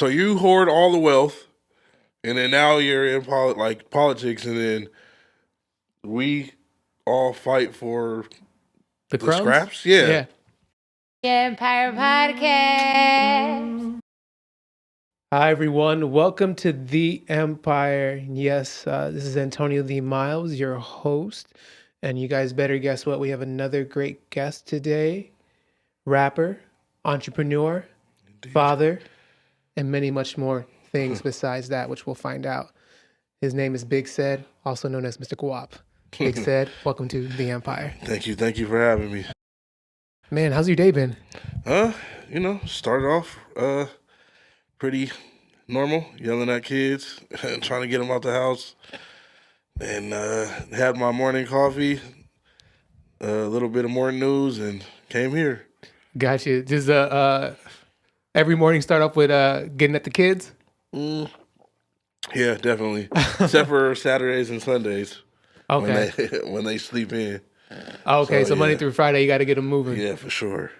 So you hoard all the wealth, and then now you're in politics, and then we all fight for The the crumbs? scraps. Yeah. Empire Podcast. Hi, everyone. Welcome to The Empire. Yes, this is Antonio Lee Miles, your host. And you guys better guess what? We have another great guest today. Rapper, entrepreneur, father, and many much more things besides that, which we'll find out. His name is Big Cedd, also known as Mr.Gwaap. Big Cedd, welcome to The Empire. Thank you for having me. Man, how's your day been? Started off pretty normal, yelling at kids, trying to get them out the house, and had my morning coffee, a little bit of morning news, and came here. Gotcha. Just every morning start off with getting at the kids? Yeah, definitely. Except for Saturdays and Sundays. Okay. When they sleep in. Okay, so yeah. Monday through Friday, you got to get them moving. Yeah, for sure.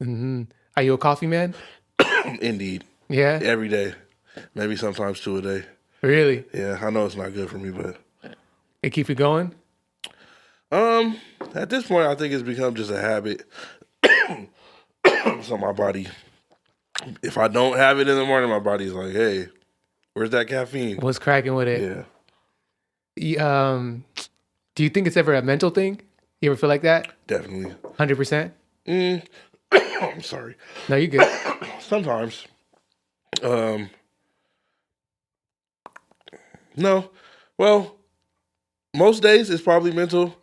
Mm-hmm. Are you a coffee man? Indeed. Yeah? Every day. Maybe sometimes 2 a day. Really? Yeah, I know it's not good for me, but It keep you going? at this point I think it's become just a habit. So my body, if I don't have it in the morning, my body's like, hey, where's that caffeine? What's cracking with it? Yeah. Do you think it's ever a mental thing? You ever feel like that? Definitely. 100%? I'm sorry. No, you're good. Sometimes. No. Well, most days it's probably mental,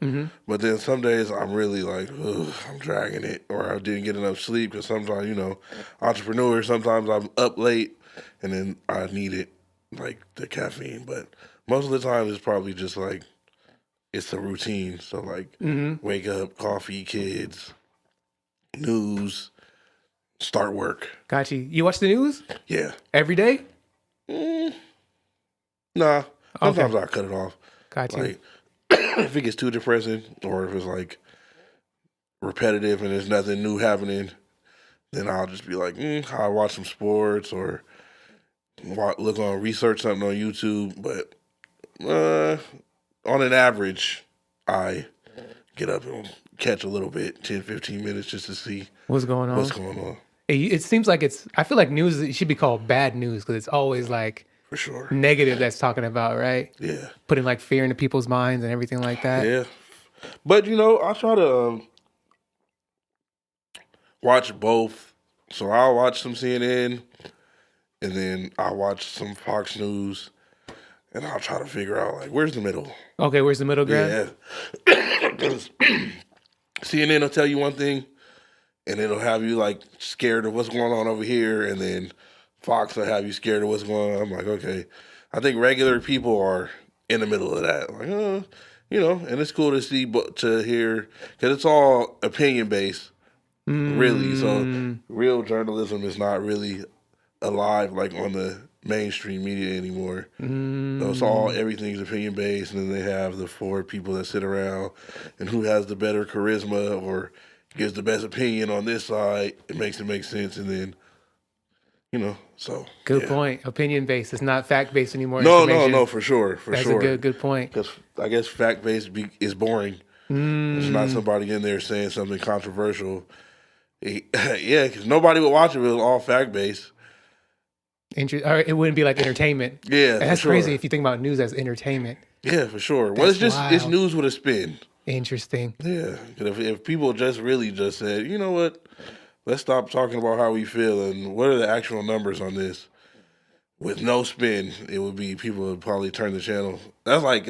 but then some days I'm really like, ugh, I'm dragging it, or I didn't get enough sleep, because sometimes, entrepreneur, sometimes I'm up late and then I need it, like the caffeine. But most of the time it's probably just like, it's a routine. So like, wake up, coffee, kids, news, start work. Got you. You watch the news? Yeah. Every day? Nah. Sometimes I cut it off. Got you. Like, if it gets too depressing, or if it's like repetitive and there's nothing new happening, then I'll just be like, I'll watch some sports, or research something on YouTube. But on an average, I get up and catch a little bit, 10, 15 minutes, just to see What's going on. It seems like I feel like news, it should be called bad news, because it's always like For sure. negative that's talking about, right? Yeah. Putting like fear into people's minds and everything like that. Yeah. But, I try to watch both. So I'll watch some CNN, and then I'll watch some Fox News, and I'll try to figure out, like, where's the middle? Okay, where's the middle ground? Yeah. Because CNN will tell you one thing, and it'll have you, like, scared of what's going on over here, and then Fox will have you scared of what's going on. I'm like, okay. I think regular people are in the middle of that. Like, and it's cool to see, to hear, because it's all opinion-based, really. So real journalism is not really alive, like, on the mainstream media anymore. So everything's opinion-based, and then they have the 4 people that sit around, and who has the better charisma or gives the best opinion on this side, it makes sense, and then, so. Good point. Opinion based. It's not fact based anymore. No, for sure. That's a good point. Because I guess fact based is boring. There's not somebody in there saying something controversial. Yeah, because nobody would watch it if it was all fact based. Or it wouldn't be like entertainment. Yeah, that's for sure. crazy if you think about news as entertainment. Yeah, for sure. Well, it's news with a spin. Interesting. Yeah, if people really just said, you know what, let's stop talking about how we feel and what are the actual numbers on this, with no spin, people would probably turn the channel. That's like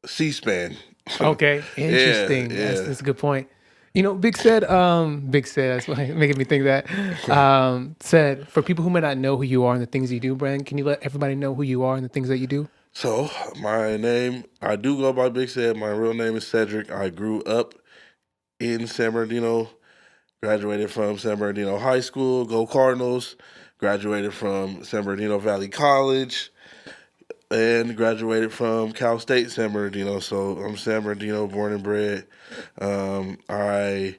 C-SPAN. Okay, interesting. Yeah. That's a good point. Big Cedd, that's why making me think that. Cedd, for people who may not know who you are and the things you do, Brandon, can you let everybody know who you are and the things that you do? So, I do go by Big Cedd. My real name is Cedric. I grew up in San Bernardino, graduated from San Bernardino High School, go Cardinals, graduated from San Bernardino Valley College, and graduated from Cal State San Bernardino. So I'm San Bernardino born and bred. I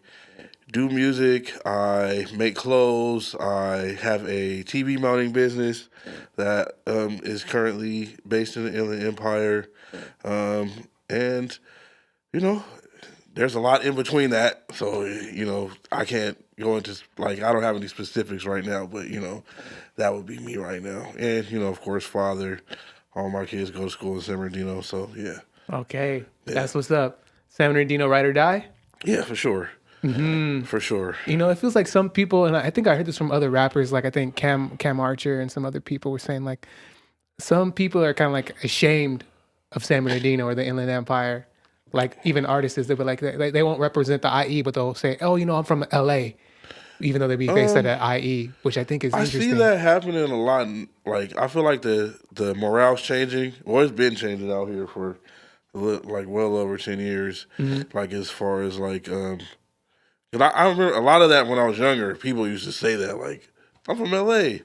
do music. I make clothes. I have a TV mounting business that is currently based in the Inland Empire. And, you know, there's a lot in between that. So, I can't go into, like, I don't have any specifics right now, but, that would be me right now. And, of course, father. All my kids go to school in San Bernardino. So, yeah. Okay, Yeah. that's what's up. San Bernardino, ride or die? Yeah, for sure. Mm-hmm. For sure. It feels like some people, and I think I heard this from other rappers, like I think Cam Archer and some other people were saying, like, some people are kind of like ashamed of San Bernardino or the Inland Empire. Like even artists, they were like they won't represent the IE, but they'll say, "Oh, I'm from LA," even though they be based at IE, which I think is I interesting. see that happening a lot. Like, I feel like the morale's changing. Well, it's been changing out here for like well over 10 years. Mm-hmm. Like, as far as like, 'cause I remember a lot of that when I was younger. People used to say that, like, I'm from LA,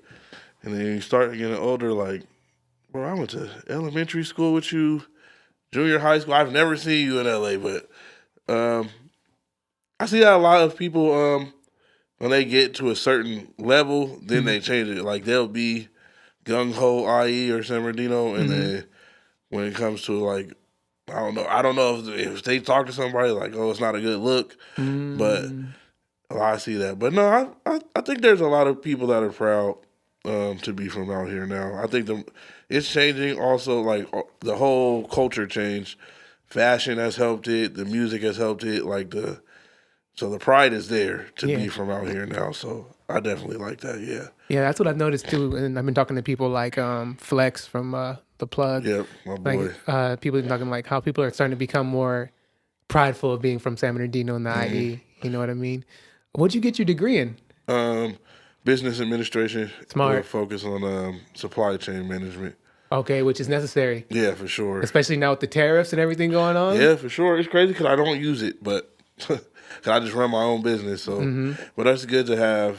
and then you start getting older, like, bro, I went to elementary school with you, junior high school. I've never seen you in LA, but I see that a lot of people. When they get to a certain level, then they change it. Like, they'll be gung ho IE or San Bernardino, and then when it comes to, like, I don't know if they talk to somebody like, oh, it's not a good look, but I see that. But no, I think there's a lot of people that are proud to be from out here now. I think it's changing. Also, like, the whole culture changed. Fashion has helped it. The music has helped it. So the pride is there to be from out here now. So I definitely like that. Yeah. Yeah, that's what I've noticed too. And I've been talking to people like Flex from The Plug. Yep, my boy. Like people have been talking like how people are starting to become more prideful of being from San Bernardino and the IE. You know what I mean? What'd you get your degree in? Business administration. Smart. With focus on supply chain management. Okay, which is necessary. Yeah, for sure. Especially now with the tariffs and everything going on. Yeah, for sure. It's crazy because I don't use it, but cause I just run my own business. So, but that's good to have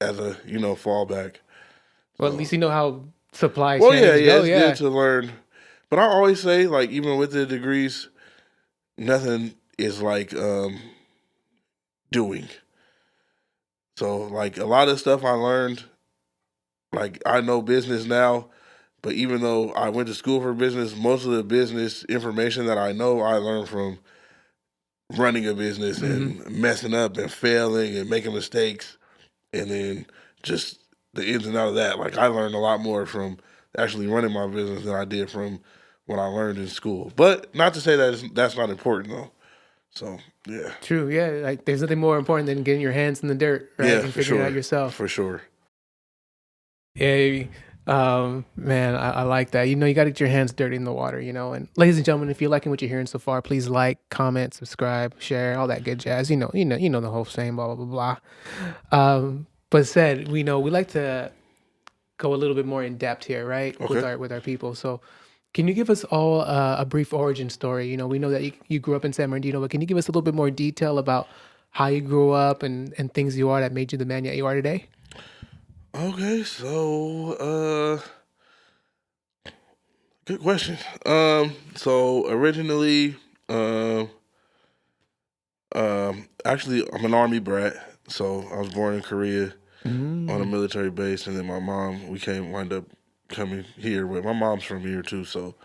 as a fallback. Well, at least you know how supply Well, chains yeah, go. it's good to learn. But I always say, like, even with the degrees, nothing is like doing. So, like, a lot of stuff I learned, like, I know business now, but even though I went to school for business, most of the business information that I know, I learned from running a business and messing up and failing and making mistakes, and then just the ins and outs of that. Like, I learned a lot more from actually running my business than I did from what I learned in school. But not to say that that's not important, though. So, yeah. True, yeah. Like, there's nothing more important than getting your hands in the dirt, right? Yeah, and for figuring sure. it out yourself. For sure. Yeah, man, I like that. You got to get your hands dirty in the water, And ladies and gentlemen, if you're liking what you're hearing so far, please like, comment, subscribe, share, all that good jazz. You know the whole saying, blah blah blah. But Cedd, we like to go a little bit more in depth here, right? Okay. With our people. So, can you give us all a brief origin story? We know that you grew up in San Bernardino, but can you give us a little bit more detail about how you grew up and things you are that made you the man that you are today? Okay, so good question. So originally, actually, I'm an Army brat. So I was born in Korea on a military base, and then my mom, wind up coming here. My mom's from here too, so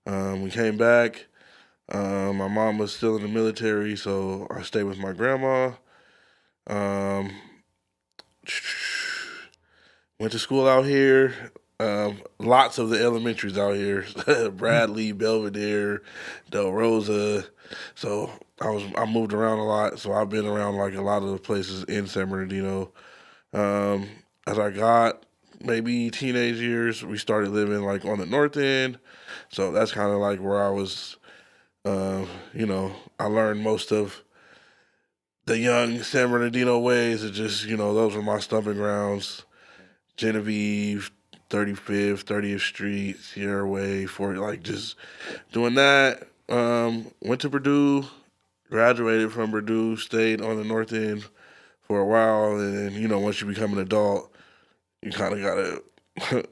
we came back. My mom was still in the military, so I stayed with my grandma. Went to school out here. Lots of the elementaries out here: Bradley, Belvedere, Del Rosa. So I moved around a lot. So I've been around like a lot of the places in San Bernardino. As I got maybe teenage years, we started living like on the north end. So that's kind of like where I was. I learned most of the young San Bernardino ways. It just those were my stomping grounds. Genevieve, 35th, 30th Street, Sierra Way, just doing that. Went to Purdue, graduated from Purdue, stayed on the north end for a while, and then, once you become an adult, you kind of gotta,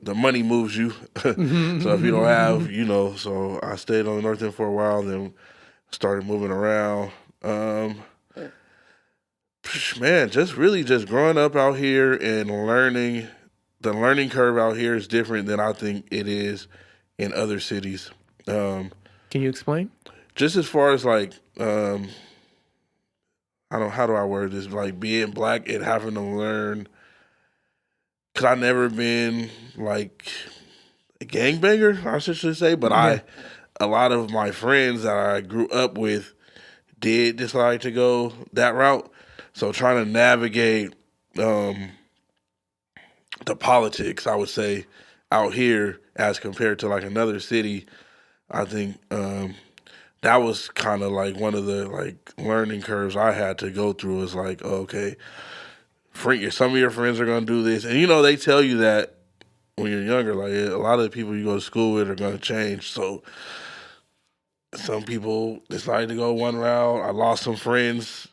the money moves you. So if you don't have, so I stayed on the north end for a while, then started moving around. Man, just really just growing up out here and learning. The learning curve out here is different than I think it is in other cities. Um, Can you explain? just as far as like, I don't. How do I word this? Like being black and having to learn. Cause I never been like a gangbanger, I should say, but Yeah. a lot of my friends that I grew up with did decide to go that route. So trying to navigate um, the politics, I would say, out here as compared to like another city, I think that was kind of like one of the like learning curves I had to go through. Is like, okay, some of your friends are gonna do this, and they tell you that when you're younger. Like a lot of the people you go to school with are gonna change. So some people decided to go one route. I lost some friends.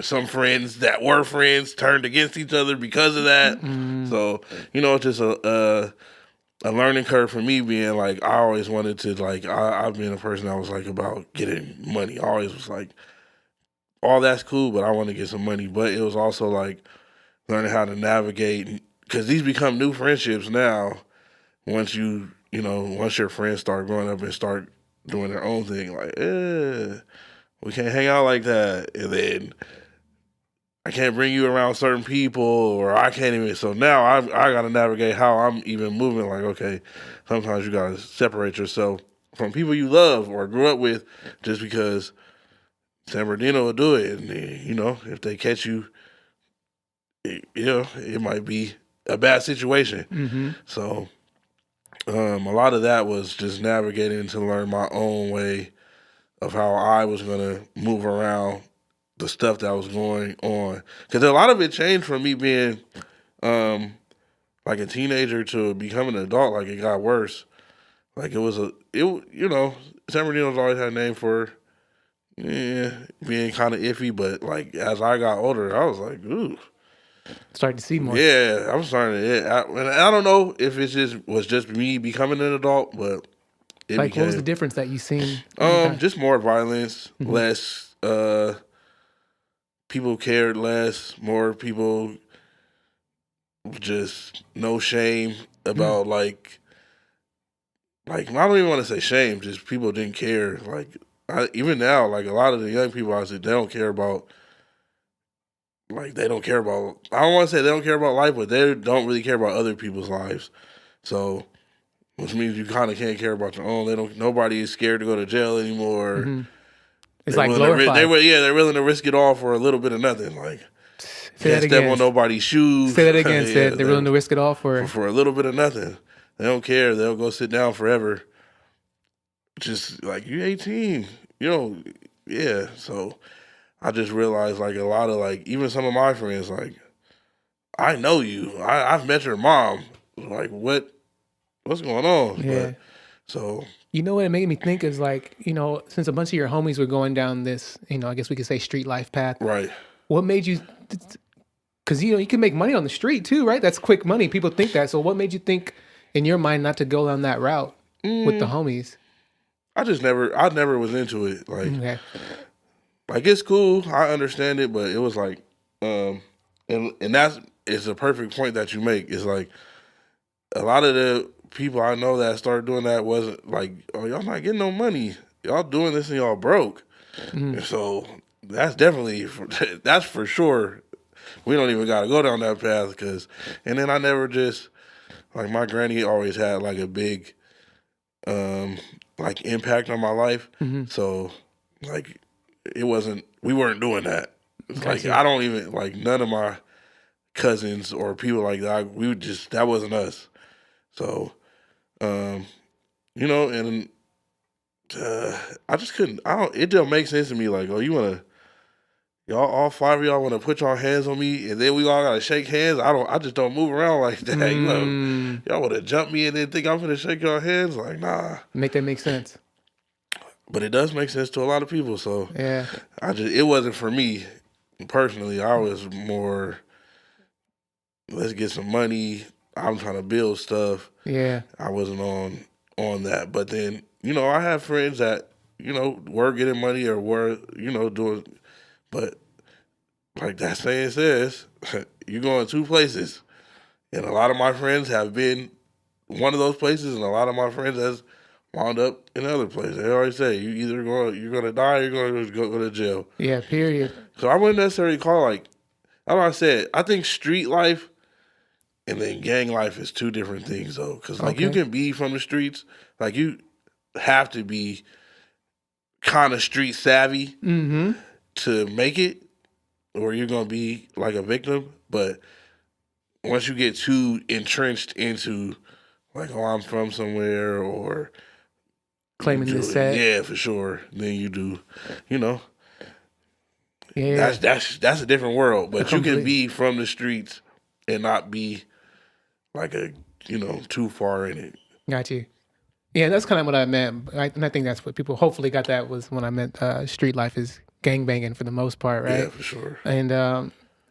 Some friends that were friends turned against each other because of that. So it's just a learning curve for me. Being like, I always wanted to like, I've been a person that was like about getting money. I always was like, all that's cool, but I want to get some money. But it was also like learning how to navigate, because these become new friendships now. Once once your friends start growing up and start doing their own thing, like, we can't hang out like that, and then I can't bring you around certain people, or I can't even. So now I got to navigate how I'm even moving. Like, okay, sometimes you got to separate yourself from people you love or grew up with, just because San Bernardino will do it, and if they catch you, it might be a bad situation. Mm-hmm. So a lot of that was just navigating to learn my own way of how I was gonna move around the stuff that was going on. Because a lot of it changed from me being like a teenager to becoming an adult. Like it got worse. Like San Bernardino's always had a name for being kind of iffy, but like as I got older, I was like, ooh. Starting to see more. Yeah, I'm starting to. Yeah, and I don't know if was just me becoming an adult, but What was the difference that you seen? Just more violence, less people cared less, more people just no shame about like I don't even want to say shame, just people didn't care. Like even now, like a lot of the young people I see, they don't care about. Like they don't care about. I don't want to say they don't care about life, but they don't really care about other people's lives. So, which means you kind of can't care about your own. They don't. Nobody is scared to go to jail anymore. Mm-hmm. It's They're like glorified. They're willing to risk it all for a little bit of nothing. Like can't step on nobody's shoes. Say that again. Sid. They're willing to risk it all for a little bit of nothing. They don't care. They'll go sit down forever. Just like you're 18, yeah. So I just realized like a lot of like even some of my friends like I know you. I've met your mom. Like what's going on? Yeah. But, so what it made me think is like, since a bunch of your homies were going down this, I guess we could say street life path. Right. What made you? Because you can make money on the street too, right? That's quick money. People think that. So what made you think in your mind not to go down that route with the homies? I never was into it. Like, like it's cool. I understand it, but it was like, and it's a perfect point that you make. It's like a lot of the people I know that started doing that wasn't like, oh, y'all not getting no money. Y'all doing this and y'all broke. And so that's that's for sure. We don't even got to go down that path and then I never just, like my granny always had like a big, like impact on my life. So like we weren't doing that. It's like, I don't even, like none of my cousins or people like that, that wasn't us. So, and I just couldn't, it don't make sense to me. Like, oh, y'all, all five of y'all want to put y'all hands on me, and then we all gotta shake hands. I just don't move around like that. Y'all want to jump me and then think I'm gonna shake y'all hands? Like, nah. Make that make sense. But it does make sense to a lot of people. So yeah, it wasn't for me personally. I was more, let's get some money. I'm trying to build stuff. Yeah, I wasn't on that. But then I have friends that were getting money or were doing. But like that saying says, you're going two places. And a lot of my friends have been one of those places, and a lot of my friends has wound up in other places. They always say you're gonna die, or you're gonna go to jail. Yeah, period. So I wouldn't necessarily call like, that's what I said. I think street life and then gang life is two different things though, because like you Okay. can be from the streets, like you have to be kind of street savvy Mm-hmm. to make it, or you're gonna be like a victim. But once you get too entrenched into like, oh, I'm from somewhere, or Claiming the set. yeah, for sure, then you do, you know, Yeah. that's a different world. But you can Complete- be from the streets and not be like too far in it. Got you. Yeah, that's kind of what I meant. And I think that's what people hopefully got that was when I meant street life is gangbanging for the most part, right? Yeah, for sure. And,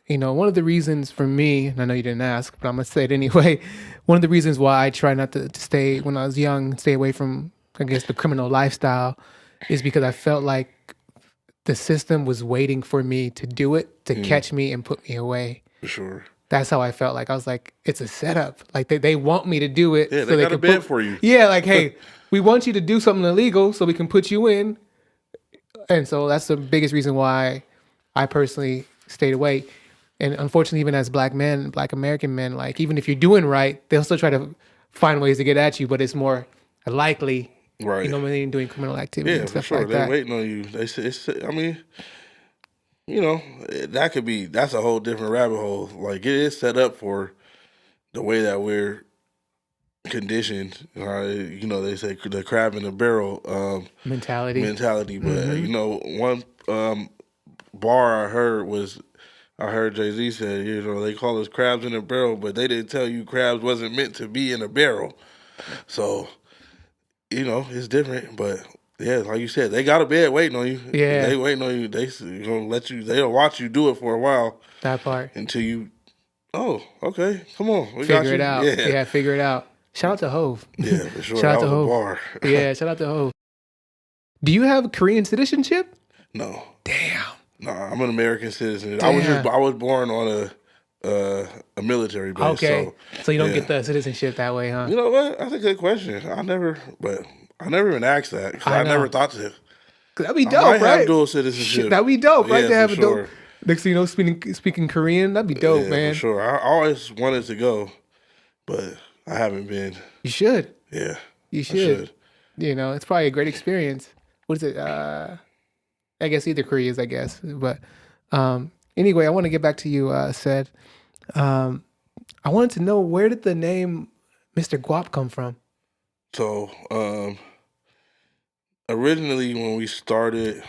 one of the reasons for me, and I know you didn't ask, but I'm going to say it anyway. One of the reasons why I try not to stay, when I was young, stay away from, I guess, the criminal lifestyle is because I felt like the system was waiting for me to do it, to catch me and put me away. For sure. That's how I felt. Like I was like, it's a setup. Like they want me to do it. Yeah, so they got a can bed for you. Yeah, like, hey, we want you to do something illegal so we can put you in. And so that's the biggest reason why I personally stayed away. And unfortunately, even as black men, black American men, like even if you're doing right, they'll still try to find ways to get at you, but it's more likely, Right. when they're doing criminal activity Yeah, and for stuff sure. like They're that. waiting on you. They say, I mean, that's a whole different rabbit hole. Like it is set up for the way that we're conditioned. They say the crab in the barrel Mentality. But one bar I heard Jay-Z said, they call us crabs in a barrel, but they didn't tell you crabs wasn't meant to be in a barrel. So, it's different, but yeah, like you said, they got a bed waiting on you. Yeah. They waiting on you. They gonna let you. They'll watch you do it for a while That part. until you. Oh, okay, come on, we Figure got you. it out. Yeah, figure it out. Shout out to Hove. Yeah, for sure. Shout out that to was Hove. a bar. Yeah, shout out to Hove. Do you have Korean citizenship? No, Damn. I'm an American citizen. Damn. I was born on a military base. Okay. So you don't yeah. get the citizenship that way, huh? You know what? That's a good question. I never even asked that. 'Cause I know. never thought to. That'd be I dope, might right? have dual citizenship. Shit, that'd be dope, right? Yeah, To have for a dope. sure. Next thing you know, speaking Korean, that'd be dope, Yeah, man. for sure. I always wanted to go, but I haven't been. You should. Yeah, You I should. It's probably a great experience. What is it? I guess either Koreas, I guess. But anyway, I want to get back to you, Cedd. I wanted to know, where did the name Mr.Gwaap come from? So originally, when we started,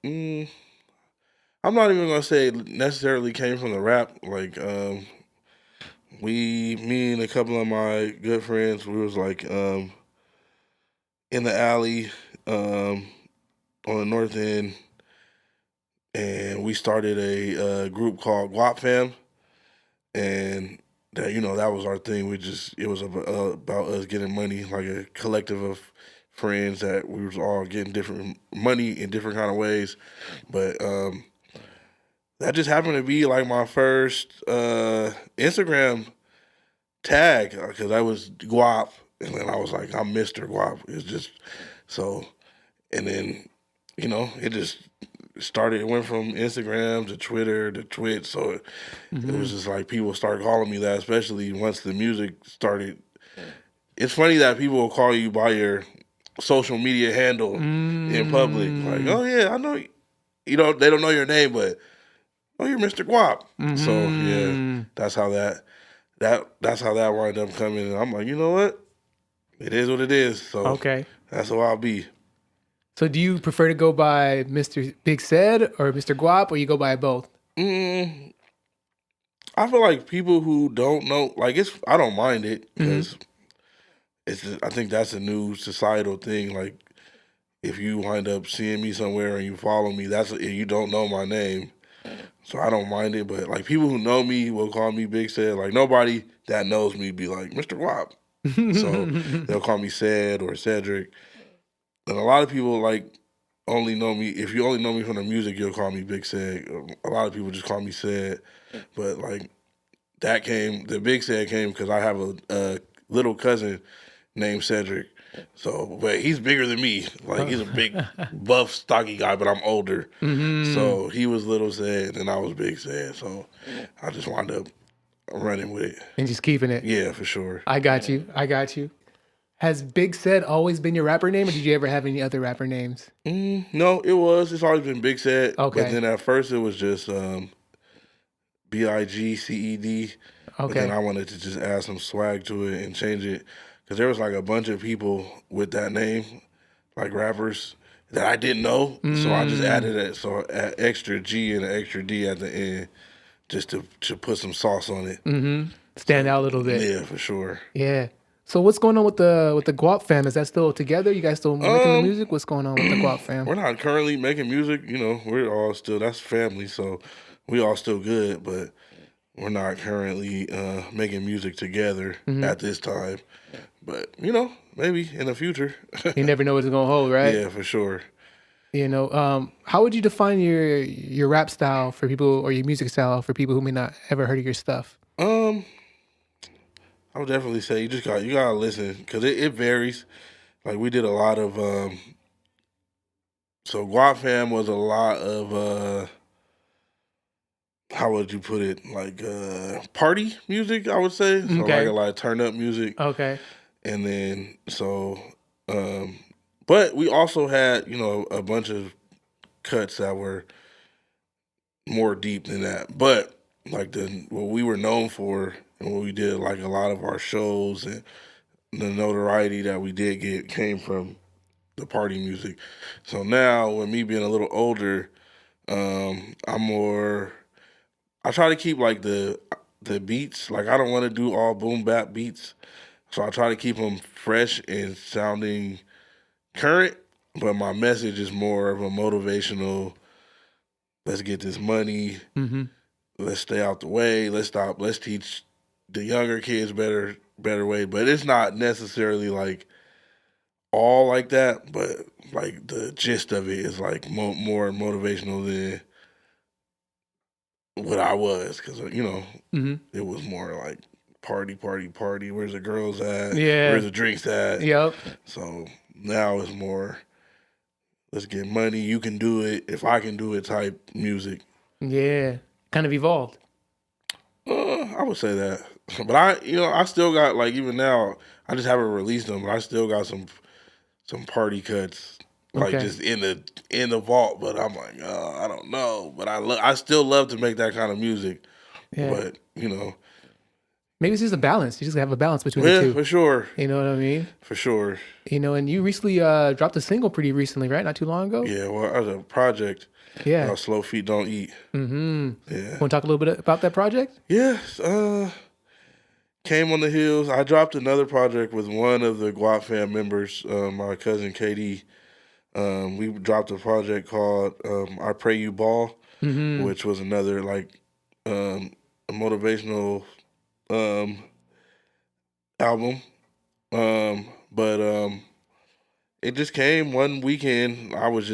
I'm not even gonna say it necessarily came from the rap. Like me and a couple of my good friends, we was like in the alley on the north end, and we started a group called Guap Fam, and that was our thing. It was about us getting money, like a collective of friends that we was all getting different money in different kind of ways, but that just happened to be like my first Instagram tag, because I was Guap, and then I was like, I'm Mr.Gwaap. It's just so, and then it just started. It went from Instagram to Twitter to Twitch, so it was just like people started calling me that, especially once the music started. It's funny that people will call you by your social media handle in public, like, oh yeah, I know. They don't know your name, but oh, you're Mr.Gwaap. So yeah, that's how that wound up coming. And I'm like, you know what? It is what it is. So Okay. that's who I'll be. So do you prefer to go by Mr. Big Cedd or Mr.Gwaap, or you go by both? I feel like people who don't know, like I don't mind it, because I think that's a new societal thing. Like if you wind up seeing me somewhere and you follow me, you don't know my name. So I don't mind it, but like people who know me will call me Big Cedd. Like nobody that knows me be like Mr.Gwaap. So they'll call me Cedd or Cedric. And a lot of people like only know me, if you only know me from the music, you'll call me Big Cedd. A lot of people just call me Cedd, but like the Big Cedd came because I have a little cousin named Cedric. So, but he's bigger than me. Like he's a big, buff, stocky guy, but I'm older. So he was Little Cedd and I was Big Cedd. So I just wound up running with it. And just keeping it. Yeah, for sure. I got you. Has Big Cedd always been your rapper name, or did you ever have any other rapper names? No, it was. It's always been Big Cedd. Okay. But then at first it was just BIGCED. But then I wanted to just add some swag to it and change it. Because there was like a bunch of people with that name, like rappers, that I didn't know. So I just added it. So an extra G and an extra D at the end just to put some sauce on it. Stand out a little bit. Yeah, for sure. Yeah. So what's going on with the Gwaap fam? Is that still together? You guys still making the music? What's going on with the Gwaap fam? We're not currently making music. You know, we're all still, that's family. So we all still good, but we're not currently making music together at this time. But, you know, maybe in the future. You never know what it's going to hold, right? Yeah, for sure. You know, how would you define your rap style for people, or your music style for people who may not ever heard of your stuff? I would definitely say you gotta listen because it varies. Like we did a lot of so Gwaap fam was a lot of how would you put it, like party music, I would say. So Okay. like a lot of turn up music. Okay. And then but we also had, you know, a bunch of cuts that were more deep than that. But like what we were known for and what we did, like a lot of our shows and the notoriety that we did get came from the party music. So now, with me being a little older, I try to keep like the beats. Like I don't want to do all boom bap beats, so I try to keep them fresh and sounding current. But my message is more of a motivational. Let's get this money. Let's stay out the way. Let's teach the younger kids better way. But it's not necessarily like all like that. But like the gist of it is like more motivational than what I was, because you know it was more like party. Where's the girls at? Yeah. Where's the drinks at? Yep. So now it's more, let's get money. You can do it if I can do it type music. Yeah. Kind of evolved. I would say that, but I still got, like, even now I just haven't released them, but I still got some party cuts, like just in the vault. But I'm like, I don't know, but I still love to make that kind of music. Yeah. But you know, maybe it's just a balance. You just have a balance between the two. Yeah, for sure. You know what I mean? For sure. You know, and you recently dropped a single pretty recently, right? Not too long ago? Yeah, well, as a project. Yeah. Slow Feet Don't Eat. Yeah. Want to talk a little bit about that project? Yes. Came on the heels. I dropped another project with one of the Gwaap fam members, my cousin KD. We dropped a project called I Pray You Ball, which was another like a motivational album. But it just came one weekend. I was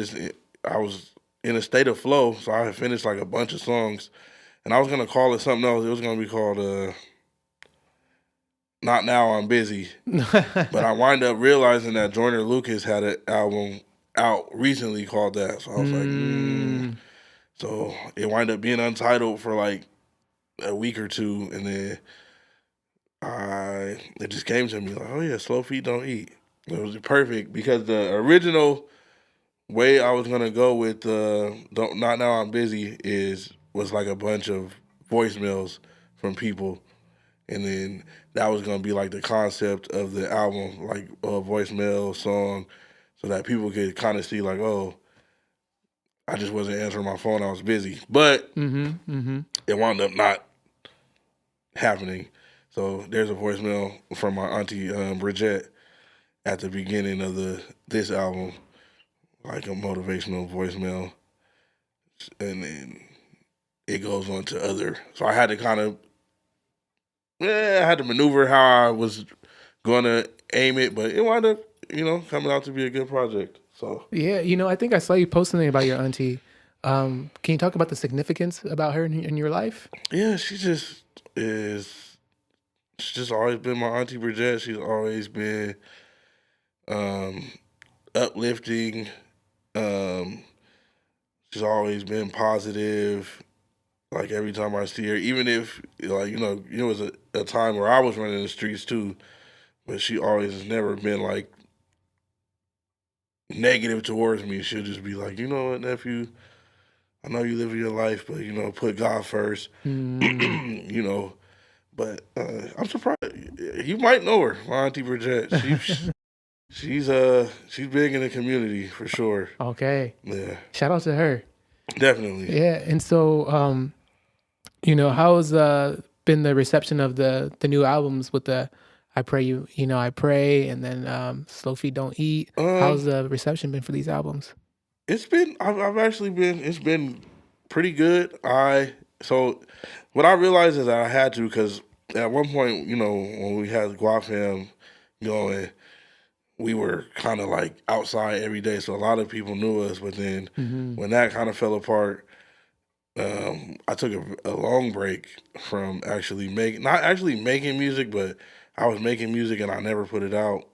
in a state of flow, so I had finished like a bunch of songs, and I was gonna call it something else. It was gonna be called Not Now I'm Busy. But I wind up realizing that Joyner Lucas had an album out recently called that, so I was like, So it wind up being untitled for like a week or two, and then it just came to me like, oh yeah, Slow Feet Don't Eat. It was perfect because the original way I was gonna go with Not Now I'm Busy was like a bunch of voicemails from people, and then that was gonna be like the concept of the album, like a voicemail song, so that people could kind of see like, oh, I just wasn't answering my phone, I was busy. But it wound up not happening. So there's a voicemail from my auntie Bridget at the beginning of this album, like a motivational voicemail, and then it goes on to other. So I had to kind of, I had to maneuver how I was gonna aim it, but it wound up, coming out to be a good project. So Yeah, I think I saw you post something about your auntie. Can you talk about the significance about her in your life? yeah, she just is. She's just always been my auntie Bridget. She's always been um, uplifting. Um, she's always been positive. Like every time I see her, even if like it was a time where I was running the streets too, but she always has never been like negative towards me. She'll just be like, you know what, nephew, I know you live your life, but put God first. Mm. you know, but I'm surprised. You might know her, my auntie Bridget. She's big in the community for sure. Okay. Yeah, Shout out to her. definitely. Yeah, and so how's been the reception of the new albums with the I pray I pray and then Slow Feet Don't Eat. Um, How's the reception been for these albums? I've actually been it's been pretty good. So what I realized is that I had to because at one point when we had Guap Fam going, we were kind of like outside every day, so a lot of people knew us. But then Mm-hmm. when that kind of fell apart, I took a long break from actually not actually making music, but I was making music and I never put it out,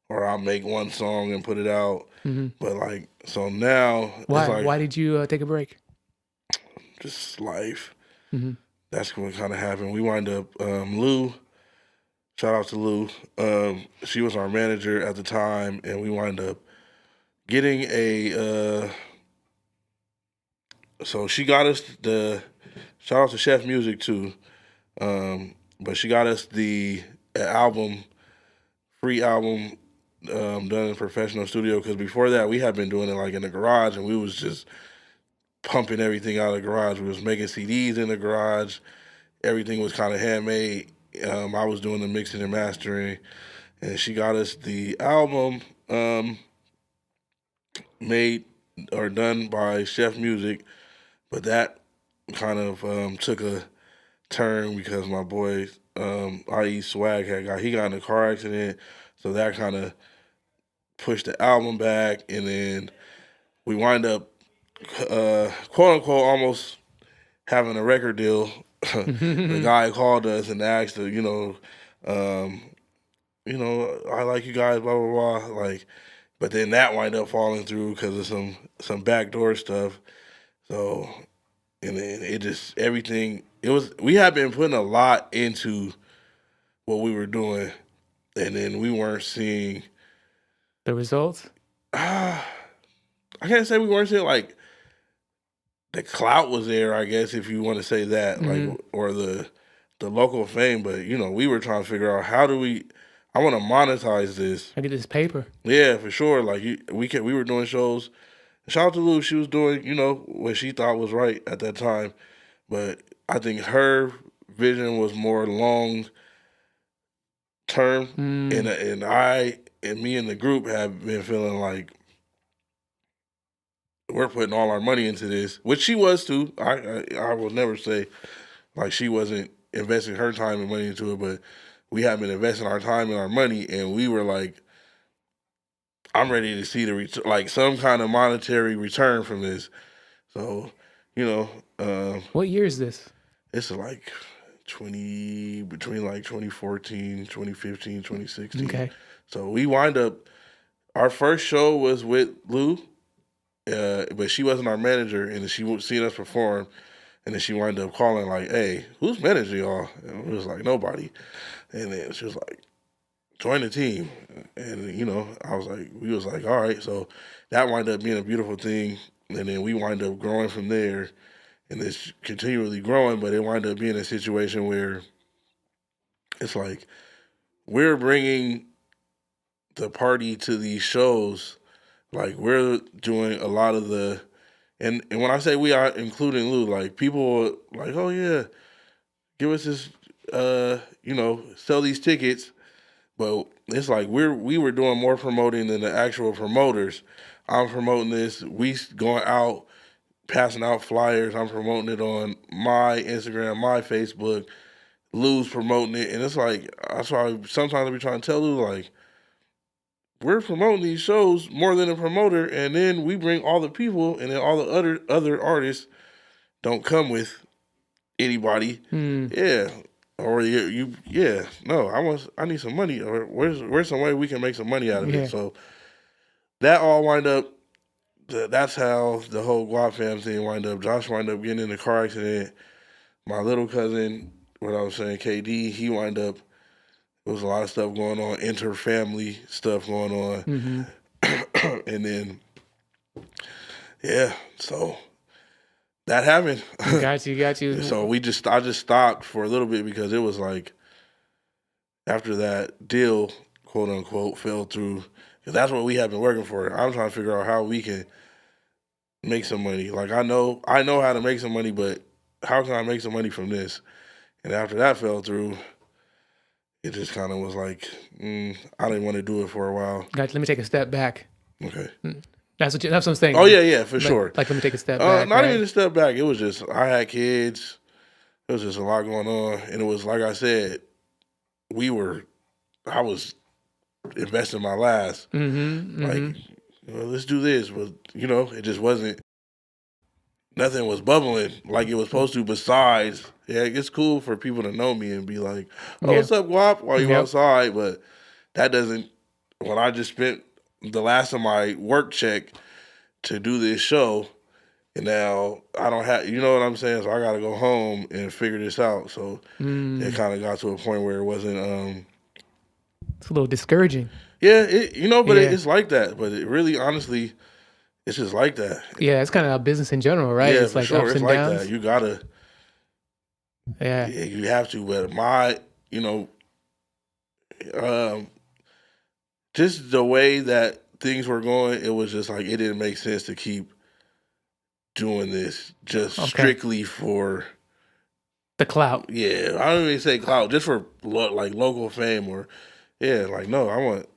or I'll make one song and put it out. Mm-hmm. But like, so now it's Why? like Why did you take a break? just life. Mm-hmm. That's what kind of happened. We wind up Lou. Shout out to Lou. She was our manager at the time, and we wind up getting a. So she got us the. Shout out to Chef Music too, but she got us the album, free album, done in professional studio. Because before that, we had been doing it like in the garage, and we was just pumping everything out of the garage. We was making CDs in the garage. Everything was kind of handmade. I was doing the mixing and mastering, and she got us the album made or done by Chef Music, but that kind of took a turn because my boy, i.e. Swag, he got in a car accident, so that kind of pushed the album back, and then we wind up quote unquote almost having a record deal. The guy called us and asked, um, I like you guys, blah blah blah. Like, but then that wind up falling through because of some backdoor stuff. So, and then it just everything. It was we had been putting a lot into what we were doing, and then we weren't seeing. The results? I can't say we weren't seeing like the clout was there. I guess if you want to say that, like, Mm-hmm. or the local fame. But we were trying to figure out how do we. I want to monetize this. I get this paper. Yeah, for sure. Like we were doing shows. Shout out to Lou. She was doing what she thought was right at that time, but I think her vision was more long term, and Mm. I and me and the group have been feeling like we're putting all our money into this, which she was too. I will never say like she wasn't investing her time and money into it, but we have been investing our time and our money, and we were like, I'm ready to see like some kind of monetary return from this. So, you know, What year is this? it's like between like 2014, 2015, 2016. Okay. So we wind up, our first show was with Lou, but she wasn't our manager, and she would see us perform, and then she wound up calling like, "Hey, who's managing y'all?" And we was like, "Nobody." And then she was like, "Join the team." And we was like, "All right." So that wound up being a beautiful thing, and then we wind up growing from there, and it's continually growing. But it wound up being a situation where it's like we're bringing the party to these shows. Like we're doing a lot of and when I say we are including Lou, like people like, oh yeah, give us this, sell these tickets. But it's like we were doing more promoting than the actual promoters. I'm promoting this. We going out, passing out flyers. I'm promoting it on my Instagram, my Facebook. Lou's promoting it, and it's like that's why sometimes I be trying to tell Lou like, we're promoting these shows more than a promoter, and then we bring all the people, and then all the other artists don't come with anybody. Yeah. Or yeah, no, I need some money, or where's some way we can make some money out of it. So that all wind up. That's how the whole Guap fam thing wind up. Josh wind up getting in a car accident. My little cousin, what I was saying, KD, he wind up. There was a lot of stuff going on, inter-family stuff going on, and then so that happened. Got you. So I just stopped for a little bit because it was like after that deal, quote unquote, fell through. Because that's what we have been working for. I'm trying to figure out how we can make some money. Like I know how to make some money, but how can I make some money from this? And after that fell through, it just kind of was like, I didn't want to do it for a while. Let me take a step back. Okay. That's what I'm saying. Oh yeah, for sure. Like let me take a step back. Not even a step back. It was just I had kids. It was just a lot going on, and it was like I said, I was investing my last. Like, let's do this, but it just wasn't. Nothing was bubbling like it was supposed to. Besides, it's cool for people to know me and be like, "Oh, what's up, Guap?" While you outside, but that doesn't. When I just spent the last of my work check to do this show, and now I don't have, you know what I'm saying? So I got to go home and figure this out. So it kind of got to a point where it wasn't. It's a little discouraging. Yeah, it's like that. But it really, honestly, it's just like that. Yeah, it's kind of a business in general, right? Yeah, it's like sure. ups It's and like downs. that. You gotta. Yeah, you have to. But just the way that things were going, it was just like it didn't make sense to keep doing this just strictly for the clout. Yeah, I don't even say clout, just for like local fame or no,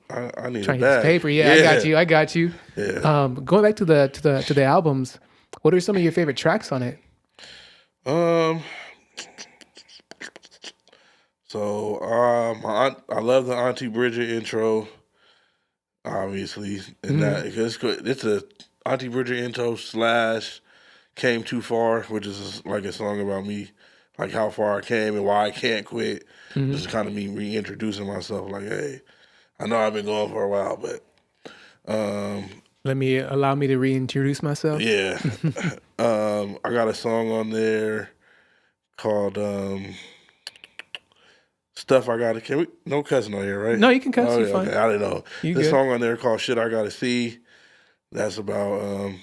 I need trying a to get this bag. paper. Yeah, I got you. Yeah. Going back to the albums, what are some of your favorite tracks on it? So I love the Auntie Bridget intro, obviously, and that it's a Auntie Bridget intro / Came Too Far, which is like a song about me, like how far I came and why I can't quit. Just kind of me reintroducing myself, like, hey, I know I've been going for a while, but allow me to reintroduce myself. Yeah. I got a song on there called Stuff I Gotta. Can we? No cussing on here, right? No, you can cuss. Oh, You're yeah, fine. okay. I didn't know. This song on there called Shit I Gotta See. That's about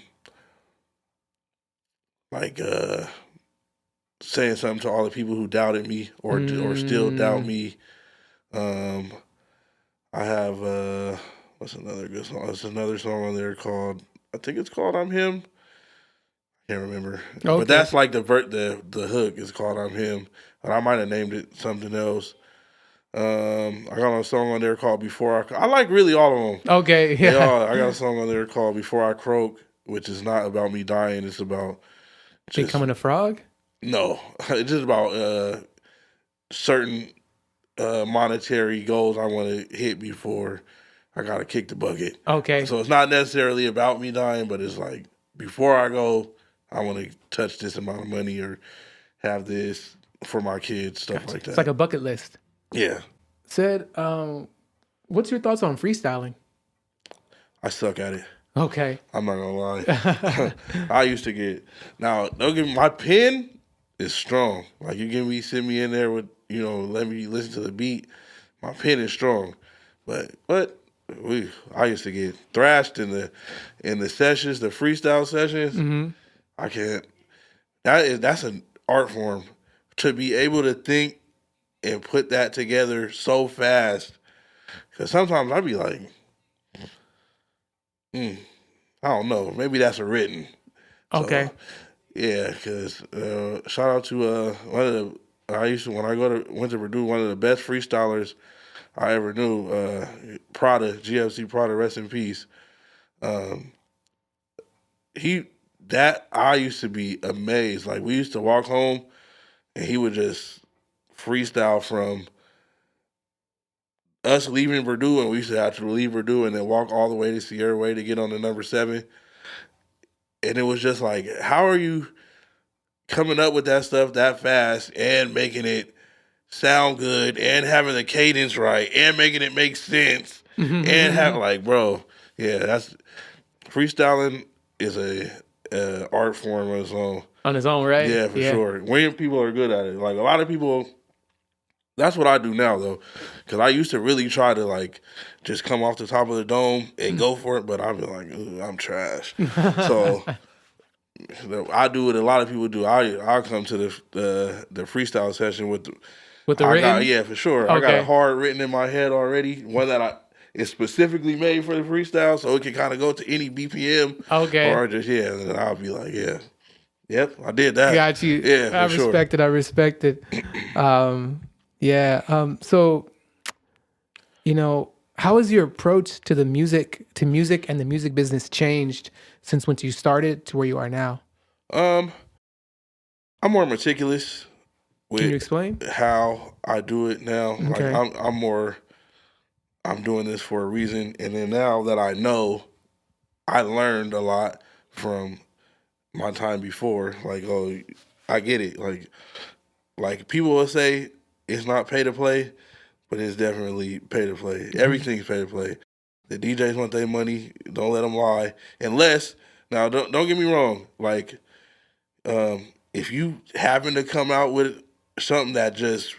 saying something to all the people who doubted me or still doubt me. I have what's another good song? There's another song on there called, I think it's called I'm Him. Can't remember. Okay. But that's like the hook is called I'm Him. But I might have named it something else. I got a song on there called Before I like really all of them. Okay, yeah. I got a song on there called Before I Croak, which is not about me dying. It's about just becoming a frog? No. It's just about certain monetary goals I want to hit before I got to kick the bucket. Okay. So it's not necessarily about me dying, but it's like before I go, I want to touch this amount of money or have this for my kids, stuff like that. It's like a bucket list. Yeah. Cedd, what's your thoughts on freestyling? I suck at it. Okay. I'm not gonna lie. I used to get, now don't get me, my pen is strong. Like you send me in there with, let me listen to the beat. My pen is strong. But I used to get thrashed in the sessions, the freestyle sessions. I can't. That's an art form to be able to think and put that together so fast. Because sometimes I'd be like, I don't know, maybe that's a written. Okay. So, yeah, because shout out to one of the, went to Purdue, one of the best freestylers I ever knew, GFC Prada, rest in peace. I used to be amazed. Like we used to walk home and he would just freestyle from us leaving Purdue, and we used to have to leave Purdue and then walk all the way to Sierra Way to get on the number 7. And it was just like, how are you coming up with that stuff that fast and making it sound good and having the cadence right and making it make sense and have like, bro, yeah, that's freestyling is a art form on its own. On his own, right? Yeah, for sure. When people are good at it, like a lot of people. That's what I do now, though, because I used to really try to like just come off the top of the dome and go for it, but I'd be like, I'm trash. So I do what a lot of people do. I'll come to the freestyle session with the written? Yeah, for sure. Okay. I got a hard written in my head already, one that is specifically made for the freestyle, so it can kind of go to any BPM. Okay. Or just and then I'll be like, yeah, yep, I did that. Got you. Yeah, for I respect it. I respect it. Yeah. So, how has your approach to the music and the music business changed since once you started to where you are now? I'm more meticulous with Can you explain how I do it now. Okay. Like I'm doing this for a reason, and then now that I know, I learned a lot from my time before. Like, oh, I get it. Like people will say it's not pay to play, but it's definitely pay to play. Everything's pay to play. The DJs want their money. Don't let them lie. Unless, now don't get me wrong. Like, if you happen to come out with something that just,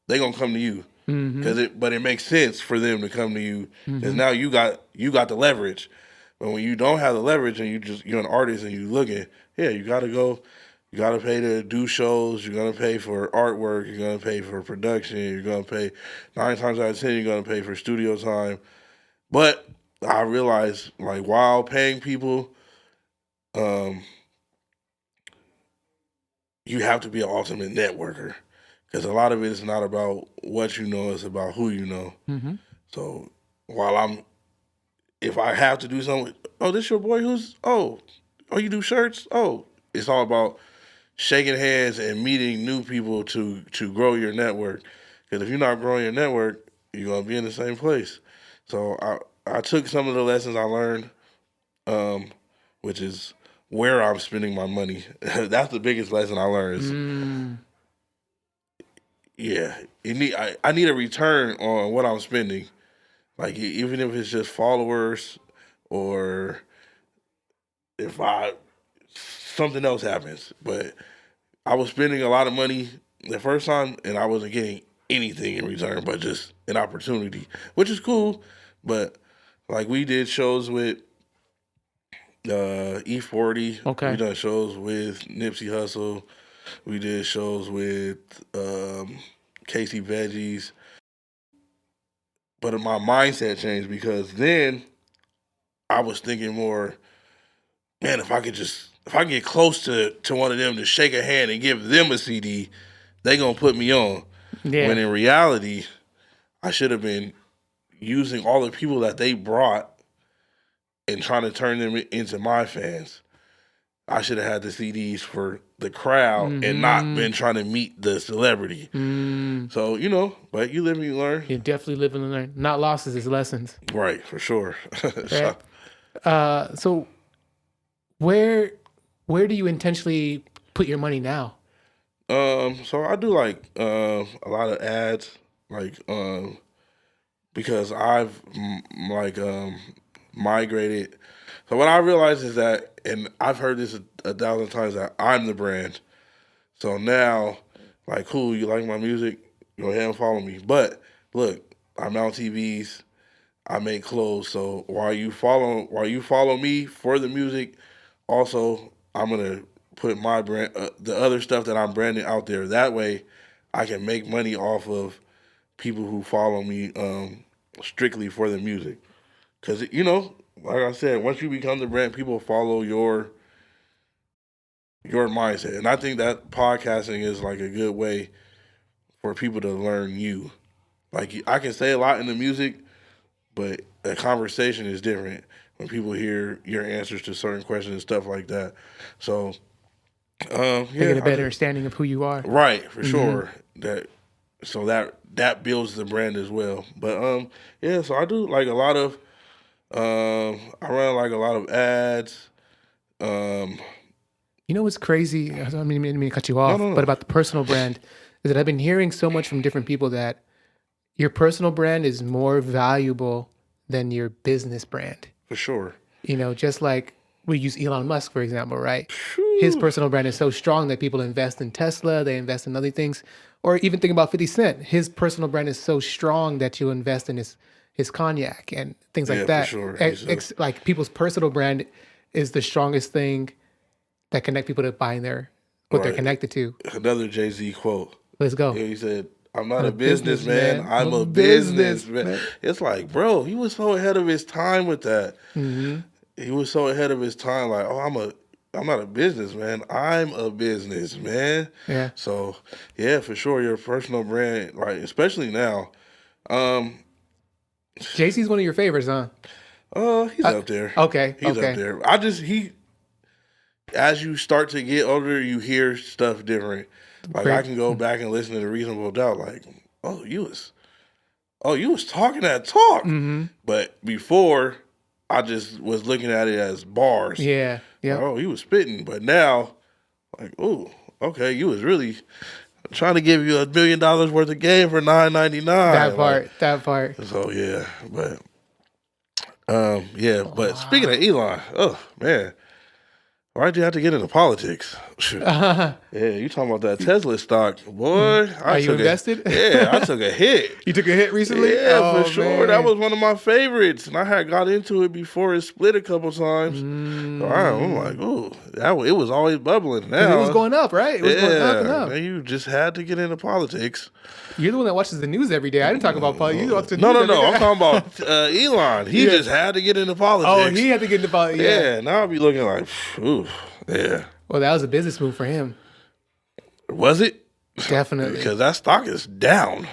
they gonna come to you. But it makes sense for them to come to you because now you got the leverage. But when you don't have the leverage and you're an artist and you looking, you gotta go. You gotta pay to do shows. You're gonna pay for artwork. You're gonna pay for production. You're gonna pay 9 times out of 10. You're gonna pay for studio time. But I realized, like, while paying people, you have to be an ultimate networker because a lot of it is not about what you know; it's about who you know. So if I have to do something, oh, this your boy you do shirts? Oh, it's all about shaking hands and meeting new people to grow your network. Because if you're not growing your network, you're gonna be in the same place. So I took some of the lessons I learned, which is where I'm spending my money. That's the biggest lesson I learned. I need a return on what I'm spending. Like even if it's just followers or if something else happens. But I was spending a lot of money the first time and I wasn't getting anything in return but just an opportunity, which is cool. But like we did shows with E40. Okay. We done shows with Nipsey Hussle. We did shows with Casey Veggies. But my mindset changed because then I was thinking more, man, if I can get close to one of them to shake a hand and give them a CD, they gonna put me on. Yeah. When in reality, I should have been using all the people that they brought and trying to turn them into my fans. I should have had the CDs for the crowd and not been trying to meet the celebrity. So, but you live and you learn. You definitely live and learn. Not losses, it's lessons. Right, for sure. Right. So where do you intentionally put your money now? So I do like a lot of ads, like because I've migrated. So what I realized is that, and I've heard this a thousand times, that I'm the brand. So now, like, cool, you like my music, go ahead and follow me. But look, I mount TVs, I make clothes. So while you follow me for the music, also I'm gonna put my brand, the other stuff that I'm branding out there. That way, I can make money off of people who follow me strictly for the music. Because like I said, once you become the brand, people follow your mindset, and I think that podcasting is like a good way for people to learn you. Like I can say a lot in the music, but a conversation is different when people hear your answers to certain questions and stuff like that. So, They get a better understanding of who you are. Right, for sure. That so that builds the brand as well. But yeah, so I do like a lot of I run like a lot of ads. You know what's crazy? I don't mean to cut you off, no. but about the personal brand is that I've been hearing so much from different people that your personal brand is more valuable than your business brand. For sure. You know, just like we use Elon Musk, for example, right? His personal brand is so strong that people invest in Tesla, they invest in other things. Or even think about 50 Cent. His personal brand is so strong that you invest in his cognac and things like that. For sure. Like people's personal brand is the strongest thing that connect people to buying what they're connected to. Another Jay-Z quote. Let's go. Yeah, he said, I'm not a businessman. I'm a businessman. It's like, bro, he was so ahead of his time with that. Mm-hmm. He was so ahead of his time. Like, oh, I'm not a businessman. I'm a businessman. Yeah. So, yeah, for sure, your personal brand, like, especially now. JC's one of your favorites, huh? He's up there. Okay. He's up there. As you start to get older, you hear stuff different. Like Great. I can go back and listen to the Reasonable Doubt. Like, you was talking that talk. Mm-hmm. But before, I just was looking at it as bars. Yeah. Yeah. Oh, he was spitting. But now, like, oh, okay, you was really trying to give you $1 million worth of game for $9.99. That part. So yeah, but But speaking of Elon, oh man. Why'd you have to get into politics? Yeah, you talking about that Tesla stock, boy. Are you invested? I took a hit. You took a hit recently? Yeah, for sure. Man. That was one of my favorites. And I had got into it before it split a couple times. So I'm like, ooh, it was always bubbling. Now it was going up, right? It was going up and up. Man, you just had to get into politics. You're the one that watches the news every day. I didn't talk about politics. You watch the news No. every day. I'm talking about Elon. He just had to get into politics. Oh, he had to get into politics. Yeah, now I'll be looking like, ooh, yeah. Well, that was a business move for him. Was it? Definitely. Because that stock is down.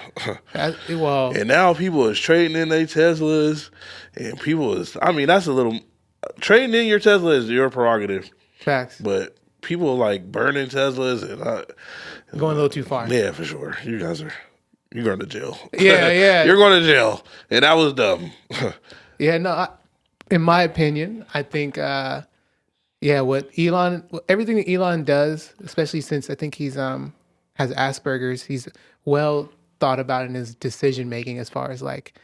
And now people is trading in their Teslas. And that's a little... Trading in your Tesla is your prerogative. Facts. But people like burning Teslas and... going a little too far. Yeah, for sure. You're going to jail. Yeah. You're going to jail. And that was dumb. Yeah, no, in my opinion, I think... everything that Elon does, especially since I think he's has Asperger's, he's well thought about in his decision making as far as like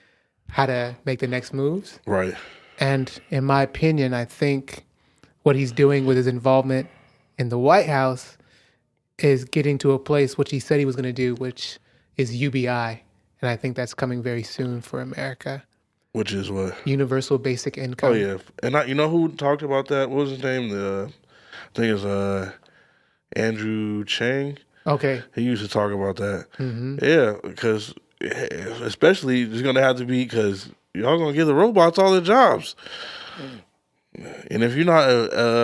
how to make the next moves. Right. And in my opinion, I think what he's doing with his involvement in the White House is getting to a place which he said he was going to do, which is UBI. And I think that's coming very soon for America. Which is what? Universal basic income. Oh, yeah. And you know who talked about that? What was his name? I think it's Andrew Chang. Okay. He used to talk about that. Mm-hmm. Yeah, because especially it's going to have to be because y'all going to give the robots all the jobs. And if you're not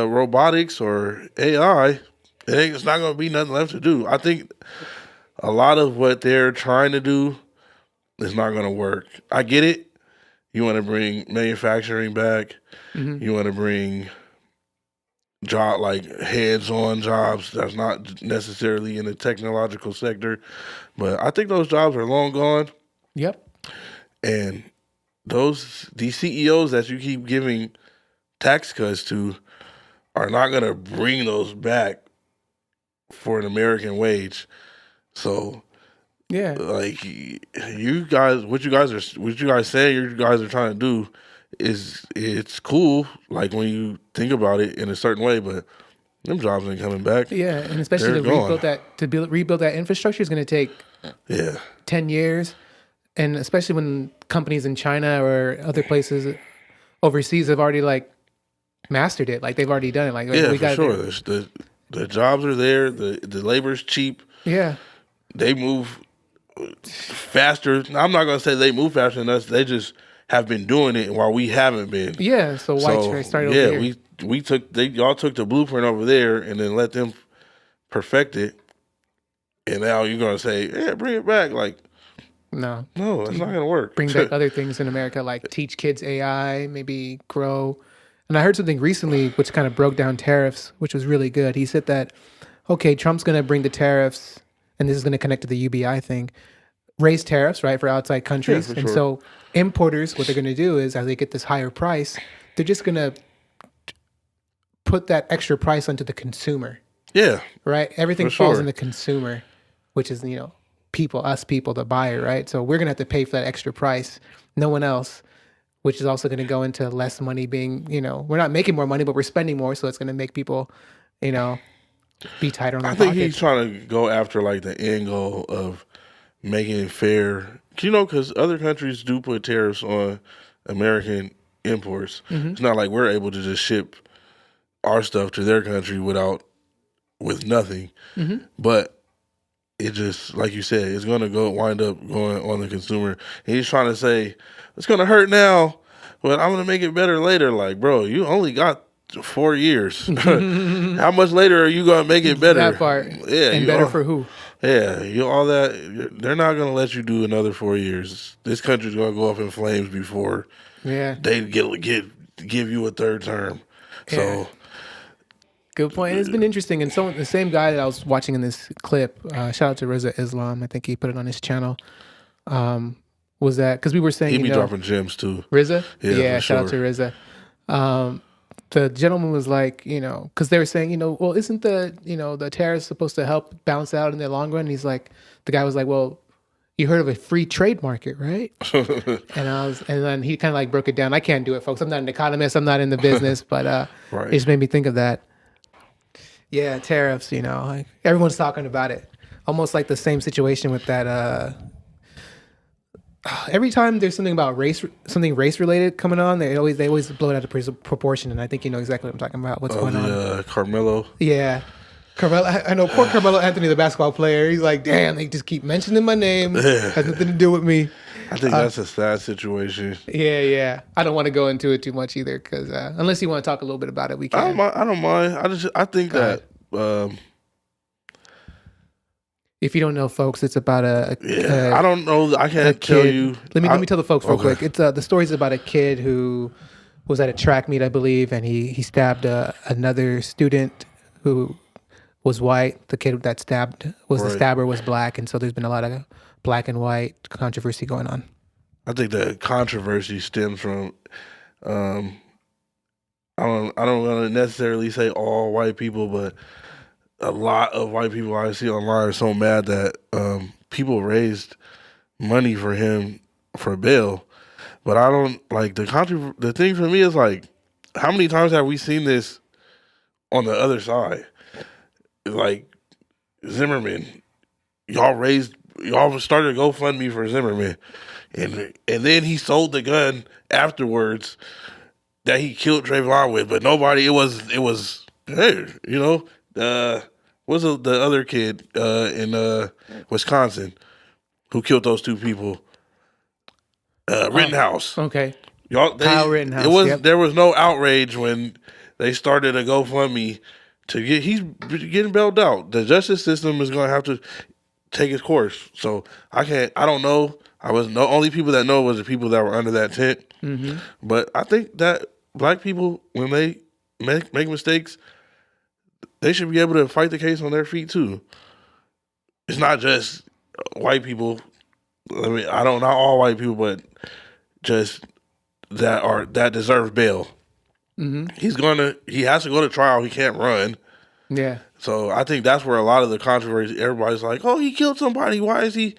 robotics or AI, it's not going to be nothing left to do. I think a lot of what they're trying to do is not going to work. I get it. You want to bring manufacturing back. Mm-hmm. You want to bring hands-on jobs that's not necessarily in the technological sector. But I think those jobs are long gone. Yep. And these CEOs that you keep giving tax cuts to are not going to bring those back for an American wage. So... Yeah, like you guys, what you guys say you guys are trying to do it's cool. Like when you think about it in a certain way, but them jobs ain't coming back. Yeah, and especially rebuild that infrastructure is going to take 10 years, and especially when companies in China or other places overseas have already like mastered it, like they've already done it. Like for sure, the jobs are there, the labor's cheap. Yeah, they move faster. I'm not gonna say they move faster than us. They just have been doing it while we haven't been. Yeah. So why start over here? Y'all took the blueprint over there and then let them perfect it. And now you're gonna say, yeah, bring it back. Like, no, it's not gonna work. Bring back other things in America, like teach kids AI, maybe grow. And I heard something recently which kind of broke down tariffs, which was really good. He said that, okay, Trump's gonna bring the tariffs. And this is going to connect to the UBI thing. raise tariffs, right, for outside countries. for And sure. so importers, what they're going to do is, as they get this higher price, they're just going to put that extra price onto the consumer, Yeah, right? Everything For falls sure. on the consumer, which is, us people, the buyer, right? So we're going to have to pay for that extra price. No one else, which is also going to go into less money being, we're not making more money, but we're spending more. So it's going to make people, be tighter on their I think pockets. he's trying to go after like the end goal of making it fair. Because other countries do put tariffs on American imports. It's not like we're able to just ship our stuff to their country with nothing. But it just, like you said, it's going to wind up going on the consumer. And he's trying to say it's going to hurt now, but I'm going to make it better later. Like, bro, you only got 4 years. How much later are you going to make it better? That part. Yeah, And better for who? Yeah, all that. They're not going to let you do another 4 years. This country's going to go up in flames before they give you a third term. Yeah. So. Good point. It's been interesting. And the same guy that I was watching in this clip, shout out to Reza Islam, I think he put it on his channel, was that, because we were saying, He be dropping gems too. Rizza? Yeah, for shout out to Rizza. The gentleman was like, because they were saying, well, isn't the tariffs supposed to help balance out in the long run? And he's like, the guy was like, well, you heard of a free trade market, right? And then he kind of like broke it down. I can't do it, folks. I'm not an economist. I'm not in the business, but Right. It just made me think of that. Yeah, tariffs, like everyone's talking about it. Almost like the same situation with that. Every time there's something about something race related coming on, they always blow it out of proportion. And I think you know exactly what I'm talking about. What's going on? Carmelo. Yeah. Carmelo, I know poor Carmelo Anthony, the basketball player. He's like, damn, they just keep mentioning my name. Has nothing to do with me. I think that's a sad situation. Yeah. I don't want to go into it too much either, because unless you want to talk a little bit about it, we can. I don't mind. I think that. If you don't know, folks, it's about I don't know. I can't tell you. Let me tell the folks real quick. It's the story's about a kid who was at a track meet, I believe, and he stabbed another student who was white. The kid that stabbed the stabber was black, and so there's been a lot of black and white controversy going on. I think the controversy stems from. I don't want to necessarily say all white people, but a lot of white people I see online are so mad that people raised money for him for bail. But I don't like the thing for me is like, how many times have we seen this on the other side? Like Zimmerman, y'all started a GoFundMe for Zimmerman, and then he sold the gun afterwards that he killed Trayvon with, but nobody. It was hey, what's the other kid in Wisconsin who killed those two people? Rittenhouse. Okay. Kyle Rittenhouse. There was no outrage when they started a GoFundMe he's getting bailed out. The justice system is going to have to take its course. So I don't know. Only people that know was the people that were under that tent. Mm-hmm. But I think that black people, when they make mistakes, they should be able to fight the case on their feet too. It's not just white people. I mean, not all white people, but just that deserve bail. Mm-hmm. He has to go to trial. He can't run. Yeah. So I think that's where a lot of the controversy. Everybody's like, "Oh, he killed somebody. Why is he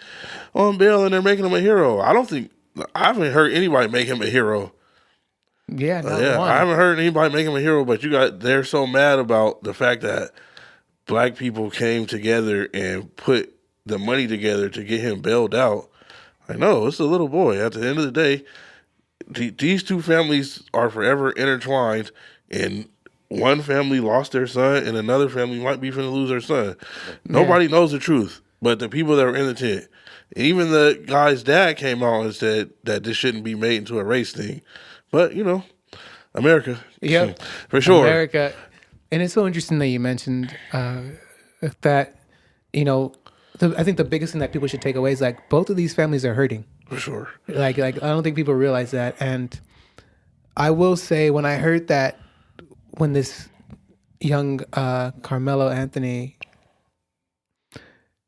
on bail?" And they're making him a hero. I haven't heard anybody make him a hero. Yeah, I haven't heard anybody make him a hero. But they're so mad about the fact that black people came together and put the money together to get him bailed out. I know it's a little boy. At the end of the day, these two families are forever intertwined, and one family lost their son, and another family might be finna lose their son. Nobody knows the truth, but the people that were in the tent. Even the guy's dad came out and said that this shouldn't be made into a race thing. But, America. Yep. For sure. America. And it's so interesting that you mentioned that, I think the biggest thing that people should take away is like both of these families are hurting. For sure. Like I don't think people realize that. And I will say, when I heard that, when this young Carmelo Anthony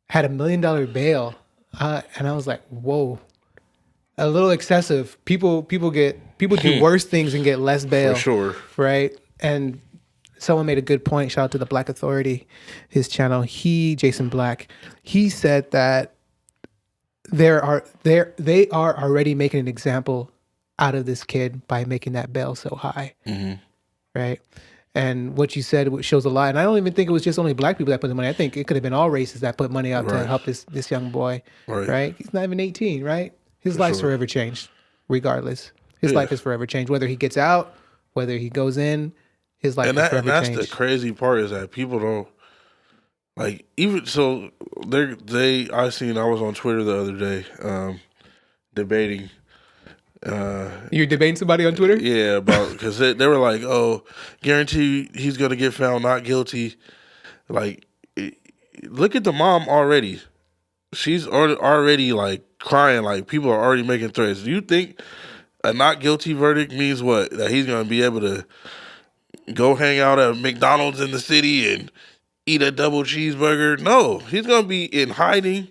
had $1 million bail, And I was like, whoa, a little excessive. People do worse things and get less bail. For sure. Right? And someone made a good point. Shout out to the Black Authority, his channel. Jason Black, he said that they are already making an example out of this kid by making that bail so high. Right? And what you said shows a lot. And I don't even think it was just only black people that put the money. I think it could have been all races that put money out to help this young boy. Right? He's not even 18, right? His life's forever changed, regardless. His life is forever changed. Whether he gets out, whether he goes in, his life is forever changed. And that's the crazy part is that people don't, like, even so, I was on Twitter the other day debating. You're debating somebody on Twitter? Yeah, because they were like, "Oh, guarantee he's gonna get found not guilty." Like, look at the mom already. She's already like crying. Like, people are already making threats. Do you think a not guilty verdict means what? That he's gonna be able to go hang out at McDonald's in the city and eat a double cheeseburger? No, he's gonna be in hiding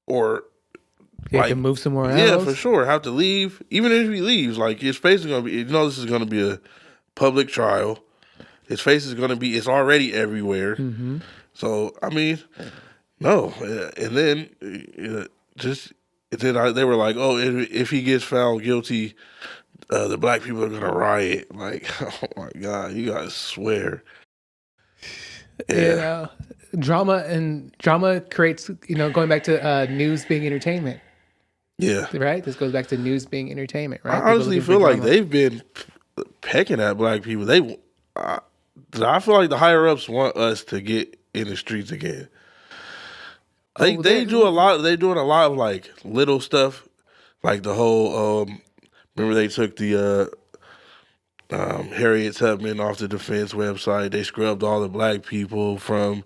or. He can move somewhere else. Yeah, for sure. Have to leave. Even if he leaves, like, his face is going to be, this is going to be a public trial. His face is going to be, it's already everywhere. So, I mean, no. And then, they were like, oh, if he gets found guilty, the black people are going to riot. Like, oh my God, you guys swear. Yeah. Drama creates, going back to news being entertainment. Yeah. Right? This goes back to news being entertainment, right? I honestly feel like they've been pecking at black people. I feel like the higher ups want us to get in the streets again. They do a lot. They're doing a lot of like little stuff, like the whole. Remember they took the Harriet Tubman off the defense website. They scrubbed all the black people from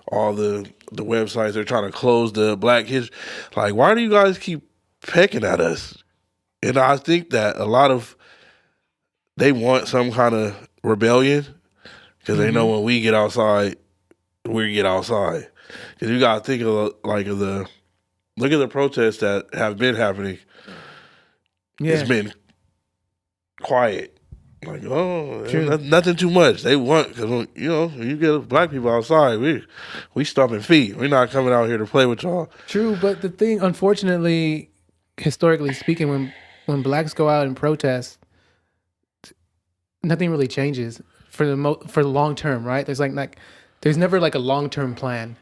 all the websites. They're trying to close the black history. Like, why do you guys keep pecking at us? And I think that a lot of they want some kind of rebellion because they know when we get outside, we get outside. Because you got to think of look at the protests that have been happening. Yeah. It's been quiet. Like, nothing too much. They want, because, you get black people outside, we stomping feet. We're not coming out here to play with y'all. True, but the thing, unfortunately, historically speaking, when blacks go out and protest, nothing really changes for the long term, right? There's never like a long term plan,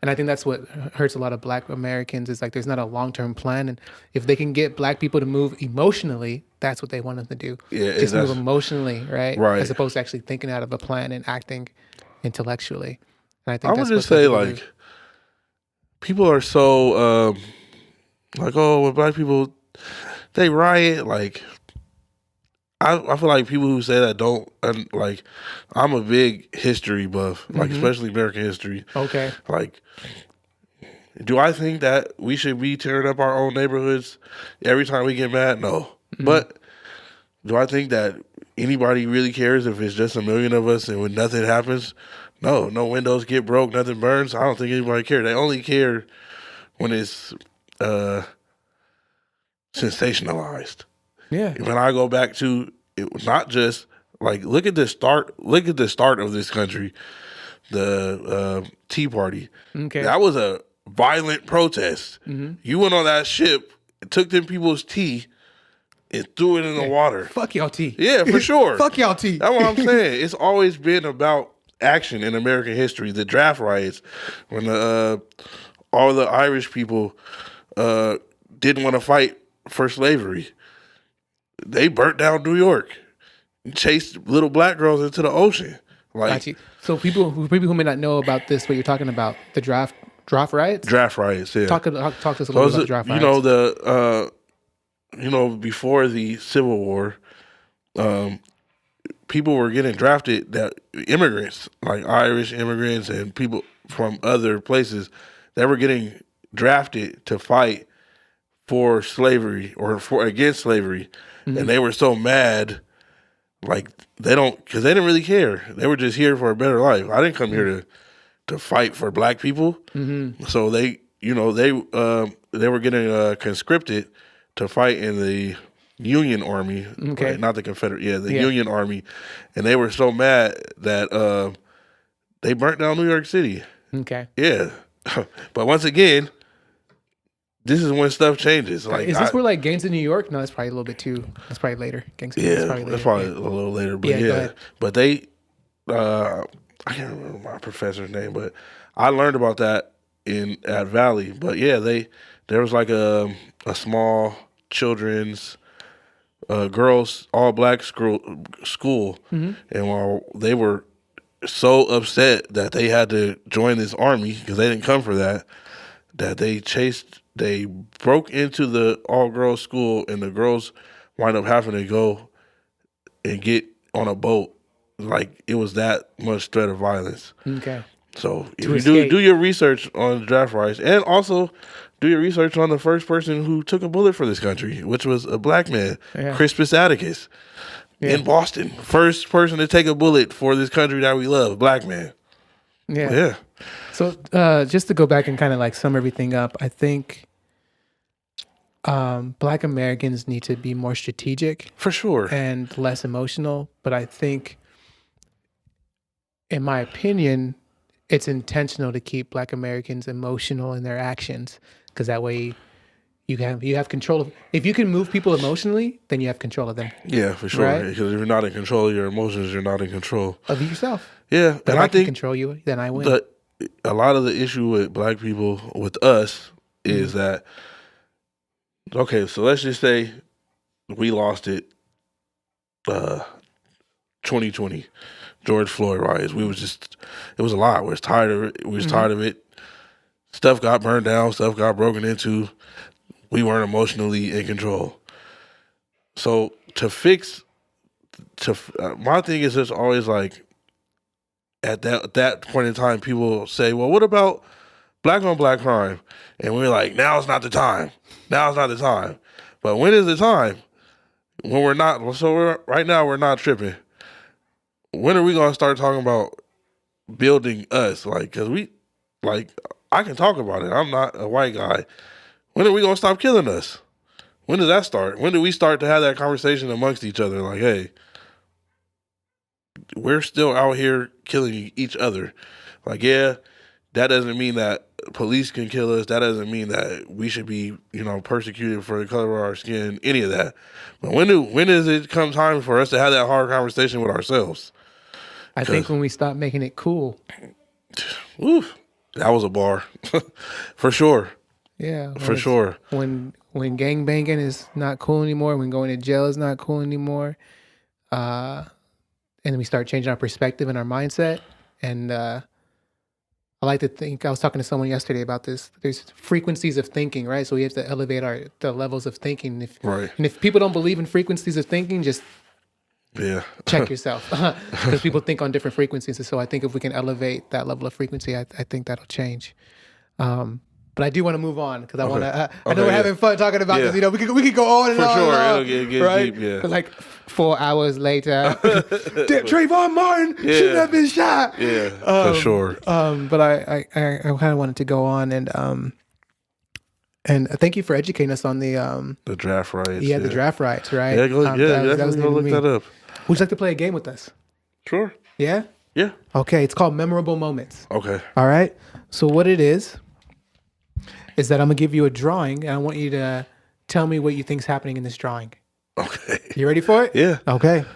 and I think that's what hurts a lot of black Americans. Is like there's not a long term plan, and if they can get black people to move emotionally, that's what they want them to do. Yeah, just move emotionally, right? Right. As opposed to actually thinking out of a plan and acting intellectually. And I think I would just say like people are so like, oh, when black people they riot, like I feel like people who say that don't like. I'm a big history buff, like especially American history. Okay. Like, do I think that we should be tearing up our own neighborhoods every time we get mad? No. But do I think that anybody really cares if it's just a million of us and when nothing happens? No. No windows get broke, nothing burns. I don't think anybody cares. They only care when it's sensationalized. Yeah. When I go back to it, was not just like look at the start of this country, the Tea Party. Okay. That was a violent protest. You went on that ship, took them people's tea, and threw it in the water. Fuck y'all tea. Yeah, for sure. Fuck y'all tea. That's what I'm saying. It's always been about action in American history. The draft riots, when all the Irish people didn't want to fight for slavery. They burnt down New York, chased little black girls into the ocean. Like, so people who may not know about this, what you're talking about, the draft riots? Draft riots, yeah. Talk to us a little bit about draft riots. Before the Civil War, people were getting drafted, that immigrants, like Irish immigrants and people from other places, they were getting drafted to fight for slavery or against slavery. And they were so mad, like because they didn't really care. They were just here for a better life. I didn't come here to fight for black people. So they they were getting conscripted to fight in the Union Army, Okay. right? Not the Confederate, the Yeah. Union Army, and they were so mad that they burnt down New York City. Okay. Yeah, but once again, this is when stuff changes. Like, is this where like Gangs in New York? No, that's probably a little bit too. That's probably later. Gangs. Yeah, That's probably a little later. But Yeah, go ahead. but they, I can't remember my professor's name, but I learned about that at Valley. But yeah, there was like a small children's girls all black school, Mm-hmm. and while they were so upset that they had to join this army because they didn't come for that they broke into the all girls school, and the girls wind up having to go and get on a boat. Like, it was that much threat of violence. Okay. So if To you escape. do your research on the draft riots, and also do your research on the first person who took a bullet for this country, which was a black man, Yeah. Crispus Attucks, in Boston. First person to take a bullet for this country that we love, black man. Yeah. Yeah. So just to go back and kind of like sum everything up, I think Black Americans need to be more strategic For sure. and less emotional. But I think, in my opinion, it's intentional to keep Black Americans emotional in their actions, because that way you have control of. If you can move people emotionally, then you have control of them, Yeah, for sure. Right? Because if you're not in control of your emotions, you're not in control. of yourself. Yeah, But and if I I can think control you, then I win. a lot of the issue with black people, with us, is that, okay, so let's just say we lost it 2020, George Floyd riots. It was a lot. We was tired of it. We was tired of it. Stuff got burned down. Stuff got broken into. We weren't emotionally in control. So my thing is just always like, at that point in time, people say, well, what about black on black crime? And we're like, now's not the time. Now's not the time. But when is the time? When we're not. So right now we're not tripping. When are we gonna start talking about building us? Like, cause I can talk about it. I'm not a white guy. When are we gonna stop killing us? When does that start? When do we start to have that conversation amongst each other? Like, hey, we're still out here killing each other. Like, yeah, that doesn't mean that police can kill us. That doesn't mean that we should be, persecuted for the color of our skin, any of that. But when does it come time for us to have that hard conversation with ourselves? I think when we stop making it cool. Oof, that was a bar. For sure. Yeah. For sure. When gang banging is not cool anymore, when going to jail is not cool anymore, and then we start changing our perspective and our mindset. And I like to think, I was talking to someone yesterday about this. There's frequencies of thinking, right? So we have to elevate the levels of thinking. Right. And if people don't believe in frequencies of thinking, just check yourself, because people think on different frequencies. And so I think if we can elevate that level of frequency, I think that'll change. But I do want to move on, because I want to. I know we're having fun talking about this. We could go on and For on. sure, and on, it'll get right? deep. Yeah. But like 4 hours later, Trayvon Martin shouldn't have been shot. Yeah, for sure. But I kind of wanted to go on and thank you for educating us on the draft riots. the draft rights, right? Yeah, definitely go look that up. Would you like to play a game with us? Sure. Yeah? Yeah. Okay, it's called Memorable Moments. Okay. All right? So what it is that I'm going to give you a drawing, and I want you to tell me what you think's happening in this drawing. Okay. You ready for it? Yeah. Okay.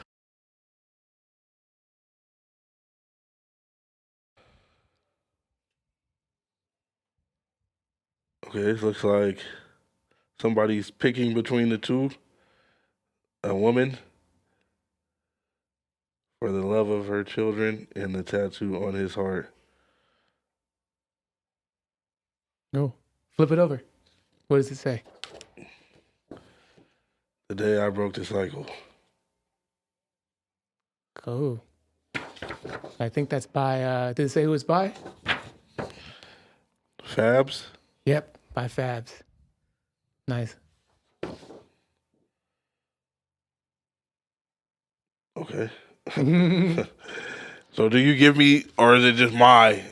Okay, this looks like somebody's picking between the two. A woman for the love of her children and the tattoo on his heart. Oh, flip it over. What does it say? The day I broke the cycle. Cool. I think that's by, did it say who it's by? Fabs? Yep, by Fabs. Nice. Okay. So do you give me, or is it just my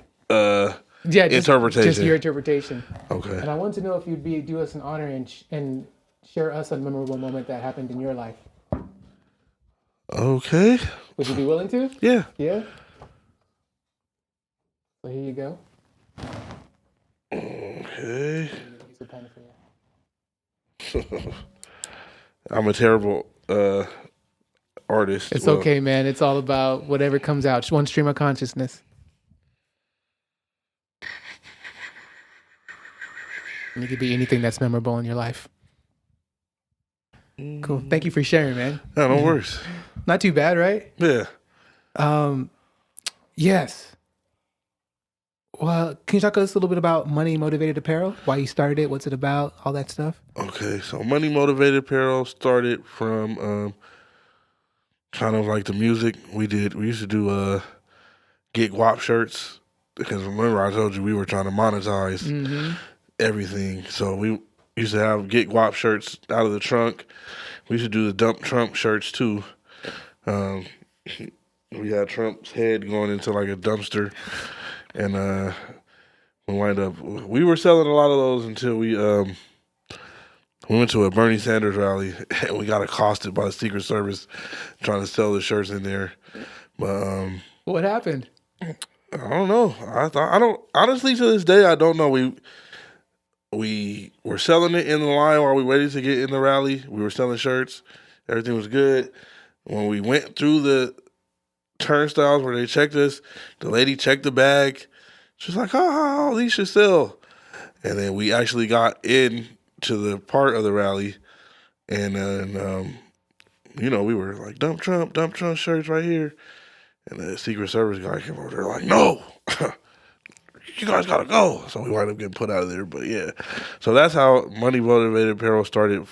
Yeah, interpretation. Just your interpretation. Okay. And I want to know if you'd do us an honor and share us a memorable moment that happened in your life. Okay. Would you be willing to? Yeah. Yeah. So here you go. Okay. Use a pen for you. I'm a terrible artist. It's okay, man. It's all about whatever comes out. Just one stream of consciousness. And it could be anything that's memorable in your life. Cool. Thank you for sharing, man. No, no worries. Not too bad, right? Yeah. Yes. Well, can you talk to us a little bit about Money Motivated Apparel? Why you started it? What's it about? All that stuff. Okay. So Money Motivated Apparel started from kind of like the music we used to do Get Guap shirts, because remember I told you we were trying to monetize everything. So we used to have Get Guap shirts out of the trunk. We used to do the Dump Trump shirts too. We had Trump's head going into like a dumpster, and we were selling a lot of those until we went to a Bernie Sanders rally and we got accosted by the Secret Service trying to sell the shirts in there. But what happened? I don't know. I don't honestly, to this day I don't know. We were selling it in the line while we waited to get in the rally. We were selling shirts. Everything was good. When we went through the turnstiles where they checked us, the lady checked the bag. She was like, "Oh, these should sell." And then we actually got in to the part of the rally, and then we were like, dump Trump shirts right here. And the Secret Service guy came over there like, "No, you guys gotta go." So we wind up getting put out of there. But yeah, so that's how Money Motivated Apparel started.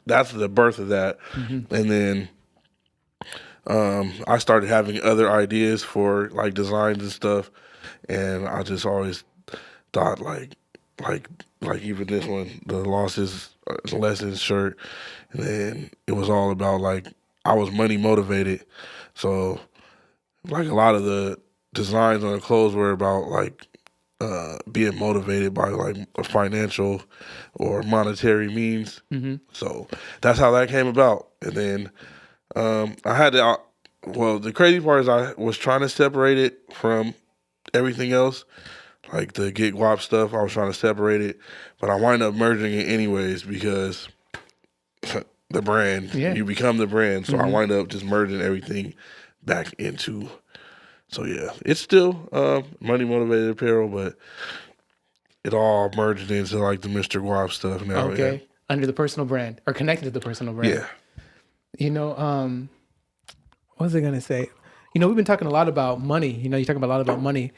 That's the birth of that. And then I started having other ideas for like designs and stuff, and I just always thought like even this one, the Losses Lessons shirt, and then it was all about like I was money motivated, so like a lot of the designs on the clothes were about like being motivated by like a financial or monetary means. So that's how that came about. And then I had to. Well, the crazy part is I was trying to separate it from everything else, like the Get Guap stuff. I was trying to separate it, but I wind up merging it anyways because the brand. Yeah. You become the brand. So I wind up just merging everything back into. So yeah, it's still Money Motivated Apparel, but it all merged into like the Mr.Gwaap stuff now. Okay. Yeah. Under the personal brand or connected to the personal brand. Yeah. You know, what was I going to say? You know, we've been talking a lot about money. You know, you're talking a lot about money.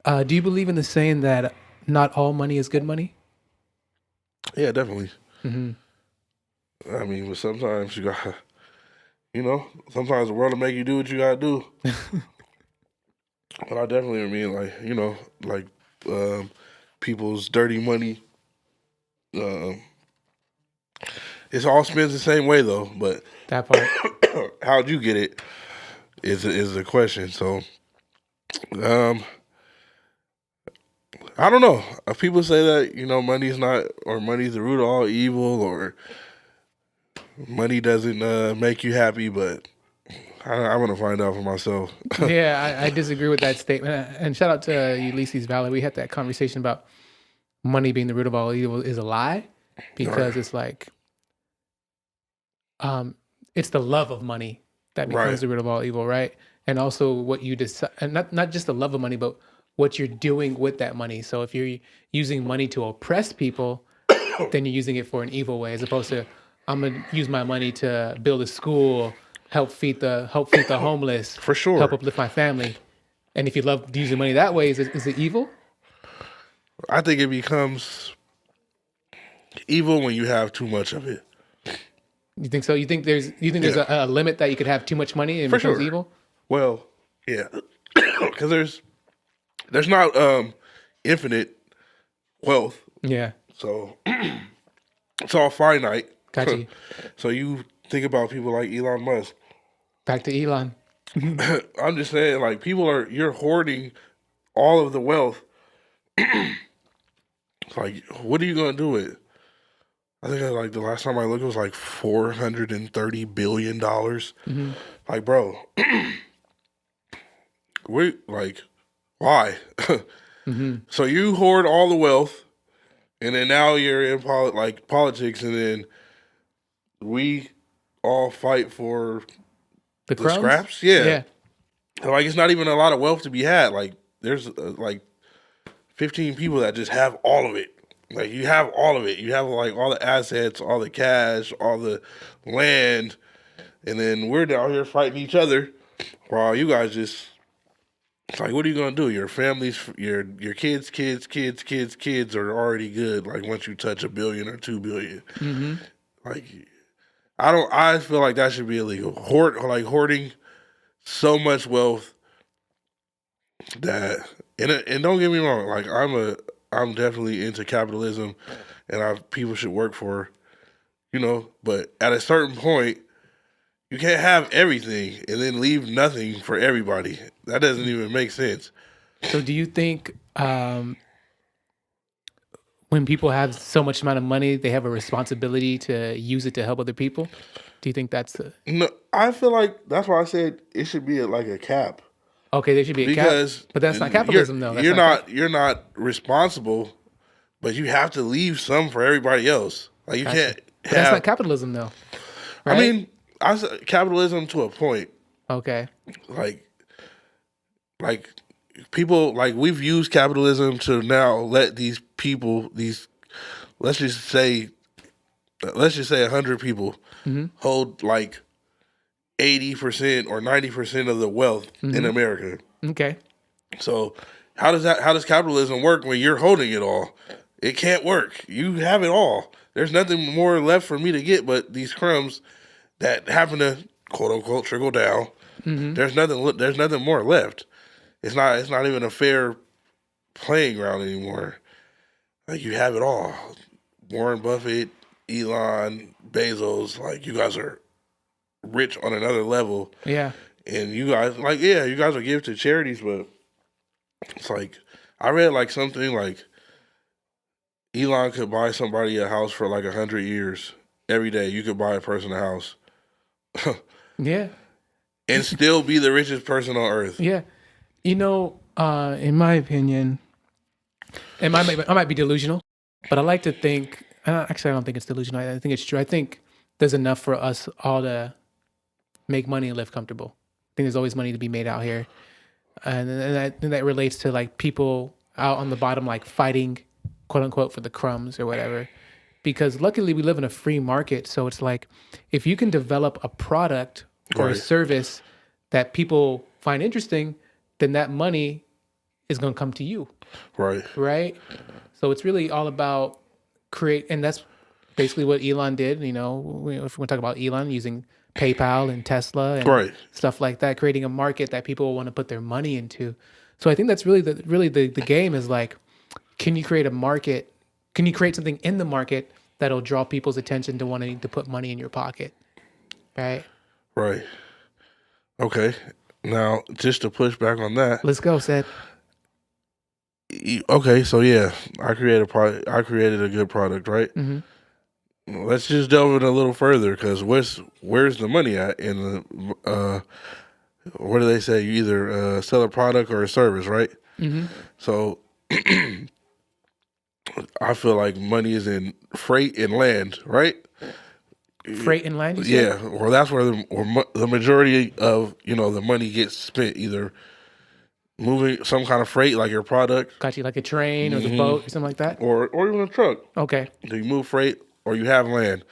Do you believe in the saying that not all money is good money? Yeah, definitely. I mean, but sometimes you gotta, sometimes the world will make you do what you gotta do. But I definitely mean, like, people's dirty money. It's all spends the same way though, but That part. how'd you get it is the question. So, I don't know. People say that, money's the root of all evil, or money doesn't make you happy, but I want to find out for myself. Yeah, I disagree with that statement. And shout out to Ulysses Valley. We had that conversation about money being the root of all evil is a lie, because it's like, it's the love of money that becomes the root of all evil, right? And also what you decide, and not just the love of money, but what you're doing with that money. So if you're using money to oppress people, then you're using it for an evil way, as opposed to, I'm gonna use my money to build a school, help feed the homeless, For sure. help uplift my family. And if you love using money that way, is it evil? I think it becomes evil when you have too much of it. You think so? You think there's a limit that you could have too much money and it becomes evil? Well, yeah, because there's not infinite wealth, Yeah, so it's all finite. gotcha. So you think about people like Elon Musk. Back to Elon. I'm just saying, like, you're hoarding all of the wealth like, what are you gonna do with it? I think like the last time I looked, it was like $430 billion. Like, bro, like, why? So you hoard all the wealth, and then now you're in politics, and then we all fight for The the crumbs? scraps. Yeah. Yeah. Like, it's not even a lot of wealth to be had. Like, there's like 15 people that just have all of it. Like, you have all of it. You have like all the assets, all the cash, all the land, and then we're down here fighting each other while you guys just, it's like, what are you gonna do? Your families, your kids are already good. Like, once you touch $1 billion or $2 billion, like, I feel like that should be illegal. Hoarding so much wealth that, and don't get me wrong, like, I'm definitely into capitalism, and people should work for, but at a certain point, you can't have everything and then leave nothing for everybody. That doesn't even make sense. So do you think when people have so much amount of money, they have a responsibility to use it to help other people? Do you think that's the... No, I feel like that's why I said it should be like a cap. Okay, there should be a cap. Because But that's not capitalism, though. That's you're not responsible, but you have to leave some for everybody else. Like, you can't But that's not capitalism, though. Right? I mean, I said capitalism to a point. Okay. Like people, like, we've used capitalism to now let these people, let's just say 100 people hold like 80% or 90% of the wealth in America. Okay. So how does capitalism work when you're holding it all? It can't work. You have it all. There's nothing more left for me to get but these crumbs that happen to, quote unquote, trickle down. There's nothing more left. It's not even a fair playing ground anymore. Like, you have it all. Warren Buffett, Elon, Bezos, like, you guys are rich on another level. Yeah. And you guys, like, yeah, you guys will give to charities, but it's like, I read like something like Elon could buy somebody a house for like 100 years. Every day you could buy a person a house. Yeah. And still be the richest person on earth. Yeah. In my opinion, I might be delusional, but I like to think, actually, I don't think it's delusional. I think it's true. I think there's enough for us all to make money and live comfortable. I think there's always money to be made out here. And that relates to like people out on the bottom, like fighting, quote unquote, for the crumbs or whatever. Because luckily we live in a free market. So it's like, if you can develop a product or a service that people find interesting, then that money is going to come to you. Right. So it's really all about and that's basically what Elon did. If we want to talk about Elon using PayPal and Tesla and stuff like that, creating a market that people want to put their money into. So I think that's really the game is like, can you create a market? Can you create something in the market that'll draw people's attention to wanting to put money in your pocket? Right. Okay. Now, just to push back on that. Let's go, Cedd. Okay, so yeah, I created a good product, right? Let's just delve in a little further, because where's the money at in the what do they say? You either sell a product or a service, right? So I feel like money is in freight and land, right? Freight and land, you yeah, or that's where the majority of the money gets spent, either moving some kind of freight, like your product. Got you, like a train or the boat or something like that? Or even a truck. Okay. Do you move freight or you have land?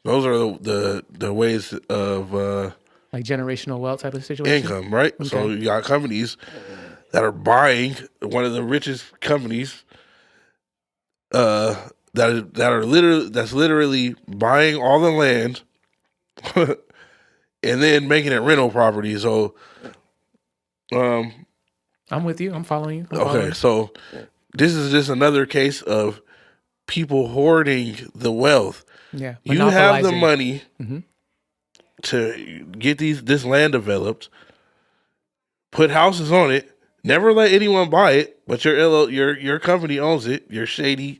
Those are the ways of like generational wealth type of situation? Income, right? Okay. So you got companies that are buying, one of the richest companies that's literally buying all the land and then making it rental property. So I'm with you. I'm following you. Okay, so this is just another case of people hoarding the wealth. Yeah, you have the money to get this land developed, put houses on it, Never let anyone buy it, but your company owns it. Your shady